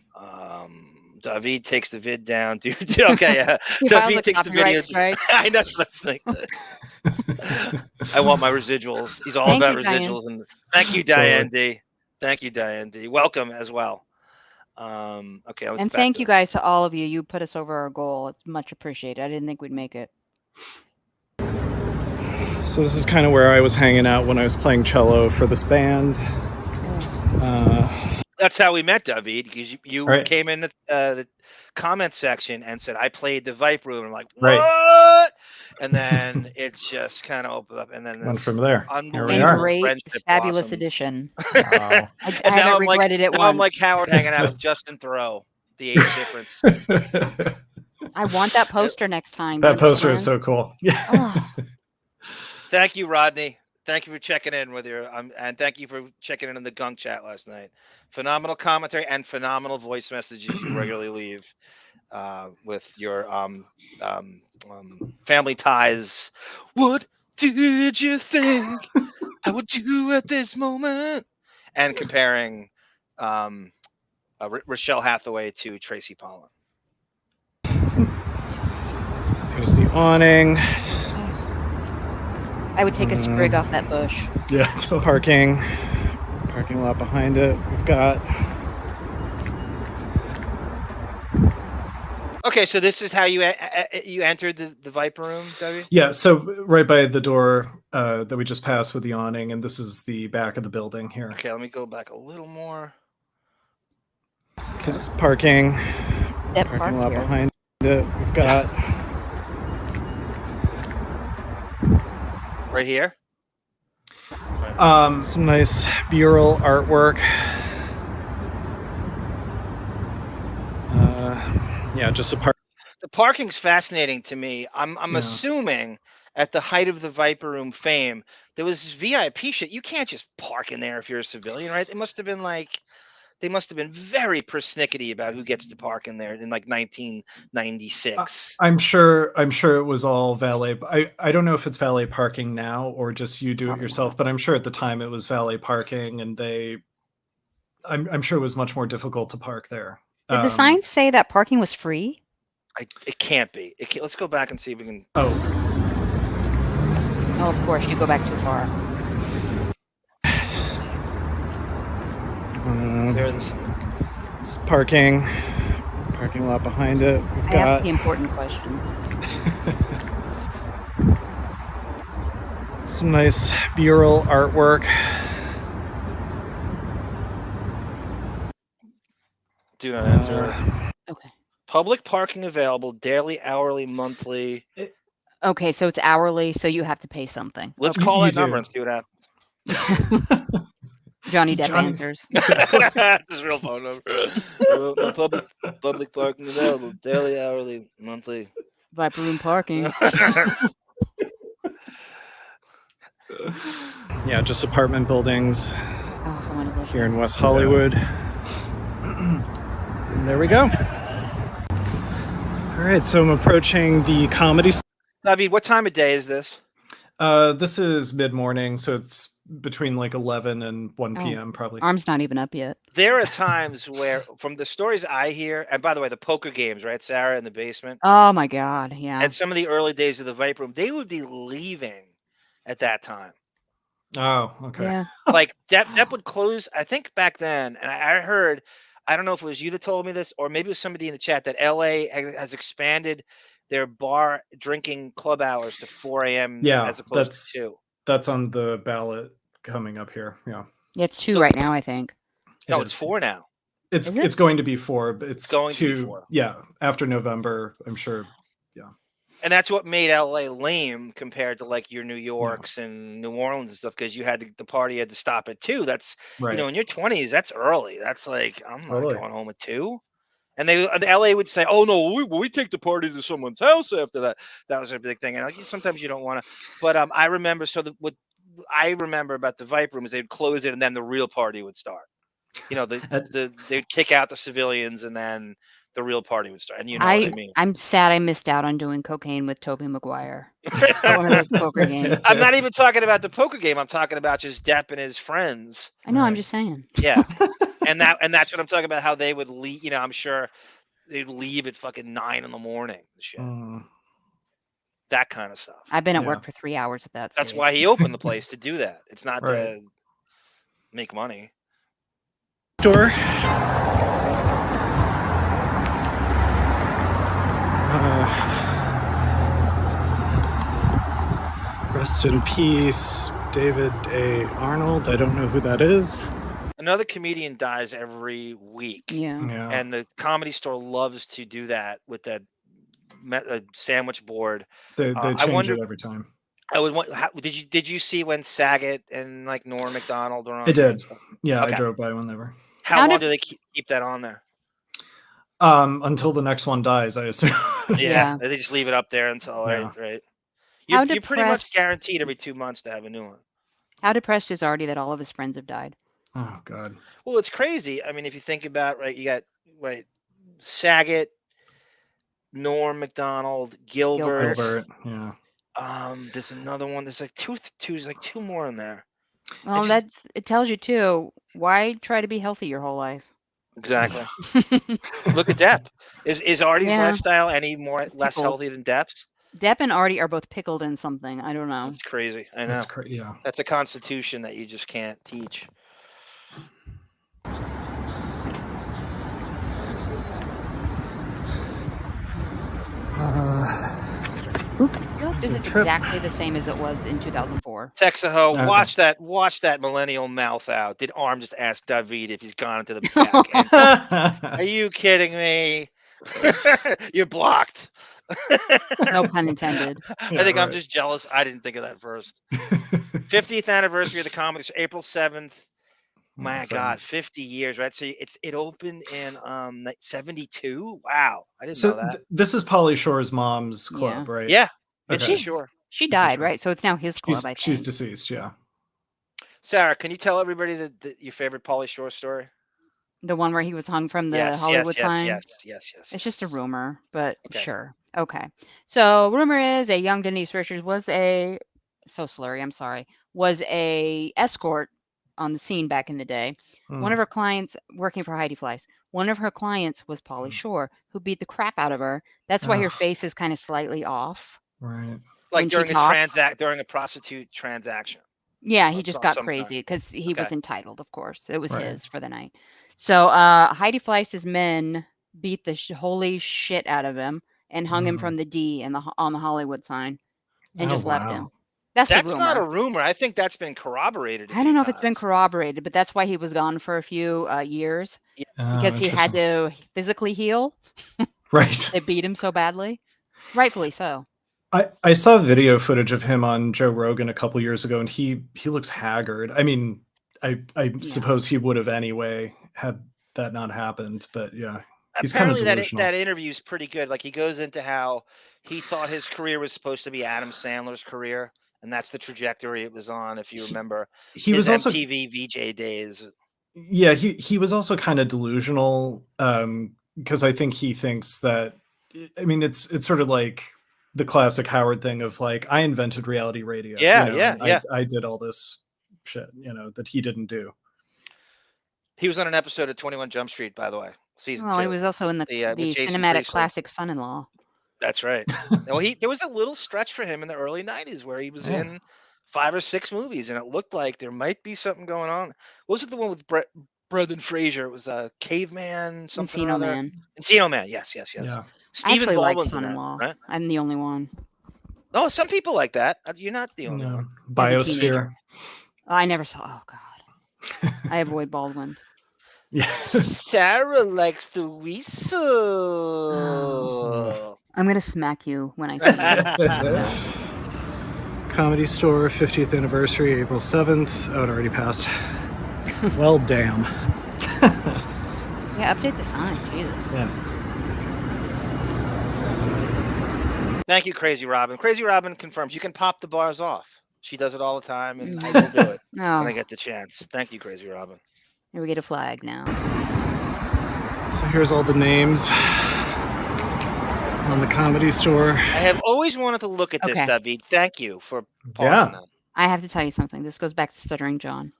Davydd takes the vid down, dude. Okay, yeah. He files a Davydd takes the video. copyright strike. I know. Let's think. I want my residuals. He's all Thank about you, Diane. residuals. And thank you, Diane D. Thank you, Diane D. Welcome as well. Okay. And thank you guys to all of you. You put us over our goal. It's much appreciated. I didn't think we'd make it. So this is kind of where I was hanging out when I was playing cello for this band. That's how we met, Davydd, because you Right. came in the comment section and said, I played the Viper Room. I'm like, what? Right. And then it just kind of opened up. And then Went from there. Unbelievable Here we are. Great, friendship fabulous blossomed. edition. Wow. I And haven't now I'm regretted it now once. I'm like Howard hanging out with Justin Thoreau. The age difference. I want that poster next time. That poster is so cool. Yeah. Thank you, Rodney. Thank you for checking in with your and thank you for checking in the gunk chat last night. Phenomenal commentary and phenomenal voice messages you regularly leave with your family ties. What did you think I would do at this moment? And comparing Rochelle Hathaway to Tracy Pollan. Here's the awning. I would take a sprig off that bush. Yeah. So parking lot behind it. We've got. Okay, so this is how you you entered the Viper Room, Davydd? Yeah, so right by the door that we just passed with the awning, and this is the back of the building here. Okay, let me go back a little more. Because parking lot here. behind it. We've got. Right here? Some nice mural artwork. Yeah, just a part. The parking's fascinating to me. I'm Yeah. assuming at the height of the Viper Room fame, there was VIP shit. You can't just park in there if you're a civilian, right? It must have been like they must have been very persnickety about who gets to park in there in like 1996. I'm sure it was all valet. I don't know if it's valet parking now or just you do it yourself, but I'm sure at the time it was valet parking, and I'm sure it was much more difficult to park there. Did the sign say that parking was free? It can't be. Let's go back and see if we can. Oh, of course, you go back too far. There's parking lot behind it. We've I got ask the important questions. some nice mural artwork. Do not enter. Okay. Public parking available daily, hourly, monthly. Okay, so it's hourly, so you have to pay something. Let's Okay. call that number and see what happens. Johnny Depp answers. That's his real phone number. Public parking available daily, hourly, monthly. Viper Room parking. Yeah, just apartment buildings Oh, I want to look. here in West Hollywood. And there we go. All right, so I'm approaching the comedy. Davydd, what time of day is this? This is mid-morning, so it's between like 11 and 1 p.m. probably. Arm's not even up yet. There are times where, from the stories I hear, and by the way, the poker games, right, Sarah, in the basement, Oh my God, yeah. and some of the early days of the Viper Room, they would be leaving at that time. Oh, okay. Yeah. Like Depp would close, I think back then, and I heard, I don't know if it was you that told me this, or maybe it was somebody in the chat, that LA has expanded their bar drinking club hours to 4 a.m. Yeah, as opposed to 2. That's on the ballot coming up here. Yeah. Yeah, it's 2 right now, I think. No, It it's is. 4 now. It's Is it? it's going to be 4, but it's Going to be 2. 4. Yeah, after November, I'm sure. Yeah. And that's what made LA lame compared to like your New Yorks and New Orleans and stuff, because you had the party had to stop at 2. That's Right. in your 20s, that's early. That's like, I'm not Totally. going home at 2. And the LA would say, "Oh no, we take the party to someone's house after that." That was a big thing. And like, sometimes you don't want to, but I remember. So what I remember about the Viper Room is they'd close it and then the real party would start. They'd kick out the civilians and then the real party would start. And you know what I mean. I'm sad I missed out on doing cocaine with Tobey Maguire. One of those poker games. I'm not even talking about the poker game. I'm talking about just Depp and his friends. I know. I'm just saying. Yeah, and that's what I'm talking about. How they would leave. I'm sure they'd leave at fucking 9 in the morning. And shit. That kind of stuff. I've been at work for 3 hours at that. That's why he opened the place, to do that. It's not Right. to make money. Store. Rest in peace, David A. Arnold. I don't know who that is. Another comedian dies every week. Yeah. And the Comedy Store loves to do that with that sandwich board. They I change wonder, it every time. I would want. Did you see when Saget and like Norm Macdonald are on? I there and did. stuff? Yeah, Okay. I drove by when they were. How long do they keep that on there? Until the next one dies, I assume. Yeah, they just leave it up there until right. How You're pretty much depressed- guaranteed every 2 months to have a new one. How depressed is Artie that all of his friends have died? Oh God. Well, it's crazy. I mean, if you think about you got Saget, Norm Macdonald, Gilbert. Yeah. There's another one. There's like there's like 2 more in there. Well, it tells you too. Why try to be healthy your whole life? Exactly. Look at Depp. Is Artie's Yeah. lifestyle any less Pickled. healthy than Depp's? Depp and Artie are both pickled in something. I don't know. It's crazy. I know. That's yeah. That's a constitution that you just can't teach. This is exactly the same as it was in 2004. Texaho, Okay. watch that millennial mouth out. Did Arm just ask Davydd if he's gone into the back? Are you kidding me? You're blocked. No pun intended. I think I'm just jealous. I didn't think of that first. 50th anniversary of the Comedy Store, April 7th. My God, 50 years, right? So it opened in 72. Wow, I didn't know that. This is Pauly Shore's mom's club, right? Yeah, Okay. She died, right? So it's now his club. I think she's deceased. Yeah. Sarah, can you tell everybody your favorite Pauly Shore story? The one where he was hung from the Hollywood sign? Yes. It's just a rumor, but sure. Okay. So rumor is a young Denise Richards was a escort on the scene back in the day. One of her clients working for Heidi Fleiss. One of her clients was Pauly Shore, who beat the crap out of her. That's why her face is kind of slightly off. Right. Like during a prostitute transaction. Yeah, he just got crazy because he was entitled, of course. It was his for the night. So Heidi Fleiss's men beat the holy shit out of him and hung him from the D on the Hollywood sign and just left him. That's not a rumor. I think that's been corroborated. I don't know if it's been corroborated, but that's why he was gone for a few years because he had to physically heal. Right. They beat him so badly. Rightfully so. I saw video footage of him on Joe Rogan a couple years ago, and he looks haggard. I mean, I suppose he would have anyway had that not happened, but yeah. He's apparently kind of that interview is pretty good. Like he goes into how he thought his career was supposed to be Adam Sandler's career, and that's the trajectory it was on. If you remember, he was also MTV VJ days. Yeah, he was also kind of delusional because I think he thinks that. I mean, it's sort of like the classic Howard thing of like, I invented reality radio. Yeah. I did all this shit, that he didn't do. He was on an episode of 21 Jump Street, by the way, season 2. He was also in the cinematic classic Son-in-Law. That's right. Well, there was a little stretch for him in the early 90s where he was in 5 or 6 movies, and it looked like there might be something going on. What was it, the one with Brendan Fraser? It was a Caveman, something Encino Man. Encino Man, yes. Yeah. Stephen Baldwin's Son-in-Law. right? I'm the only one. No, some people like that. You're not the only one. Biosphere. I never saw. Oh God, I avoid Baldwin's. Yeah. Sarah likes the whistle. I'm gonna smack you when I see you. Comedy Store 50th anniversary, April 7th. Oh, it already passed. Well, damn. Yeah, update the sign. Jesus. Yeah. Thank you, Crazy Robin. Crazy Robin confirms you can pop the bars off. She does it all the time, and I will do it when I get the chance. Thank you, Crazy Robin. Here we get a flag now. So here's all the names on the Comedy Store. I have always wanted to look at this, Davydd. Thank you for pausing that. I have to tell you something. This goes back to Stuttering John.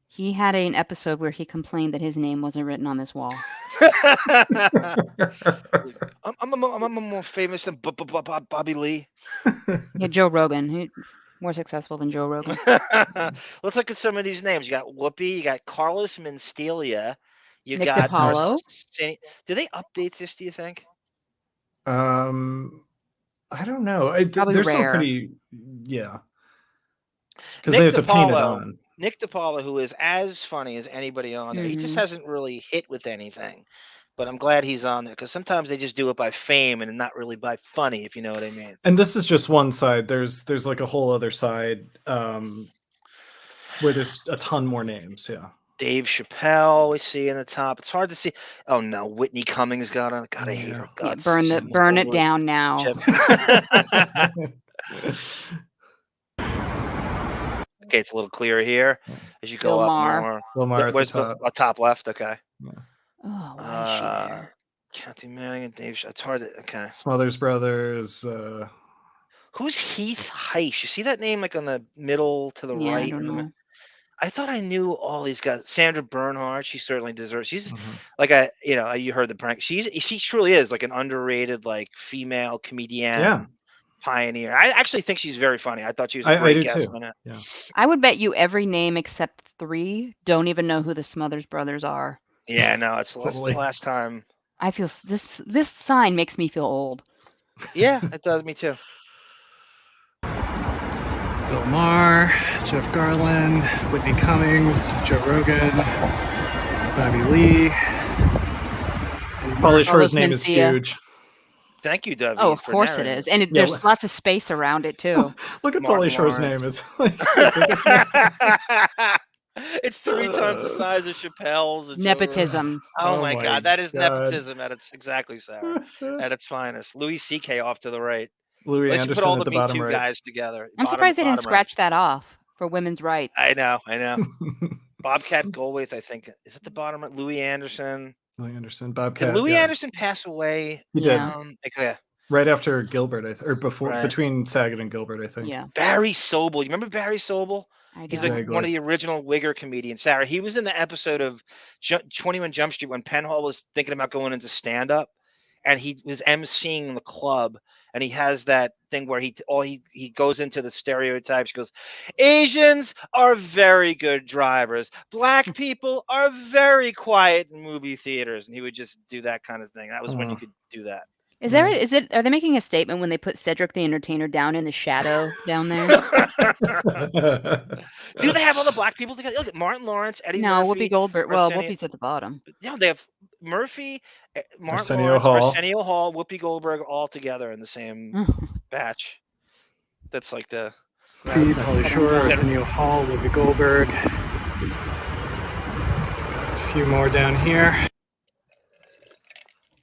He had an episode where he complained that his name wasn't written on this wall. I'm more famous than Bobby Lee. Yeah, Joe Rogan. He's more successful than Joe Rogan. Let's look at some of these names. You got Whoopi. You got Carlos Mencia. You Nick got DiPaolo. Do they update this? Do you think? I don't know. Probably they're rare. still pretty. Yeah. Because they have to paint it on. Nick DiPaolo, who is as funny as anybody on there, he just hasn't really hit with anything. But I'm glad he's on there because sometimes they just do it by fame and not really by funny, if you know what I mean. And this is just one side. There's like a whole other side where there's a ton more names. Yeah. Dave Chappelle, we see in the top. It's hard to see. Oh no, Whitney Cummings got on. God, I hate her guts. Yeah, burn it down now. Okay, it's a little clearer here as you go Bill up Maher. more. Lamar Where's at the top left? Okay. Yeah. Oh, why is she there? Kathy Manning and Dave. It's hard to. Okay. Smothers Brothers. Who's Heath Heiss? You see that name like on the middle to the right? I don't know. I thought I knew all these guys. Sandra Bernhard, she certainly deserves. She's Mm-hmm. like you heard the prank. She truly is like an underrated like female comedian pioneer. I actually think she's very funny. I thought she was a great guest on it. Yeah. I would bet you every name except 3 don't even know who the Smothers Brothers are. Yeah, no, it's the last time. I feel this sign makes me feel old. Yeah, it does me too. Bill Maher, Jeff Garland, Whitney Cummings, Joe Rogan, Bobby Lee. Pauly Shore's name is huge. Thank you, Davydd. Oh, of course it is. And there's lots of space around it too. Look at Pauly Shore's name. It's like It's 3 times the size of Chappelle's. and Nepotism. Oh my God, that is God. nepotism at its exactly, Sarah, at its finest. Louis C.K. off to the right. Louis They should put Anderson all at the the Me bottom Too right. guys together. I'm surprised they didn't bottom right. scratch that off for women's rights. I know. Bobcat Goldthwait, I think, is at the bottom right. Louis Anderson. Louis Anderson, Bobcat. Did Louis yeah. Anderson pass away? He did. Okay. Right after Gilbert, or before, Right. between Saget and Gilbert, I think. Yeah. Barry Sobel. You remember Barry Sobel? He's like Vaguely. one of the original Wigger comedians. Sarah, he was in the episode of 21 Jump Street when Penhall was thinking about going into stand-up, and he was emceeing the club, and he has that thing where he goes into the stereotypes. He goes, Asians are very good drivers. Black people are very quiet in movie theaters. And he would just do that kind of thing. That was when you could do that. Are they making a statement when they put Cedric the Entertainer down in the shadow down there? Do they have all the black people together? Look at Martin Lawrence, Eddie Murphy. Whoopi Goldberg. Well, Arsenio- Whoopi's at the bottom. Yeah, they have Murphy, Martin Arsenio Lawrence, Hall. Arsenio Hall, Whoopi Goldberg all together in the same batch. That's like the... Pauly Shore, Arsenio Hall, Whoopi Goldberg. A few more down here.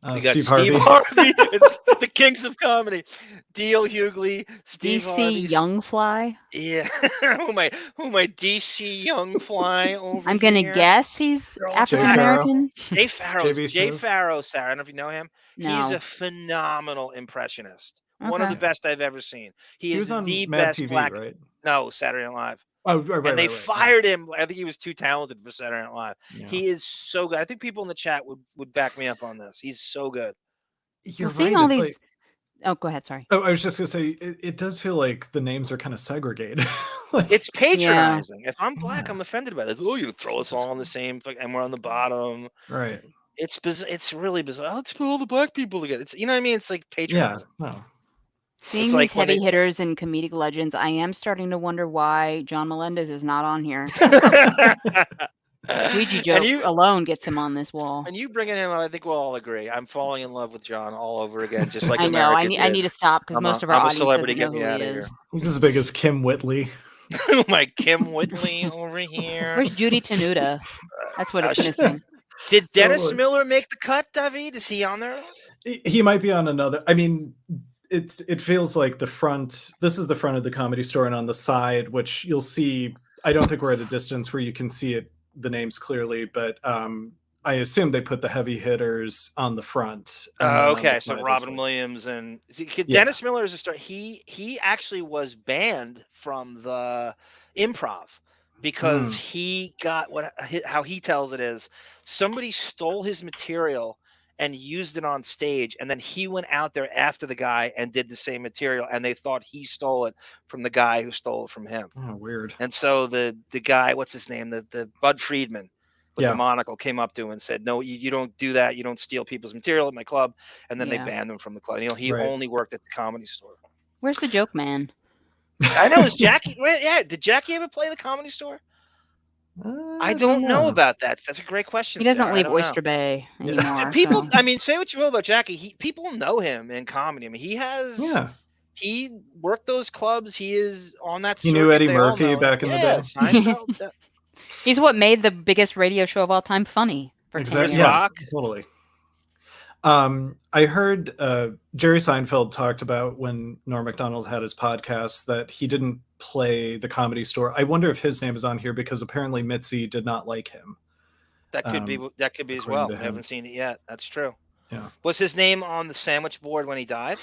We got Steve Steve Harvey. It's the kings of comedy. D.L. Hughley, Steve DC Harvey. Youngfly. Yeah. who am I? DC Youngfly over I'm gonna here? guess he's African American. Jay Farrow. J.B. Jay Smith. Farrow, Sarah. I don't know if you know him. No. He's a phenomenal impressionist. One of Okay. the best I've ever seen. He He is was on the Mad best TV, black. right? No, Saturday Night Live. Oh, right, And they right, fired him. I think he was too talented for Saturday Night Live. Yeah. He is so good. I think people in the chat would back me up on this. He's so good. You're Well, seeing right. all It's these. like, Oh, go ahead. Sorry. I was just gonna say, it does feel like the names are kind of segregated. Like, It's patronizing. If I'm black, I'm offended by this. Oh, you throw us all on the same, and we're on the bottom. right. It's bizarre. It's really bizarre. Let's put all the black people together. It's, you know what I mean? It's like Yeah. patronizing. No. Seeing It's these like when heavy they- hitters and comedic legends, I am starting to wonder why John Melendez is not on here. Squeegee joke alone gets him on this wall. And you bringing him up, I think we'll all agree. I'm falling in love with John all over again, just like I know. I America need did. to stop because most of our I'm a audience celebrity. doesn't Get know me who out he of here. is. He's as big as Kim Whitley. Oh my, Kim Whitley over here. Where's Judy Tenuta? That's what it's missing. Did Dennis Totally. Miller make the cut, David? Is he on there? He might be on another. I mean, it feels like the front. This is the front of the Comedy Store, and on the side, which you'll see. I don't think we're at a distance where you can see it, the names clearly, but I assume they put the heavy hitters on the front. and then on the Okay, side so is Robin like- Williams and Yeah. Dennis Miller is a star. He actually was banned from the improv because he got how he tells it is somebody stole his material and used it on stage, and then he went out there after the guy and did the same material, and they thought he stole it from the guy who stole it from him. Oh, weird. And so the guy, what's his name, the Bud Friedman with Yeah. the monocle came up to him and said, "No, you don't do that. You don't steal people's material at my club." And then Yeah. they banned him from the club. You know, he Right. only worked at the Comedy Store. Where's the joke man? I know. Is Jackie? Yeah. Did Jackie ever play the Comedy Store? I don't know about that. That's a great question. He doesn't Sarah. I leave don't know. Oyster Bay anymore. People, so. I mean, say what you will about Jackie. People know him in comedy. I mean, he has. Yeah. He worked those clubs. He is on that. He knew circuit. Eddie They all Murphy know him. back in the Yeah, day. Seinfeld. that- He's what made the biggest radio show of all time funny. For 10 Exactly. years. Yeah, totally. I heard Jerry Seinfeld talked about when Norm Macdonald had his podcast that he didn't play the Comedy Store. I wonder if his name is on here because apparently Mitzi did not like him. That could be. That could be as according well. to I him. haven't seen it yet. That's true. Yeah. Was his name on the sandwich board when he died?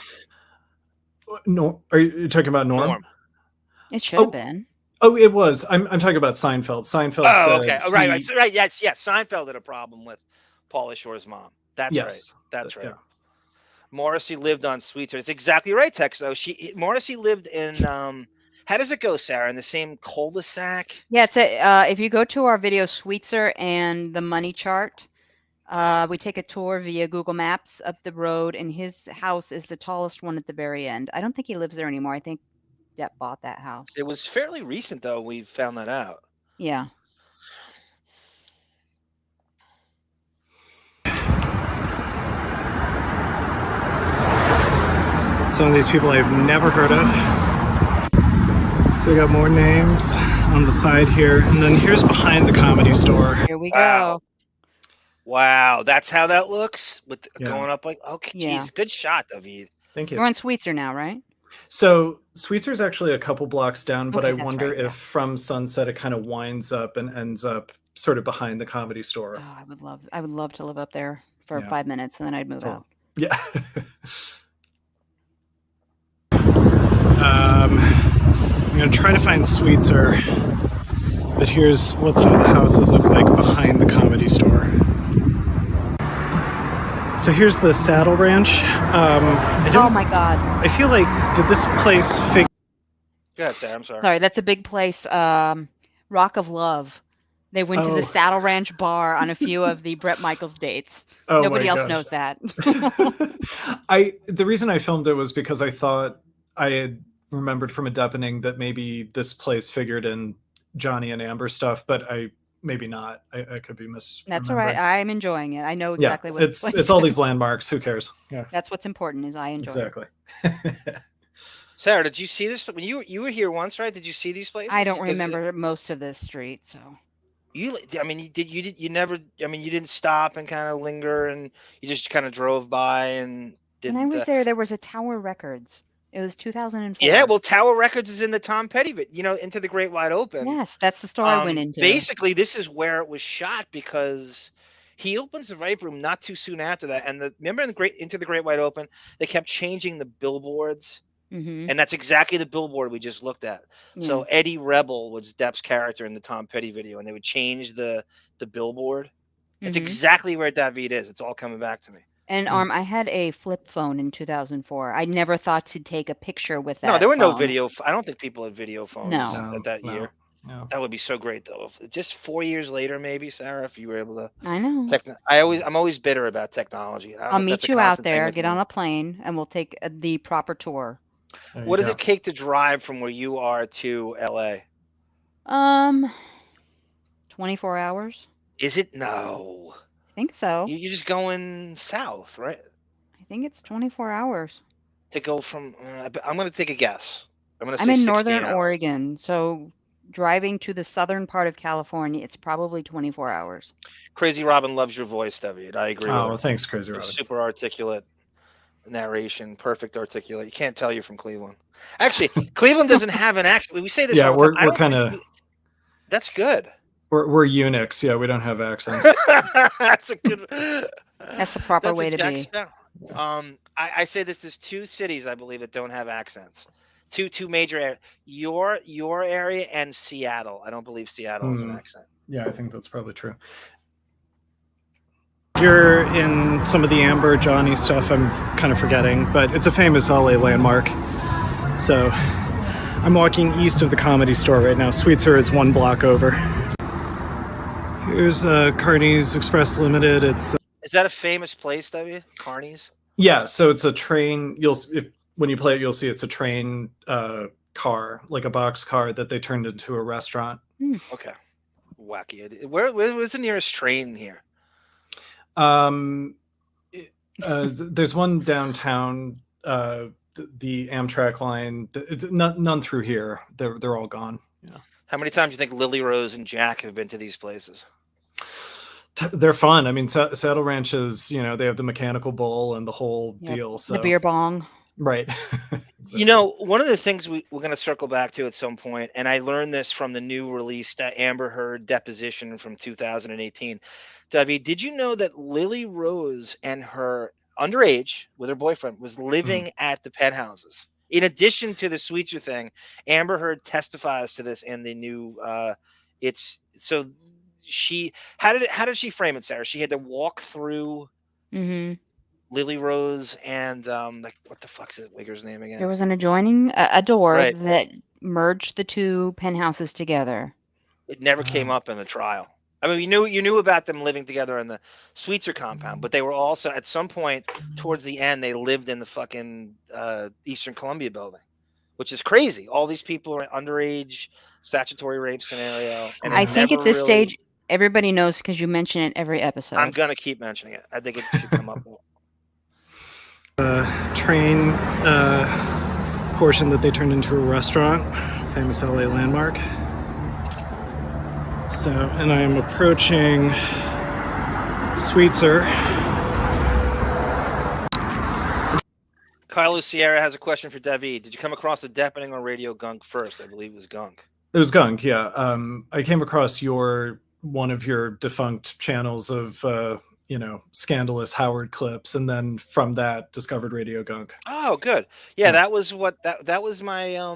No, are you talking about Norm? It should have been. Oh, it was. I'm talking about Seinfeld. Seinfeld. Oh, said okay. Oh, right, he- right. Yes. Seinfeld had a problem with Pauly Shore's mom. That's Yes. right. That's right. Yeah. Morrissey lived on Sweetzer. It's exactly right, Tex. Though Morrissey lived in. How does it go, Sarah? In the same cul-de-sac? Yeah, it's if you go to our video Sweetzer and the money chart, we take a tour via Google Maps up the road, and his house is the tallest one at the very end. I don't think he lives there anymore. I think Depp bought that house. It was fairly recent, though. We found that out. Yeah. Some of these people I've never heard of. So we got more names on the side here, and then here's behind the Comedy Store. Here we go. Wow, that's how that looks with going up like. Okay, geez, good shot, Davydd. Thank you. We're on Sweetzer now, right? So Sweetzer's actually a couple blocks down, but Okay, I that's wonder right, if from Sunset it kind of winds up and ends up sort of behind the Comedy Store. Oh, I would love to live up there for 5 minutes, and then I'd move out. Yeah. I'm gonna try to find Sweetzer, but here's what some of the houses look like behind the Comedy Store. So here's the Saddle Ranch. Oh my God! I feel like, did this place figure? Go ahead, Sarah. I'm sorry. Sorry, that's a big place. Rock of Love. They went to the Saddle Ranch bar on a few of the Bret Michaels dates. Oh Nobody my else God. knows that. The reason I filmed it was because I thought I had remembered from a Deppening that maybe this place figured in Johnny and Amber stuff, but maybe not. I could be misremembering. That's all right. I'm enjoying it. I know exactly what it's all these landmarks. Who cares? Yeah, that's what's important. Is I enjoy exactly. Sarah, did you see this when you were here once, right? Did you see these places? I don't remember most of this street, so. You didn't stop and kind of linger, and you just kind of drove by and didn't. When I was there was a Tower Records. It was 2004. Yeah, well, Tower Records is in the Tom Petty, Into the Great Wide Open. Yes, that's the store I went into. Basically, this is where it was shot because he opens the Ripe Room not too soon after that. And remember in Into the Great Wide Open, they kept changing the billboards. Mm-hmm. And that's exactly the billboard we just looked at. Yeah. So Eddie Rebel was Depp's character in the Tom Petty video, and they would change the billboard. It's exactly where Davydd is. It's all coming back to me. And I had a flip phone in 2004. I never thought to take a picture with that. No, there were no phone. video. I don't think people had video phones that year. No. That would be so great, though. Just 4 years later, maybe, Sarah, if you were able to. I know. I'm always bitter about technology. I'll meet you out there. Get on a plane, and we'll take the proper tour. What does it take to drive from where you are to LA? 24 hours. Is it? No. I think so. You're just going south, right? I think it's 24 hours. To go from, I'm going to take a guess. I'm in 16 Northern hours. Oregon, so driving to the southern part of California, it's probably 24 hours. Crazy Robin loves your voice, Davydd. I agree. Oh, well, thanks, Crazy Robin. Super articulate narration, perfect articulate. You can't tell you're from Cleveland. Actually, Cleveland doesn't have an accent. We say this. Yeah, all the we're time. kind of. That's good. We're eunuchs. Yeah, we don't have accents. That's a good. That's the proper way to be. I say this: there's two cities I believe that don't have accents. Two major areas. Your area and Seattle. I don't believe Seattle has an accent. Yeah, I think that's probably true. You're in some of the Amber Johnny stuff. I'm kind of forgetting, but it's a famous LA landmark. So I'm walking east of the Comedy Store right now. Sweetzer is 1 block over. Here's Carney's Express Limited. Is that a famous place, Davydd? Carney's? Yeah, so it's a train. When you play it, you'll see it's a train car, like a box car that they turned into a restaurant. Okay, wacky. Where's the nearest train here? There's one downtown. The Amtrak line. It's none through here. They're all gone. Yeah. How many times do you think Lily Rose and Jack have been to these places? They're fun. I mean, Saddle Ranch is, they have the mechanical bull and the whole deal. So the beer bong. Right. Exactly. One of the things we're going to circle back to at some point, and I learned this from the new released Amber Heard deposition from 2018. Davydd, did you know that Lily Rose and her underage with her boyfriend was living at the penthouses? In addition to the Sweetzer thing, Amber Heard testifies to this in the new. How did she frame it, Sarah? She had to walk through Lily Rose and what the fuck's that wigger's name again? There was an adjoining a door that merged the two penthouses together. It never came up in the trial. I mean, you knew about them living together in the Sweetzer compound, but they were also at some point towards the end they lived in the fucking Eastern Columbia building, which is crazy. All these people are underage, statutory rape scenario. And I think at this stage everybody knows because you mention it every episode. I'm gonna keep mentioning it. I think it should come up. Train portion that they turned into a restaurant, famous LA landmark. So, and I am approaching Sweetzer. Kylo Sierra has a question for Davydd. Did you come across the Deppening on Radio Gunk first? I believe it was Gunk. It was Gunk, yeah. I came across one of your defunct channels of scandalous Howard clips, and then from that discovered Radio Gunk. Oh, good. Yeah, that was that was my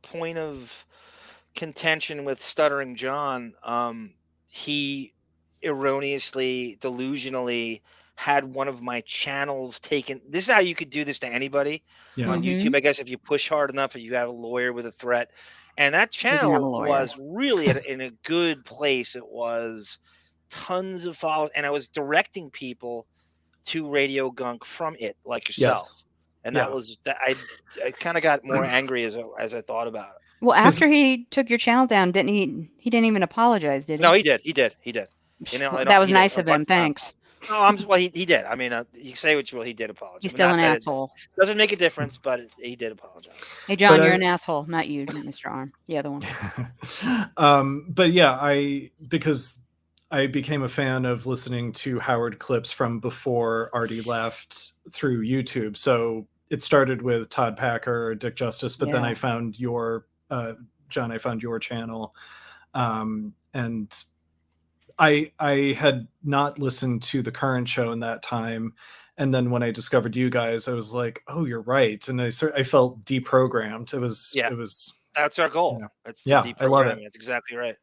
point of contention with Stuttering John. He erroneously, delusionally had one of my channels taken. This is how you could do this to anybody on YouTube, I guess, if you push hard enough or you have a lawyer with a threat. And that channel was really in a good place. It was tons of followers, and I was directing people to Radio Gunk from it, like yourself. Yes. And that was that. I kind of got more angry as I thought about it. Well, after he took your channel down, didn't he? He didn't even apologize, did he? No, he did. He did. You know, that was nice of him. Thanks. No, well, he did. I mean, you say what you will. He did apologize. He's still an asshole. Doesn't make a difference, but he did apologize. Hey, John, you're an asshole, not you, Mr. Arm. The other one. But yeah, because I became a fan of listening to Howard clips from before Artie left through YouTube. So it started with Todd Packer, Dick Justice, but then I found your John. I found your channel, and I had not listened to the current show in that time, and then when I discovered you guys, I was like, "Oh, you're right," and I felt deprogrammed. It was that's our goal. I love it. That's exactly right.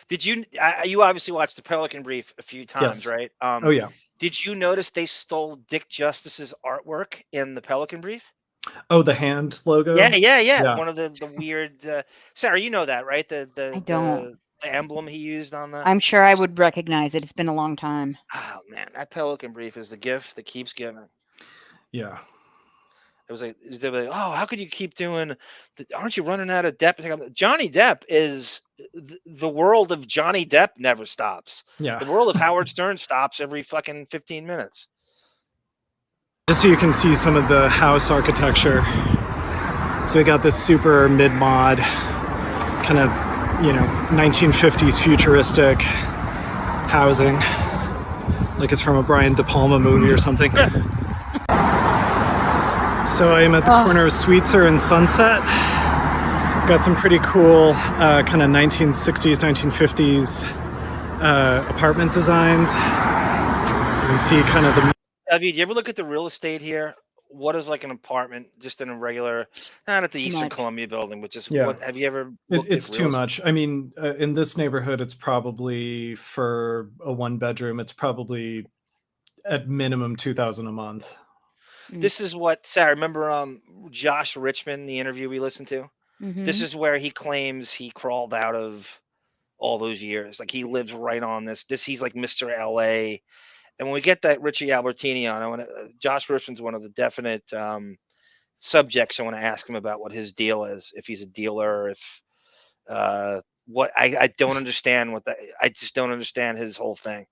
Did you? You obviously watched the Pelican Brief a few times, right? Oh yeah. Did you notice they stole Dick Justice's artwork in the Pelican Brief? Oh, the hand logo. Yeah. One of the weird. Sarah, you know that, right? I don't. The emblem he used on the. I'm sure I would recognize it. It's been a long time. Oh man, that Pelican Brief is the gift that keeps giving. Yeah. It was like, they were like, oh, how could you keep doing? Aren't you running out of Depp? Johnny Depp is the world of Johnny Depp never stops. Yeah. The world of Howard Stern stops every fucking 15 minutes. Just so you can see some of the house architecture. So we got this super mid-mod kind of, 1950s futuristic housing, like it's from a Brian De Palma movie or something. So I am at the corner of Sweetzer and Sunset. Got some pretty cool kind of 1960s, 1950s apartment designs. You can see kind of the... Davydd, you ever look at the real estate here? What is like an apartment just in a regular, not at the Eastern Columbia Bldg, but just what have you ever it's too much. I mean, in this neighborhood, it's probably for a one bedroom, it's probably at minimum $2,000 a month. This is what Sarah, remember Josh Richmond, the interview we listened to? This is where he claims he crawled out of all those years. Like he lives right on this. He's like Mr. LA. And when we get that Richie Albertini on, Josh Richmond's one of the definite subjects. I want to ask him about what his deal is, if he's a dealer, if what I don't understand I just don't understand his whole thing.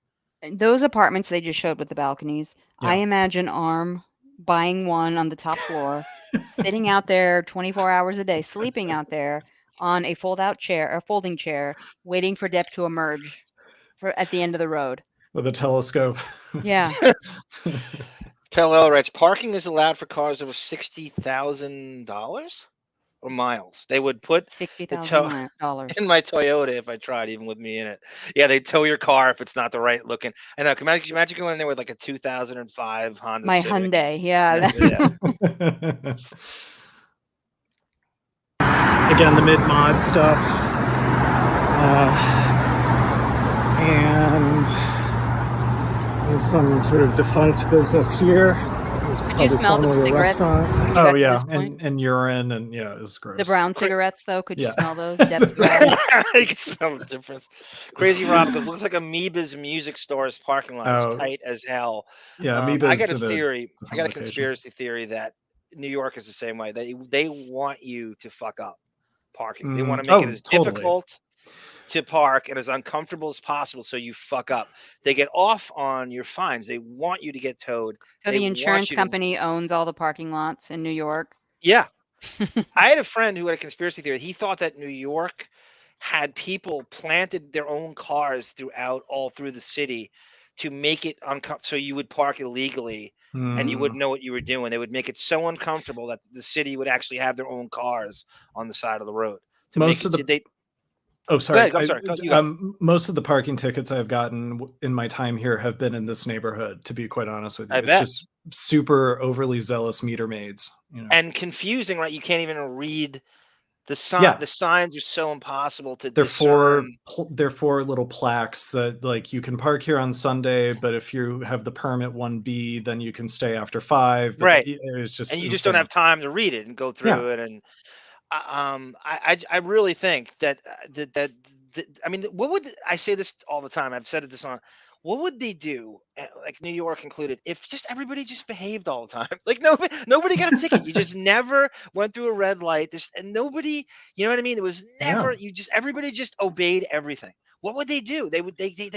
Those apartments they just showed with the balconies, I imagine Arm buying one on the top floor, sitting out there 24 hours a day, sleeping out there on a folding chair, waiting for Depp to emerge at the end of the road. With a telescope. Yeah. Pell writes, parking is allowed for cars over $60,000 or miles. They would put $60,000 in my Toyota if I tried, even with me in it. Yeah, they tow your car if it's not the right looking. I know. Can you imagine going in there with like a 2005 Honda My Civic? Hyundai, yeah. Again, the mid-mod stuff. And there's some sort of defunct business here. Did you smell the cigarettes? Oh yeah, and urine, and yeah, it was gross. The brown cigarettes, though, could you smell those? Depp's You can smell the difference. Crazy Rob, because it looks like Amoeba's music store's parking lot is tight as hell. Yeah, Amoeba's I got a theory. I got a conspiracy theory that New York is the same way. They want you to fuck up parking. They want to make it as difficult to park and as uncomfortable as possible, so you fuck up. They get off on your fines. They want you to get towed. So the insurance company owns all the parking lots in New York? Yeah. I had a friend who had a conspiracy theory. He thought that New York had people planted their own cars all through the city to make it so you would park illegally and you wouldn't know what you were doing. They would make it so uncomfortable that the city would actually have their own cars on the side of the road. Most of the Oh, sorry. I'm sorry. You go. Most of the parking tickets I've gotten in my time here have been in this neighborhood, to be quite honest with you. It's just super overly zealous meter maids. You know? And confusing, right? You can't even read the sign. Yeah. The signs are so impossible to discern. They're four little plaques that, like, you can park here on Sunday, but if you have the permit 1B, then you can stay after 5. But right. It's just and you just don't have time to read it and go through it. And I really think that I mean, what would I say this all the time? I've said it this on. What would they do, like New York included, if just everybody just behaved all the time? Like nobody got a ticket. You just never went through a red light. And nobody, you know what I mean? It was never. Everybody just obeyed everything. What would they do? They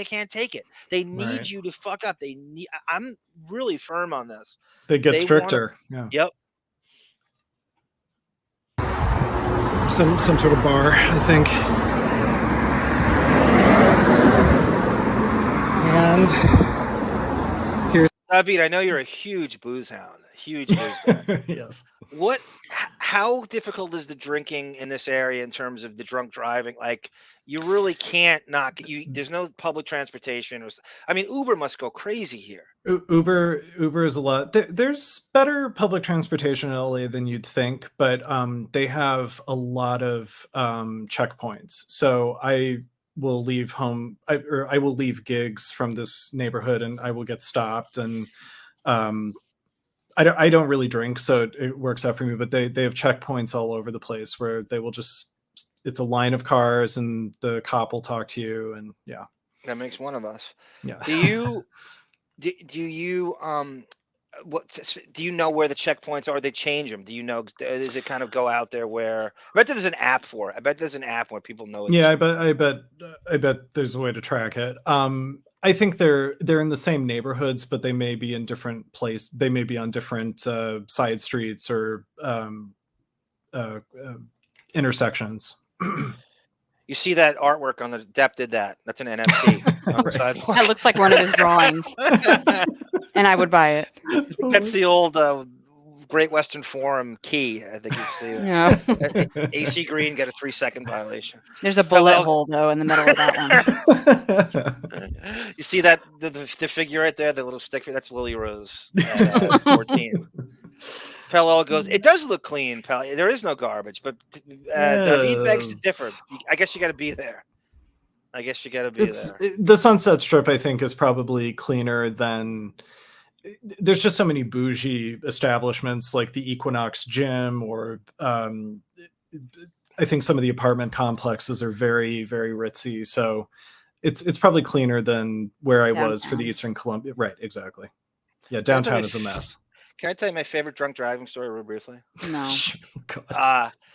can't take it. They need you to fuck up. I'm really firm on this. They get stricter. Yep. Some sort of bar, I think. And here's Davydd. I know you're a huge booze hound. Huge booze hound. Yes. How difficult is the drinking in this area in terms of the drunk driving? Like, you really can't knock it. There's no public transportation. I mean, Uber must go crazy here. Uber is a lot. There's better public transportation in LA than you'd think, but they have a lot of checkpoints. So I will leave home, I will leave gigs from this neighborhood, and I will get stopped. And I don't really drink, so it works out for me. But they have checkpoints all over the place where they will just. It's a line of cars, and the cop will talk to you, and yeah. That makes one of us. Yeah. Do you know where the checkpoints are? They change them. Do you know? Does it kind of go out there where? I bet there's an app for it. I bet there's an app where people know. Yeah, I bet there's a way to track it. I think they're in the same neighborhoods, but they may be in different places. They may be on different side streets or intersections. You see that artwork on the Depp did that. That's an NFT on the sidewalk. That looks like one of his drawings, and I would buy it. That's the old Great Western Forum key. I think you see that. Yeah. AC Green got a 3-second violation. There's a bullet hole though in the middle of that one. You see that the figure right there, the little stick figure. That's Lily Rose, 14. Pell goes, it does look clean, Pell. There is no garbage, but Davydd begs to differ. I guess you got to be there. The Sunset Strip, I think, is probably cleaner than. There's just so many bougie establishments like the Equinox Gym, or I think some of the apartment complexes are very, very ritzy. So it's probably cleaner than where I was for the Eastern Columbia. Right, exactly. Yeah, downtown is a mess. Can I tell you my favorite drunk driving story real briefly? No.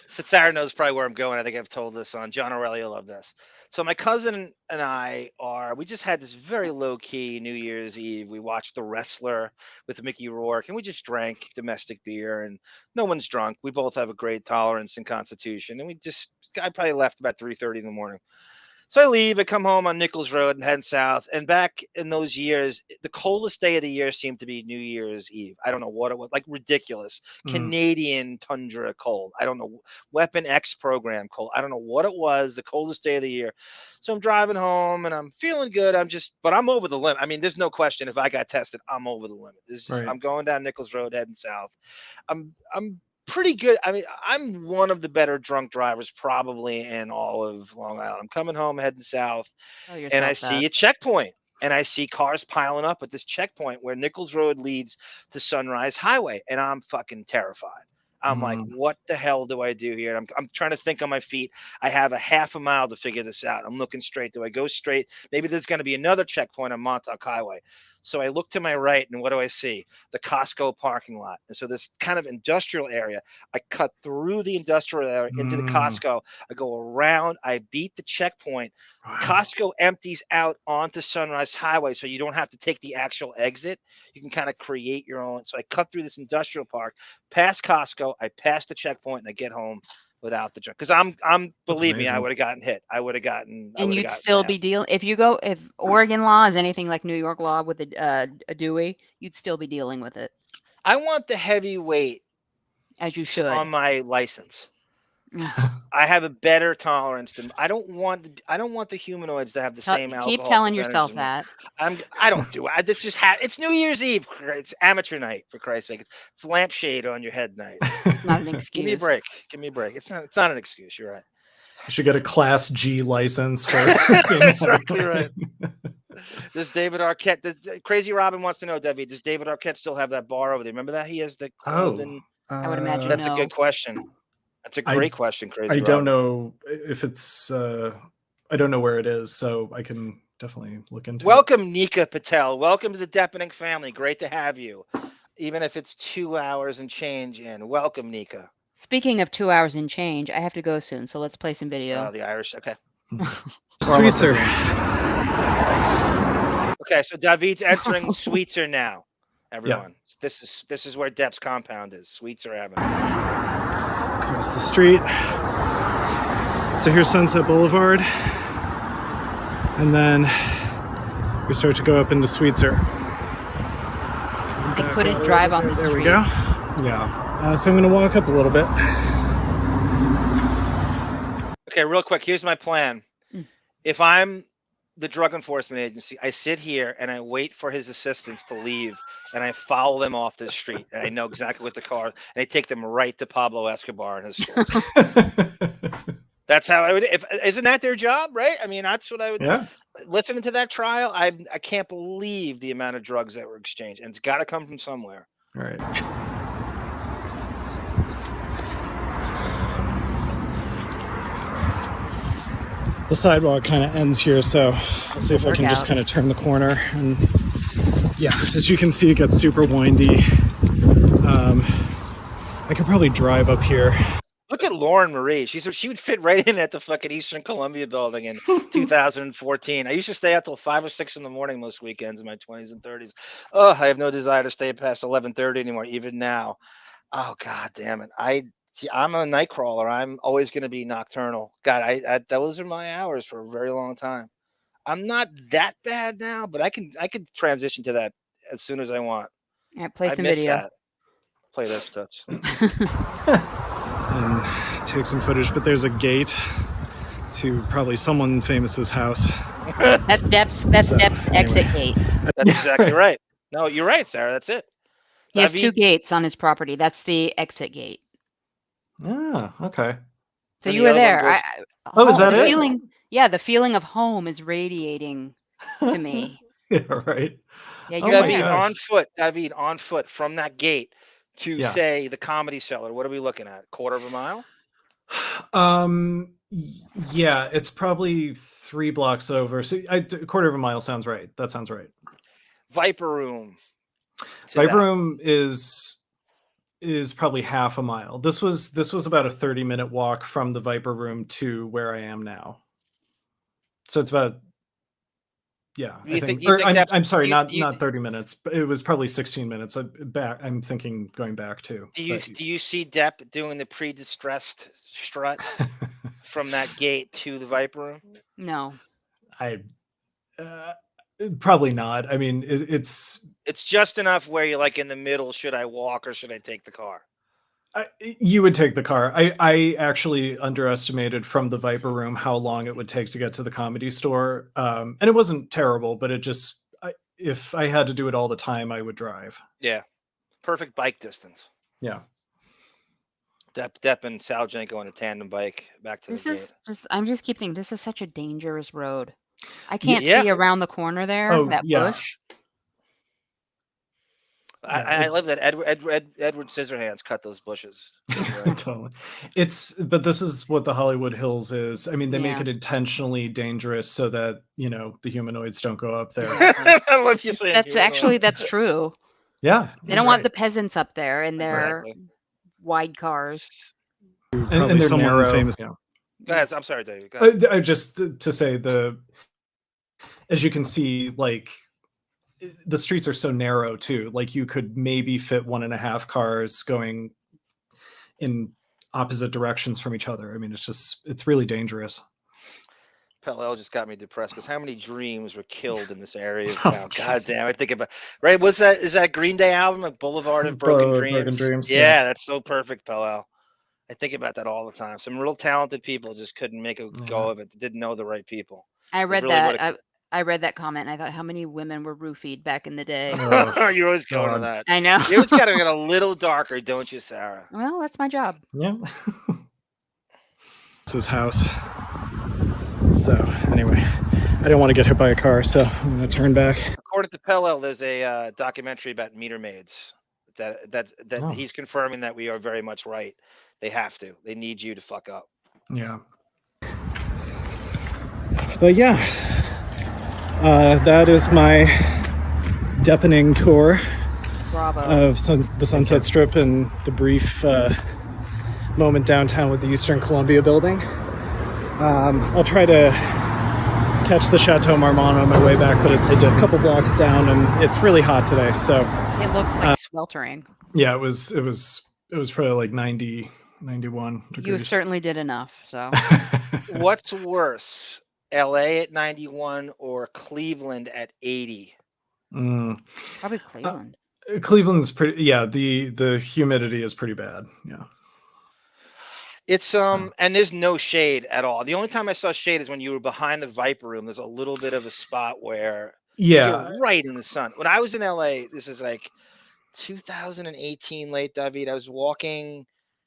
So Sarah knows probably where I'm going. I think I've told this on John Aurelio. Love this. So my cousin and I we just had this very low key New Year's Eve. We watched The Wrestler with Mickey Rourke, and we just drank domestic beer, and no one's drunk. We both have a great tolerance and constitution. And I probably left about 3:30 in the morning. So I leave, I come home on Nichols Road and head south. And back in those years, the coldest day of the year seemed to be New Year's Eve. I don't know what it was, like ridiculous. Canadian tundra cold. I don't know. Weapon X program cold. I don't know what it was, the coldest day of the year. So I'm driving home and I'm feeling good. But I'm over the limit. I mean, there's no question if I got tested, I'm over the limit. I'm going down Nichols Road heading south. I'm pretty good. I mean, I'm one of the better drunk drivers probably in all of Long Island. I'm coming home heading south, and I see a checkpoint, and I see cars piling up at this checkpoint where Nichols Road leads to Sunrise Highway, and I'm fucking terrified. I'm like, what the hell do I do here? And I'm trying to think on my feet. I have a half a mile to figure this out. I'm looking straight. Do I go straight? Maybe there's going to be another checkpoint on Montauk Highway. So I look to my right, and what do I see? The Costco parking lot. And so this kind of industrial area, I cut through the industrial area into the Costco. I go around. I beat the checkpoint. Wow. Costco empties out onto Sunrise Highway, so you don't have to take the actual exit. You can kind of create your own. So I cut through this industrial park, past Costco. Mexico. I pass the checkpoint and I get home without the drug. Because believe me, I would have gotten hit. I would have gotten. And you'd still be dealing if Oregon law is anything like New York law with a Dewey, you'd still be dealing with it. I want the heavy weight, as you should, on my license. I have a better tolerance than I don't want the humanoids to have the same alcohol. Keep telling yourself that. I don't do it. This just it's New Year's Eve. It's amateur night, for Christ's sake. It's lampshade on your head night. It's not an excuse. Give me a break. Give me a break. It's not an excuse. You're right. You should get a Class G license for exactly right. Does David Arquette? Crazy Robin wants to know, David. Does David Arquette still have that bar over there? Remember that he has the club. I would imagine that's a good question. That's a great question, Crazy. I don't know if it's. I don't know where it is, so I can definitely look into. Welcome, Nika Patel. Welcome to the Deppening family. Great to have you, even if it's 2 hours and change in. Welcome, Nika. Speaking of 2 hours and change, I have to go soon, so let's play some video. Oh, the Irish. Okay. Sweetzer. Okay, so Davyd's entering Sweetzer now. Everyone, this is where Depp's compound is. Sweetzer Avenue. Across the street. So here's Sunset Boulevard. And then we start to go up into Sweetzer. I couldn't drive on the street. There we go. Yeah. So I'm going to walk up a little bit. Okay, real quick. Here's my plan. If I'm the drug enforcement agency, I sit here and I wait for his assistants to leave, and I follow them off the street, and I know exactly what the car, and I take them right to Pablo Escobar and his stores. That's how I would. Isn't that their job, right? I mean, that's what I would. Yeah. Listening to that trial, I can't believe the amount of drugs that were exchanged, and it's got to come from somewhere. All right. The sidewalk kind of ends here, so I'll see if I can just kind of turn the corner. And yeah, as you can see, it gets super windy. I could probably drive up here. Look at Lauren Marie. She would fit right in at the fucking Eastern Columbia Bldg in 2014. I used to stay out till 5 or 6 in the morning most weekends in my 20s and 30s. Oh, I have no desire to stay past 11:30 anymore, even now. Oh, God damn it. I'm a night crawler. I'm always going to be nocturnal. God, those are my hours for a very long time. I'm not that bad now, but I could transition to that as soon as I want. Yeah, play some video. That. Play this, Tuts. And take some footage, but there's a gate to probably someone famous's house. That's Depp's exit gate. That's exactly right. No, you're right, Sarah. That's it. He has 2 gates on his property. That's the exit gate. Ah, okay. So you were there. Is that it? The feeling of home is radiating to me. Yeah, right. Yeah, you're Davydd on foot from that gate to say the Comedy Cellar. What are we looking at? Quarter of a mile? Yeah, it's probably 3 blocks over. So a quarter of a mile sounds right. That sounds right. Viper Room. Viper Room is probably half a mile. This was about a 30-minute walk from the Viper Room to where I am now. So it's about I'm sorry, not 30 minutes, but it was probably 16 minutes. I'm thinking going back too. Do you see Depp doing the pre-distressed strut from that gate to the Viper Room? No. Probably not. I mean, it's just enough where you're like in the middle. Should I walk or should I take the car? You would take the car. I actually underestimated from the Viper Room how long it would take to get to the Comedy Store. And it wasn't terrible, but it just, if I had to do it all the time, I would drive. Yeah. Perfect bike distance. Yeah. Depp and Sal Janko on a tandem bike back to the gate. I'm just keep thinking, this is such a dangerous road. I can't see around the corner there, bush. I love that Edward Scissorhands cut those bushes. Totally. But this is what the Hollywood Hills is. I mean, they make it intentionally dangerous so that, the humanoids don't go up there. I love you saying that's true. Yeah. They don't want the peasants up there in their wide cars. And they're narrow. Famous. Yeah. Go ahead. I'm sorry, David. Go ahead. Just to say as you can see, like, the streets are so narrow too. Like, you could maybe fit 1.5 cars going in opposite directions from each other. I mean, it's really dangerous. Pell just got me depressed because how many dreams were killed in this area of town? God damn, I think about right. What's that? Is that Green Day album, like Boulevard of Broken Dreams? Broken Dreams. Yeah, that's so perfect, Pell. I think about that all the time. Some real talented people just couldn't make a go of it. They didn't know the right people. I read that. I read that comment and I thought, how many women were roofied back in the day? You're always going to that. I know. You always got to get a little darker, don't you, Sarah? Well, that's my job. Yeah. This is his house. So anyway, I didn't want to get hit by a car, so I'm going to turn back. According to Pell, there's a documentary about meter maids that he's confirming that we are very much right. They have to. They need you to fuck up. Yeah. But yeah, that is my Deppening tour of the Sunset Strip and the brief moment downtown with the Eastern Columbia Bldg. I'll try to catch the Chateau Marmont on my way back, but it's a couple blocks down and it's really hot today. So it looks like sweltering. Yeah, it was probably like 90, 91 degrees. You certainly did enough. So what's worse, LA at 91 or Cleveland at 80? Probably Cleveland. Cleveland's pretty. Yeah, the humidity is pretty bad. Yeah. It's and there's no shade at all. The only time I saw shade is when you were behind the Viper Room. There's a little bit of a spot where you're right in the sun. When I was in LA, this is like 2018 late, David. I was walking.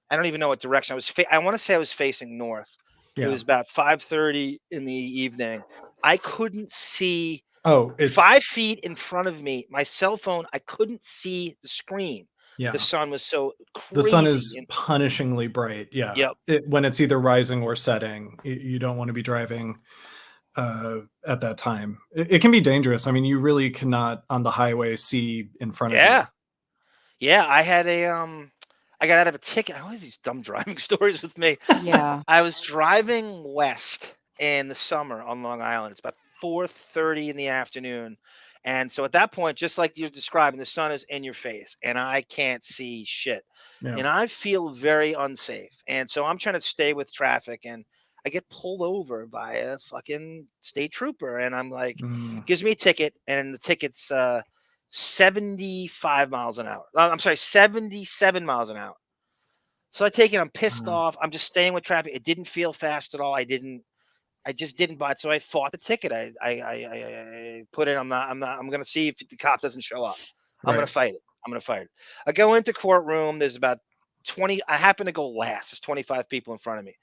I don't even know what direction I was. I want to say I was facing north. Yeah. It was about 5:30 in the evening. I couldn't see. It's 5 feet in front of me. My cell phone. I couldn't see the screen. Yeah. The sun was so crazy. The sun is punishingly bright. Yeah. Yep. When it's either rising or setting, you don't want to be driving at that time. It can be dangerous. I mean, you really cannot on the highway see in front of you. Yeah. I had I got out of a ticket. I always these dumb driving stories with me. Yeah. I was driving west in the summer on Long Island. It's about 4:30 in the afternoon. And so at that point, just like you're describing, the sun is in your face and I can't see shit. Yeah. And I feel very unsafe. And so I'm trying to stay with traffic and I get pulled over by a fucking state trooper. And I'm like, gives me a ticket and the ticket's 75 miles an hour. I'm sorry, 77 miles an hour. So I take it. I'm pissed off. I'm just staying with traffic. It didn't feel fast at all. I just didn't buy it. So I fought the ticket. I put it. I'm going to see if the cop doesn't show up. I'm going to fight it. I go into courtroom. There's about 20. I happen to go last. There's 25 people in front of me.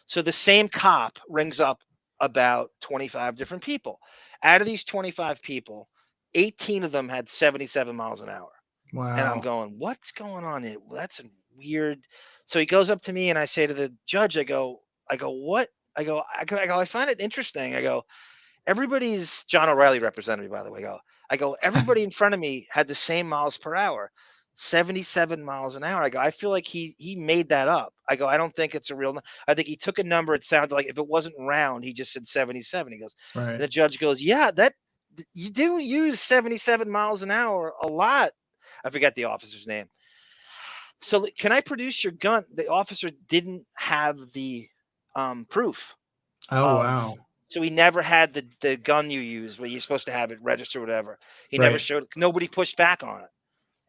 So the same cop rings up about 25 different people. Out of these 25 people, 18 of them had 77 miles an hour. Wow. And I'm going, what's going on here? Well, that's a weird. So he goes up to me and I say to the judge, I go, what? I find it interesting. I go, everybody's John O'Reilly represented me, by the way. I go, everybody in front of me had the same miles per hour, 77 miles an hour. I go, I feel like he made that up. I go, I don't think it's a real. I think he took a number. It sounded like if it wasn't round, he just said 77. He goes, the judge goes, yeah, that you do use 77 miles an hour a lot. I forget the officer's name. So can I produce your gun? The officer didn't have the proof. Wow. So he never had the gun you use where you're supposed to have it registered or whatever. He never showed. Nobody pushed back on it,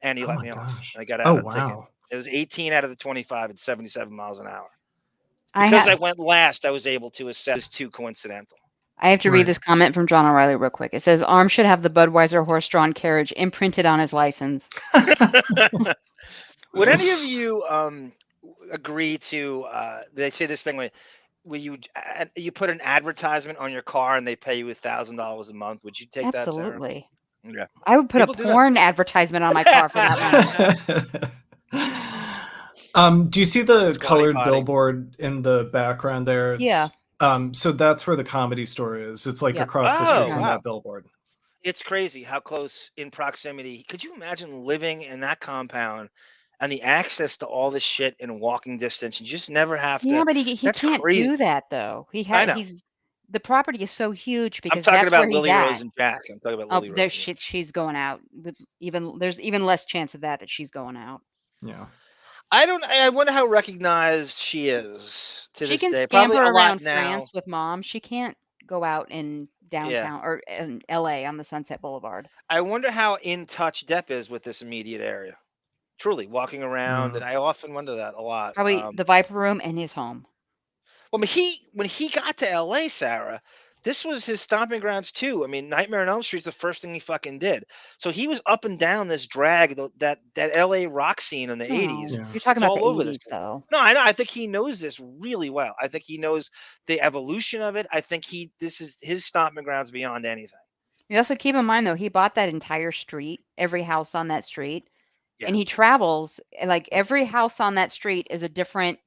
and he let me off. I got out of the ticket. It was 18 out of the 25 at 77 miles an hour. Because I went last, I was able to assess it's too coincidental. I have to read this comment from John O'Reilly real quick. It says, Arm should have the Budweiser horse-drawn carriage imprinted on his license. Would any of you agree to? They say this thing where you put an advertisement on your car and they pay you $1,000 a month. Would you take that? Absolutely. Yeah. I would put a porn advertisement on my car for that one. Do you see the colored billboard in the background there? Yeah. So that's where the Comedy Store is. It's like across the street from that billboard. It's crazy how close in proximity. Could you imagine living in that compound and the access to all this shit in walking distance? You just never have to. Yeah, but he can't do that though. The property is so huge because I'm talking that's about where Lily he's Rose at. and Jack. I'm talking about Lily Rose. She's going out. There's even less chance of that she's going out. Yeah. I wonder how recognized she is to She this can day. Probably scamper a lot around now. France with mom. She can't go out in downtown or in LA on the Sunset Boulevard. I wonder how in touch Depp is with this immediate area. Truly, walking around, and I often wonder that a lot. Probably the Viper Room and his home. Well, when he got to LA, Sarah, this was his stomping grounds too. I mean, Nightmare on Elm Street's the first thing he fucking did. So he was up and down this drag, that LA rock scene in the 80s. You're talking It's about the all over 80s, this thing. though. No, I know. I think he knows this really well. I think he knows the evolution of it. I think this is his stomping grounds beyond anything. You also keep in mind, though, he bought that entire street, every house on that street, Yeah. and he travels. Like every house on that street has a different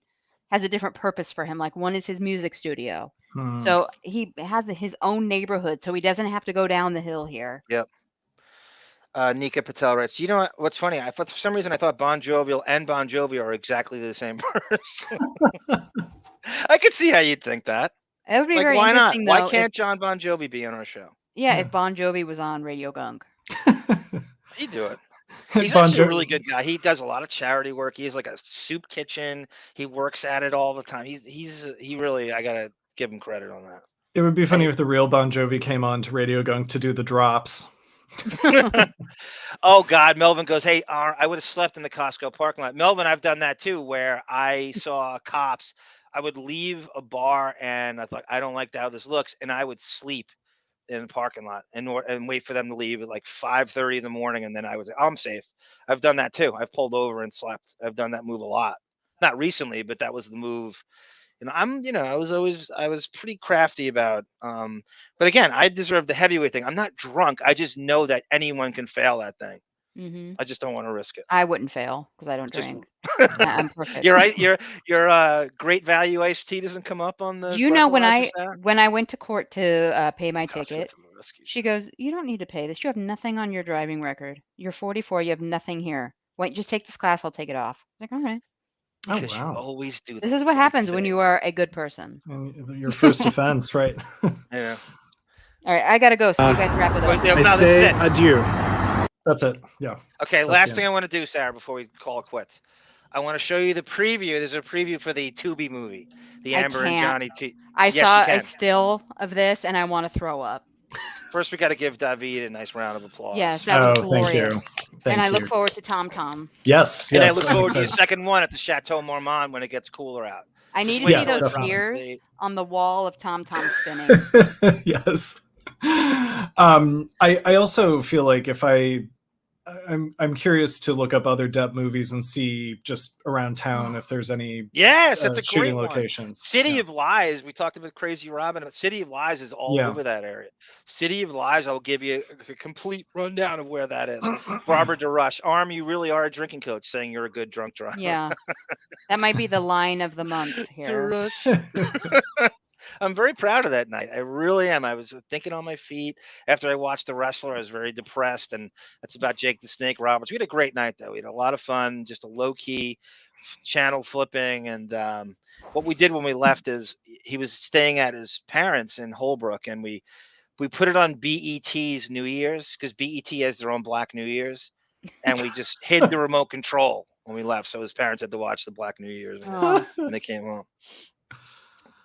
purpose for him. Like one is his music studio. So he has his own neighborhood, so he doesn't have to go down the hill here. Yep. Nika Patel writes, you know what's funny? For some reason I thought Bon Jovial and Bon Jovi are exactly the same person. I could see how you'd think that. It would be Like, very why not? interesting, Why though, can't John Bon Jovi be on our show? Yeah, if Bon Jovi was on Radio Gunk. He'd do it. He's Bon actually a Jovi- really good guy. He does a lot of charity work. He has like a soup kitchen. He works at it all the time. He really, I gotta give him credit on that. It would be funny if the real Bon Jovi came on to Radio Gunk to do the drops. Oh God, Melvin goes, hey, I would have slept in the Costco parking lot. Melvin, I've done that too, where I saw cops. I would leave a bar and I thought, I don't like how this looks, and I would sleep in the parking lot and wait for them to leave at like 5:30 in the morning, and then I was, I'm safe. I've done that too. I've pulled over and slept. I've done that move a lot. Not recently, but that was the move. And I was pretty crafty about, but again, I deserve the heavyweight thing. I'm not drunk. I just know that anyone can fail that thing. Mm-hmm. I just don't want to risk it. I wouldn't fail because I don't drink. I'm perfect. You're right. Your great value iced tea doesn't come up on the. Do you know when breathalyzer, Sarah? when I went to court to pay my ticket, she goes, "You don't need to pay this. You have nothing on your driving record. You're 44. You have nothing here. Why don't you just take this class? I'll take it off." I'm like, all right. Oh, Because you wow. always do. This is what happens when you are a good person. And your first offense, right? Yeah. All right, I gotta go. So you guys wrap it up. Wait, no, I this is say it. adieu. That's it. Yeah. Okay, That's last the thing end. I want to do, Sarah, before we call it quits. I want to show you the preview. There's a preview for the TUBI movie, the I Amber and can't. Johnny T. I Yes, saw you a can. still of this, and I want to throw up. First, we got to give Davydd a nice round of applause. Yes, that was Oh, thank glorious. you. Thank And I look you. forward to Tom Tom. Yes. And I Yes. look I'm forward to your excited. second one at the Chateau Marmont when it gets cooler out. I need to Wait see till those it's tears Friday. on the wall of Tom Tom spinning. Yes. I also feel like if I'm curious to look up other Depp movies and see just around town if there's any Yes, that's a great shooting one. locations. City of Lies. We talked about Crazy Robin, but City of Lies is all Yeah. over that area. City of Lies, I'll give you a complete rundown of where that is. Barbara DeRush. Arm, you really are a drinking coach, saying you're a good drunk driver. Yeah, that might be the line of the month here. DeRush. I'm very proud of that night. I really am. I was thinking on my feet after I watched The Wrestler. I was very depressed, and that's about Jake the Snake Roberts. We had a great night, though. We had a lot of fun, just a low-key channel flipping. And what we did when we left is he was staying at his parents in Holbrook, and we put it on BET's New Year's because BET has their own Black New Year's, and we just hid the remote control when we left, so his parents had to watch the Black New Year's when they came home.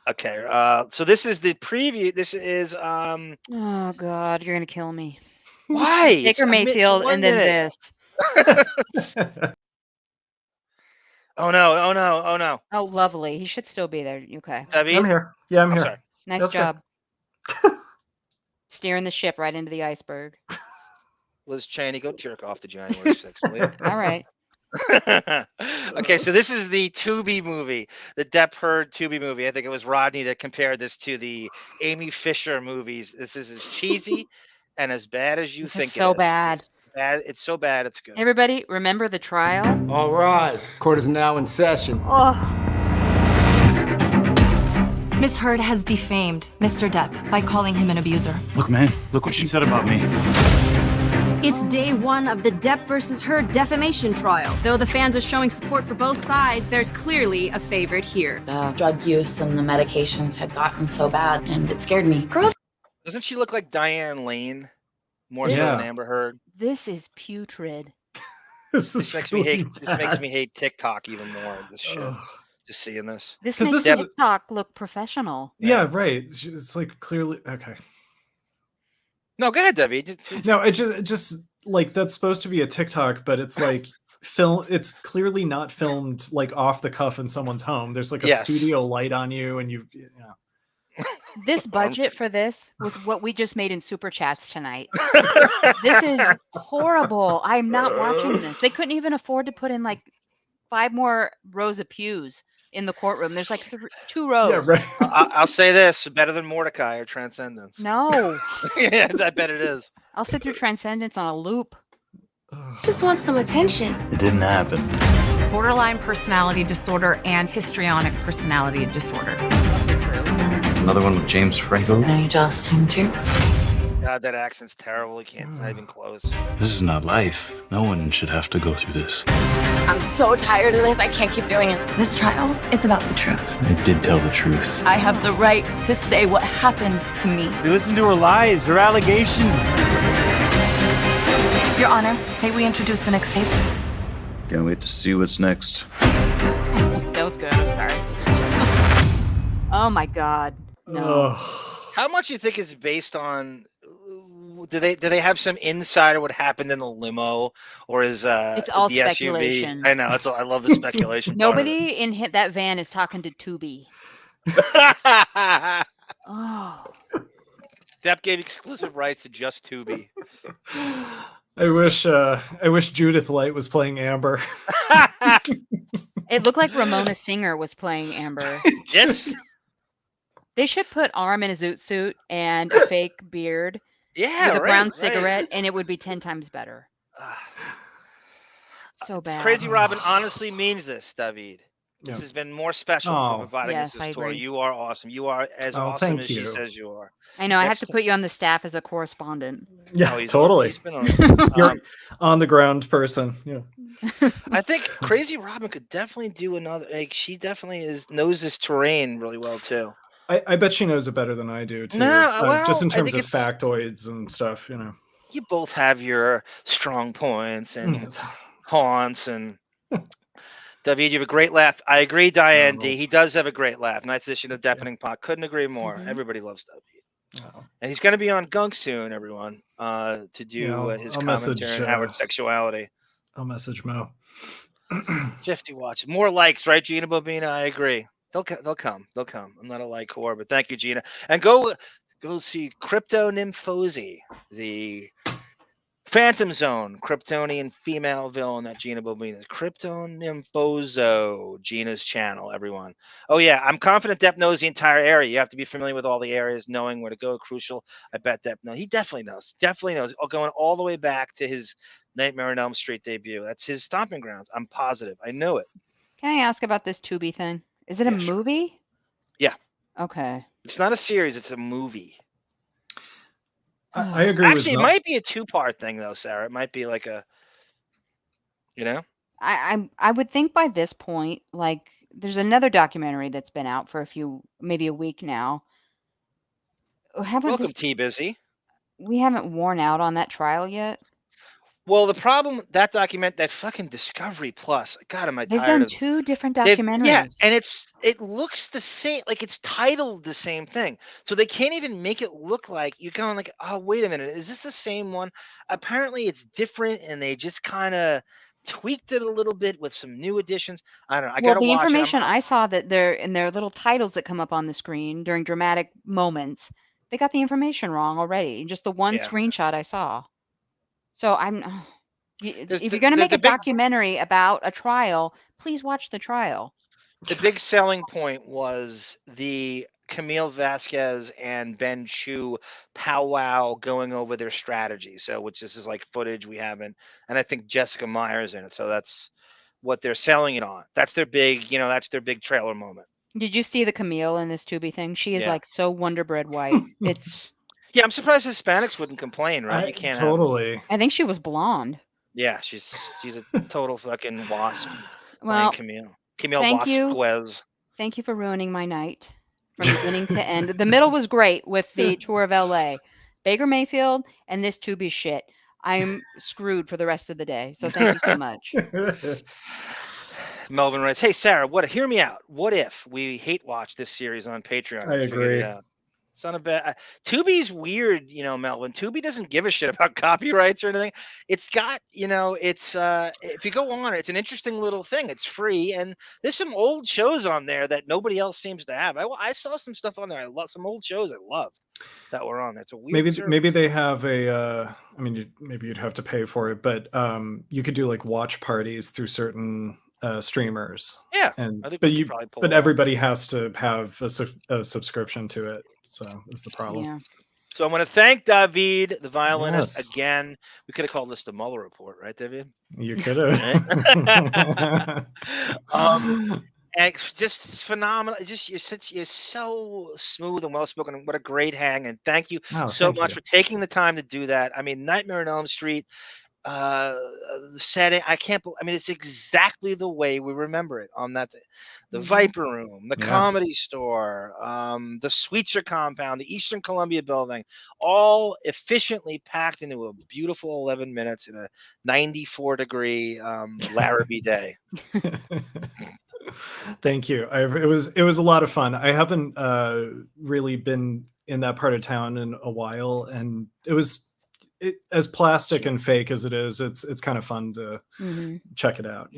Okay, so this is the preview. This is Oh God, you're gonna kill me. why Baker It's a Mayfield, 1 and then minute. this. Oh no! Oh no! Oh no! Oh, lovely. He should still be there. Okay. Davydd? I'm here. Yeah, I'm here. Sorry. Nice That's job. Steering the ship right into the iceberg. Liz Cheney, go jerk off to January 6th, will you? All right. Okay, so this is the TUBI movie, the Depp Heard TUBI movie. I think it was Rodney that compared this to the Amy Fisher movies. This is as cheesy and as bad as you This think is so it is. bad. It's bad. It's so bad. It's good. Everybody, remember the trial? All rise. Court is now in session. Oh. Miss Heard has defamed Mr. Depp by calling him an abuser. Look, man, look what she said about me. It's day one of the Depp versus Heard defamation trial. Though the fans are showing support for both sides, there's clearly a favorite here. The drug use and the medications had gotten so bad, and it scared me. Doesn't she look like Diane Lane more so Yeah. than Amber Heard? This is putrid. This makes me hate TikTok even more. This shit. Just seeing this. This makes TikTok look professional. Yeah, right. It's like clearly okay. No, go ahead, Davydd. No, it just like that's supposed to be a TikTok, but it's like it's clearly not filmed like off the cuff in someone's home. There's like a studio light on you, and This budget for this was what we just made in super chats tonight. This is horrible. I'm not watching this. They couldn't even afford to put in like 5 more rows of pews in the courtroom. There's like 2 rows. Yeah, right. I'll say this: better than Mordecai or Transcendence. No. Yeah, I bet it is. I'll sit through Transcendence on a loop. Just want some attention. It didn't happen. Borderline personality disorder and histrionic personality disorder. Another one with James Franco. Are you jealous of him too? God, that accent's terrible. It's not even close. This is not life. No one should have to go through this. I'm so tired of this. I can't keep doing it. This trial, it's about the truth. It did tell the truth. I have the right to say what happened to me. You listen to her lies, her allegations. Your Honor, may we introduce the next tape? Can't wait to see what's next. That was good. I'm sorry. Oh my God. No. How much do you think is based on? Do they have some insider what happened in the limo, or is it's all the speculation? SUV? I know. I love the speculation. Nobody in that van is talking to TUBI. Oh. Depp gave exclusive rights to just TUBI. I wish Judith Light was playing Amber. It looked like Ramona Singer was playing Amber. Yes. They should put Arm in a zoot suit and a fake beard. Yeah, with a brown cigarette, and it would be 10 times better. So bad. Crazy Robin honestly means this, Davydd. This has been more special for providing us this tour. agree. You are awesome. You are as awesome as she says you are. I know. I have to put you on the staff as a correspondent. Yeah, totally. He's been on, You're on the ground person. Yeah. I think Crazy Robin could definitely do another. Like, she definitely knows this terrain really well too. I bet she knows it better than I do too. No, well, just in I terms think of factoids and stuff, You both have your strong points and haunts and. Davydd, you have a great laugh. I agree, Diane D. He does have a great laugh. Nice addition to Deafening Pot. Couldn't agree more. Everybody loves Davydd. And he's going to be on Gunk soon, everyone, to do his commentary on Howard's sexuality. I'll message Mo. 50 watch. More likes, right, Gina Bobina? I agree. They'll come. I'm not a like whore, but thank you, Gina. And go see Crypto Nymphosi, the Phantom Zone, Kryptonian female villain that Gina Bobina is. Crypto Nymphoso, Gina's channel, everyone. Oh, yeah, I'm confident Depp knows the entire area. You have to be familiar with all the areas, knowing where to go. Crucial. I bet Depp knows. He definitely knows. Definitely knows. Going all the way back to his Nightmare on Elm Street debut. That's his stomping grounds. I'm positive. I know it. Can I ask about this TUBI thing? Is it a movie? Yeah. Okay. It's not a series. It's a movie. I agree. Actually, it might be a 2-part thing, though, Sarah. It might be like a, I would think by this point, like, there's another documentary that's been out for maybe a week now. Welcome, T-Busy. We haven't worn out on that trial yet. Well, the problem that fucking Discovery Plus. God, am I tired? They've done 2 different documentaries. Yeah, and it looks the same. Like, it's titled the same thing, so they can't even make it look like you're going like, oh, wait a minute, is this the same one? Apparently, it's different, and they just kind of tweaked it a little bit with some new additions. I don't know. I gotta watch it. The information I saw that they're in their little titles that come up on the screen during dramatic moments, they got the information wrong already. Just the one screenshot I saw. So if you're going to make a documentary about a trial, please watch the trial. The big selling point was the Camille Vasquez and Ben Chu powwow going over their strategy. So, which this is like footage we haven't, and I think Jessica Meyer's in it. So that's what they're selling it on. That's their big, that's their big trailer moment. Did you see the Camille in this TUBI thing? She is like so Wonder Bread white. It's. Yeah, I'm surprised Hispanics wouldn't complain, right? You can't totally. I think she was blonde. Yeah, she's a total fucking wasp. Well, Camille Vasquez. Thank you for ruining my night from beginning to end. The middle was great with the tour of LA, Baker Mayfield, and this TUBI shit. I'm screwed for the rest of the day. So thank you so much. Melvin writes, "Hey Sarah, hear me out. What if we hate watch this series on Patreon and I figured agree. it out?" It's not a bad. Tubi's weird, Melvin. Tubi doesn't give a shit about copyrights or anything. It's got, it's if you go on it, it's an interesting little thing. It's free, and there's some old shows on there that nobody else seems to have. I saw some stuff on there. I love some old shows I loved that were on there. It's a weird service. Maybe they have a. I mean, maybe you'd have to pay for it, but you could do like watch parties through certain streamers. Yeah, and I think but we could you probably pull but it off. everybody has to have a subscription to it. So is the problem. Yeah. So I want to thank Davydd, the violinist, Yes. again. We could have called this the Mueller report, right, Davydd? You could have. And it's just phenomenal. You're so smooth and well spoken, and what a great hang! And thank you so thank much you. for taking the time to do that. I mean, Nightmare on Elm Street, the setting. I can't. I mean, it's exactly the way we remember it on that. The Viper Room, the Yeah. Comedy Store, the Sweetzer Compound, the Eastern Columbia Bldg, all efficiently packed into a beautiful 11 minutes in a 94-degree Larrabee day. Thank you. It was a lot of fun. I haven't really been in that part of town in a while, and as plastic and fake as it is, it's kind of fun to check it out,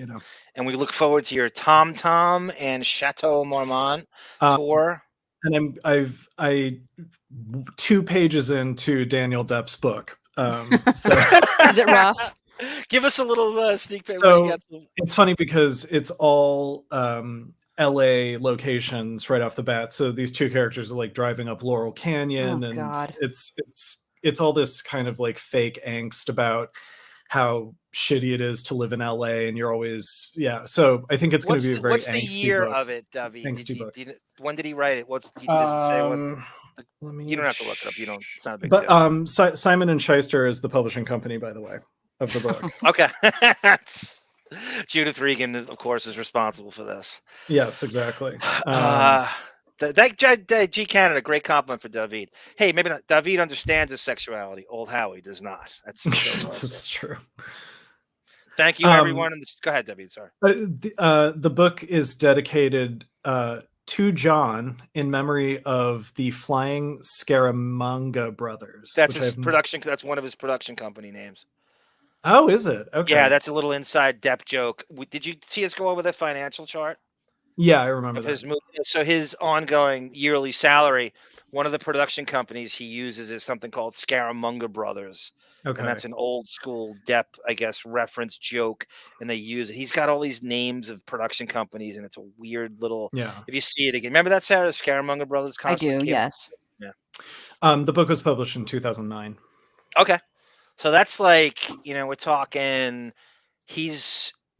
And we look forward to your Tom Tom and Chateau Marmont tour. And I 2 pages into Daniel Depp's book. So Is it rough? Give us a little sneak peek. So it's funny because it's all LA locations right off the bat. So these 2 characters are like driving up Laurel Canyon, and God. it's all this kind of like fake angst about how shitty it is to live in LA, and you're always So I think it's going to be a very what's the angsty year book. of it, Davydd? Angsty book. When did he write it? Does it say what? You don't have to look it up. You don't. It's not a big deal. But Simon and Schuster is the publishing company, by the way, of the book. Okay. Judith Regan, of course, is responsible for this. Yes, exactly. G Canada, great compliment for Davydd. Hey, maybe not. Davydd understands his sexuality. Old Howie does not. That's This is true. Thank you, everyone. Go ahead, Davydd. Sorry. The book is dedicated to John in memory of the Flying Scaramanga brothers. That's his production. That's one of his production company names. Oh, is it? Okay. Yeah, that's a little inside Depp joke. Did you see us go over the financial chart? Yeah, I remember of that. his movie. So his ongoing yearly salary, one of the production companies he uses is something called Scaramanga Brothers. Okay. And that's an old school Depp, I guess, reference joke. And they use it. He's got all these names of production companies, and it's a weird little. Yeah. If you see it again, remember that, Sarah? Scaramanga Brothers. I do. Yes. Yeah. The book was published in 2009. Okay. So that's like, we're talking.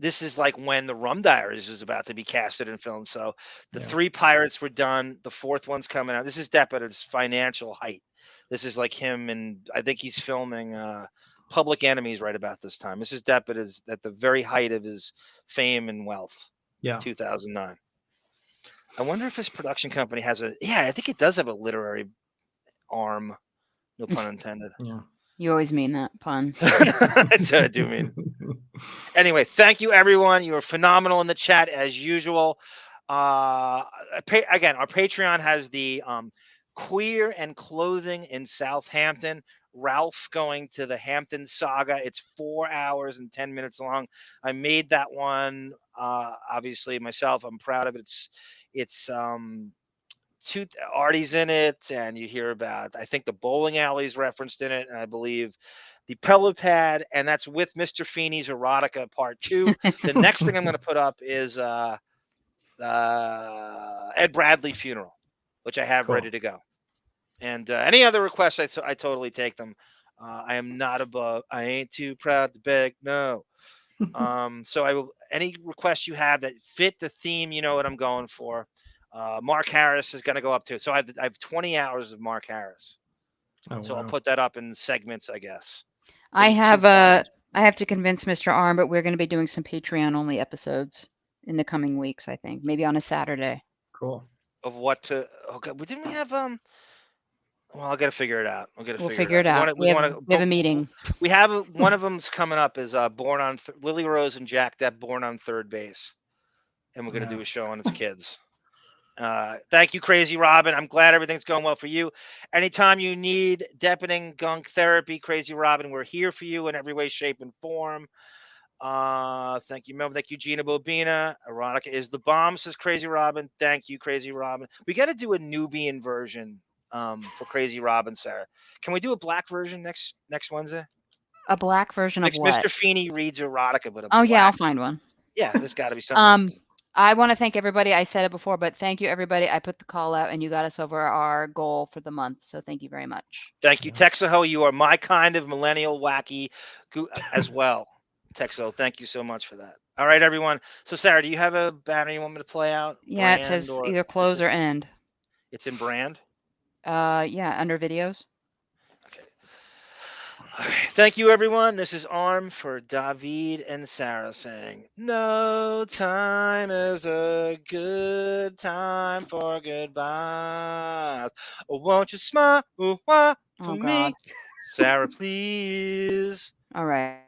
This is like when the Rum Diaries is about to be casted and filmed. So the 3 pirates were done. The 4th one's coming out. This is Depp at his financial height. This is like him, and I think he's filming Public Enemies right about this time. This is Depp at the very height of his fame and wealth. Yeah. 2009. I wonder if his production company has I think it does have a literary arm. No pun intended. Yeah. You always mean that pun. I do mean. Anyway, thank you, everyone. You were phenomenal in the chat as usual. Again, our Patreon has the Queer and Clothing in Southampton. Ralph going to the Hampton Saga. It's 4 hours and 10 minutes long. I made that one. Obviously, myself. I'm proud of it. It's Artie's in it, and you hear about, I think, the bowling alley's referenced in it, and I believe the Pelopad, and that's with Mr. Feeney's Erotica Part 2. The next thing I'm going to put up is Ed Bradley Funeral, which I have ready to go. And any other requests, I totally take them. I am not above. I ain't too proud to beg. No. So I will. Any requests you have that fit the theme, you know what I'm going for. Mark Harris is going to go up to it. So I have 20 hours of Mark Harris. So I'll put that up in segments, I guess. I have to convince Mr. Arm, but we're going to be doing some Patreon only episodes in the coming weeks, I think. Maybe on a Saturday. Cool. Of what to? Okay, didn't we have Well, I'll gotta figure it out. We'll figure it out. We have a meeting. We have one of them's coming up is born on Lily Rose and Jack Depp born on third base, and we're gonna do a show on his kids. Thank you, Crazy Robin. I'm glad everything's going well for you. Anytime you need deafening gunk therapy, Crazy Robin, we're here for you in every way, shape, and form. Thank you, Melvin. Thank you, Gina Bobina. Erotica is the bomb, says Crazy Robin. Thank you, Crazy Robin. We got to do a Nubian version for Crazy Robin, Sarah. Can we do a black version next Wednesday? A black version of what? Mr. Feeney reads erotica, but yeah, I'll find one. Yeah, there's got to be something. I want to thank everybody. I said it before, but thank you, everybody. I put the call out, and you got us over our goal for the month. So thank you very much. Thank you, Texaho. You are my kind of millennial wacky as well. Texo, thank you so much for that. All right, everyone. So, Sarah, do you have a banner you want me to play out? Yeah, it says either close or end. It's in brand? Yeah, under videos. Okay. Thank you, everyone. This is Arm for Davydd and Sarah saying, no time is a good time for goodbyes. Oh, won't you smile for me? Sarah, please. All right.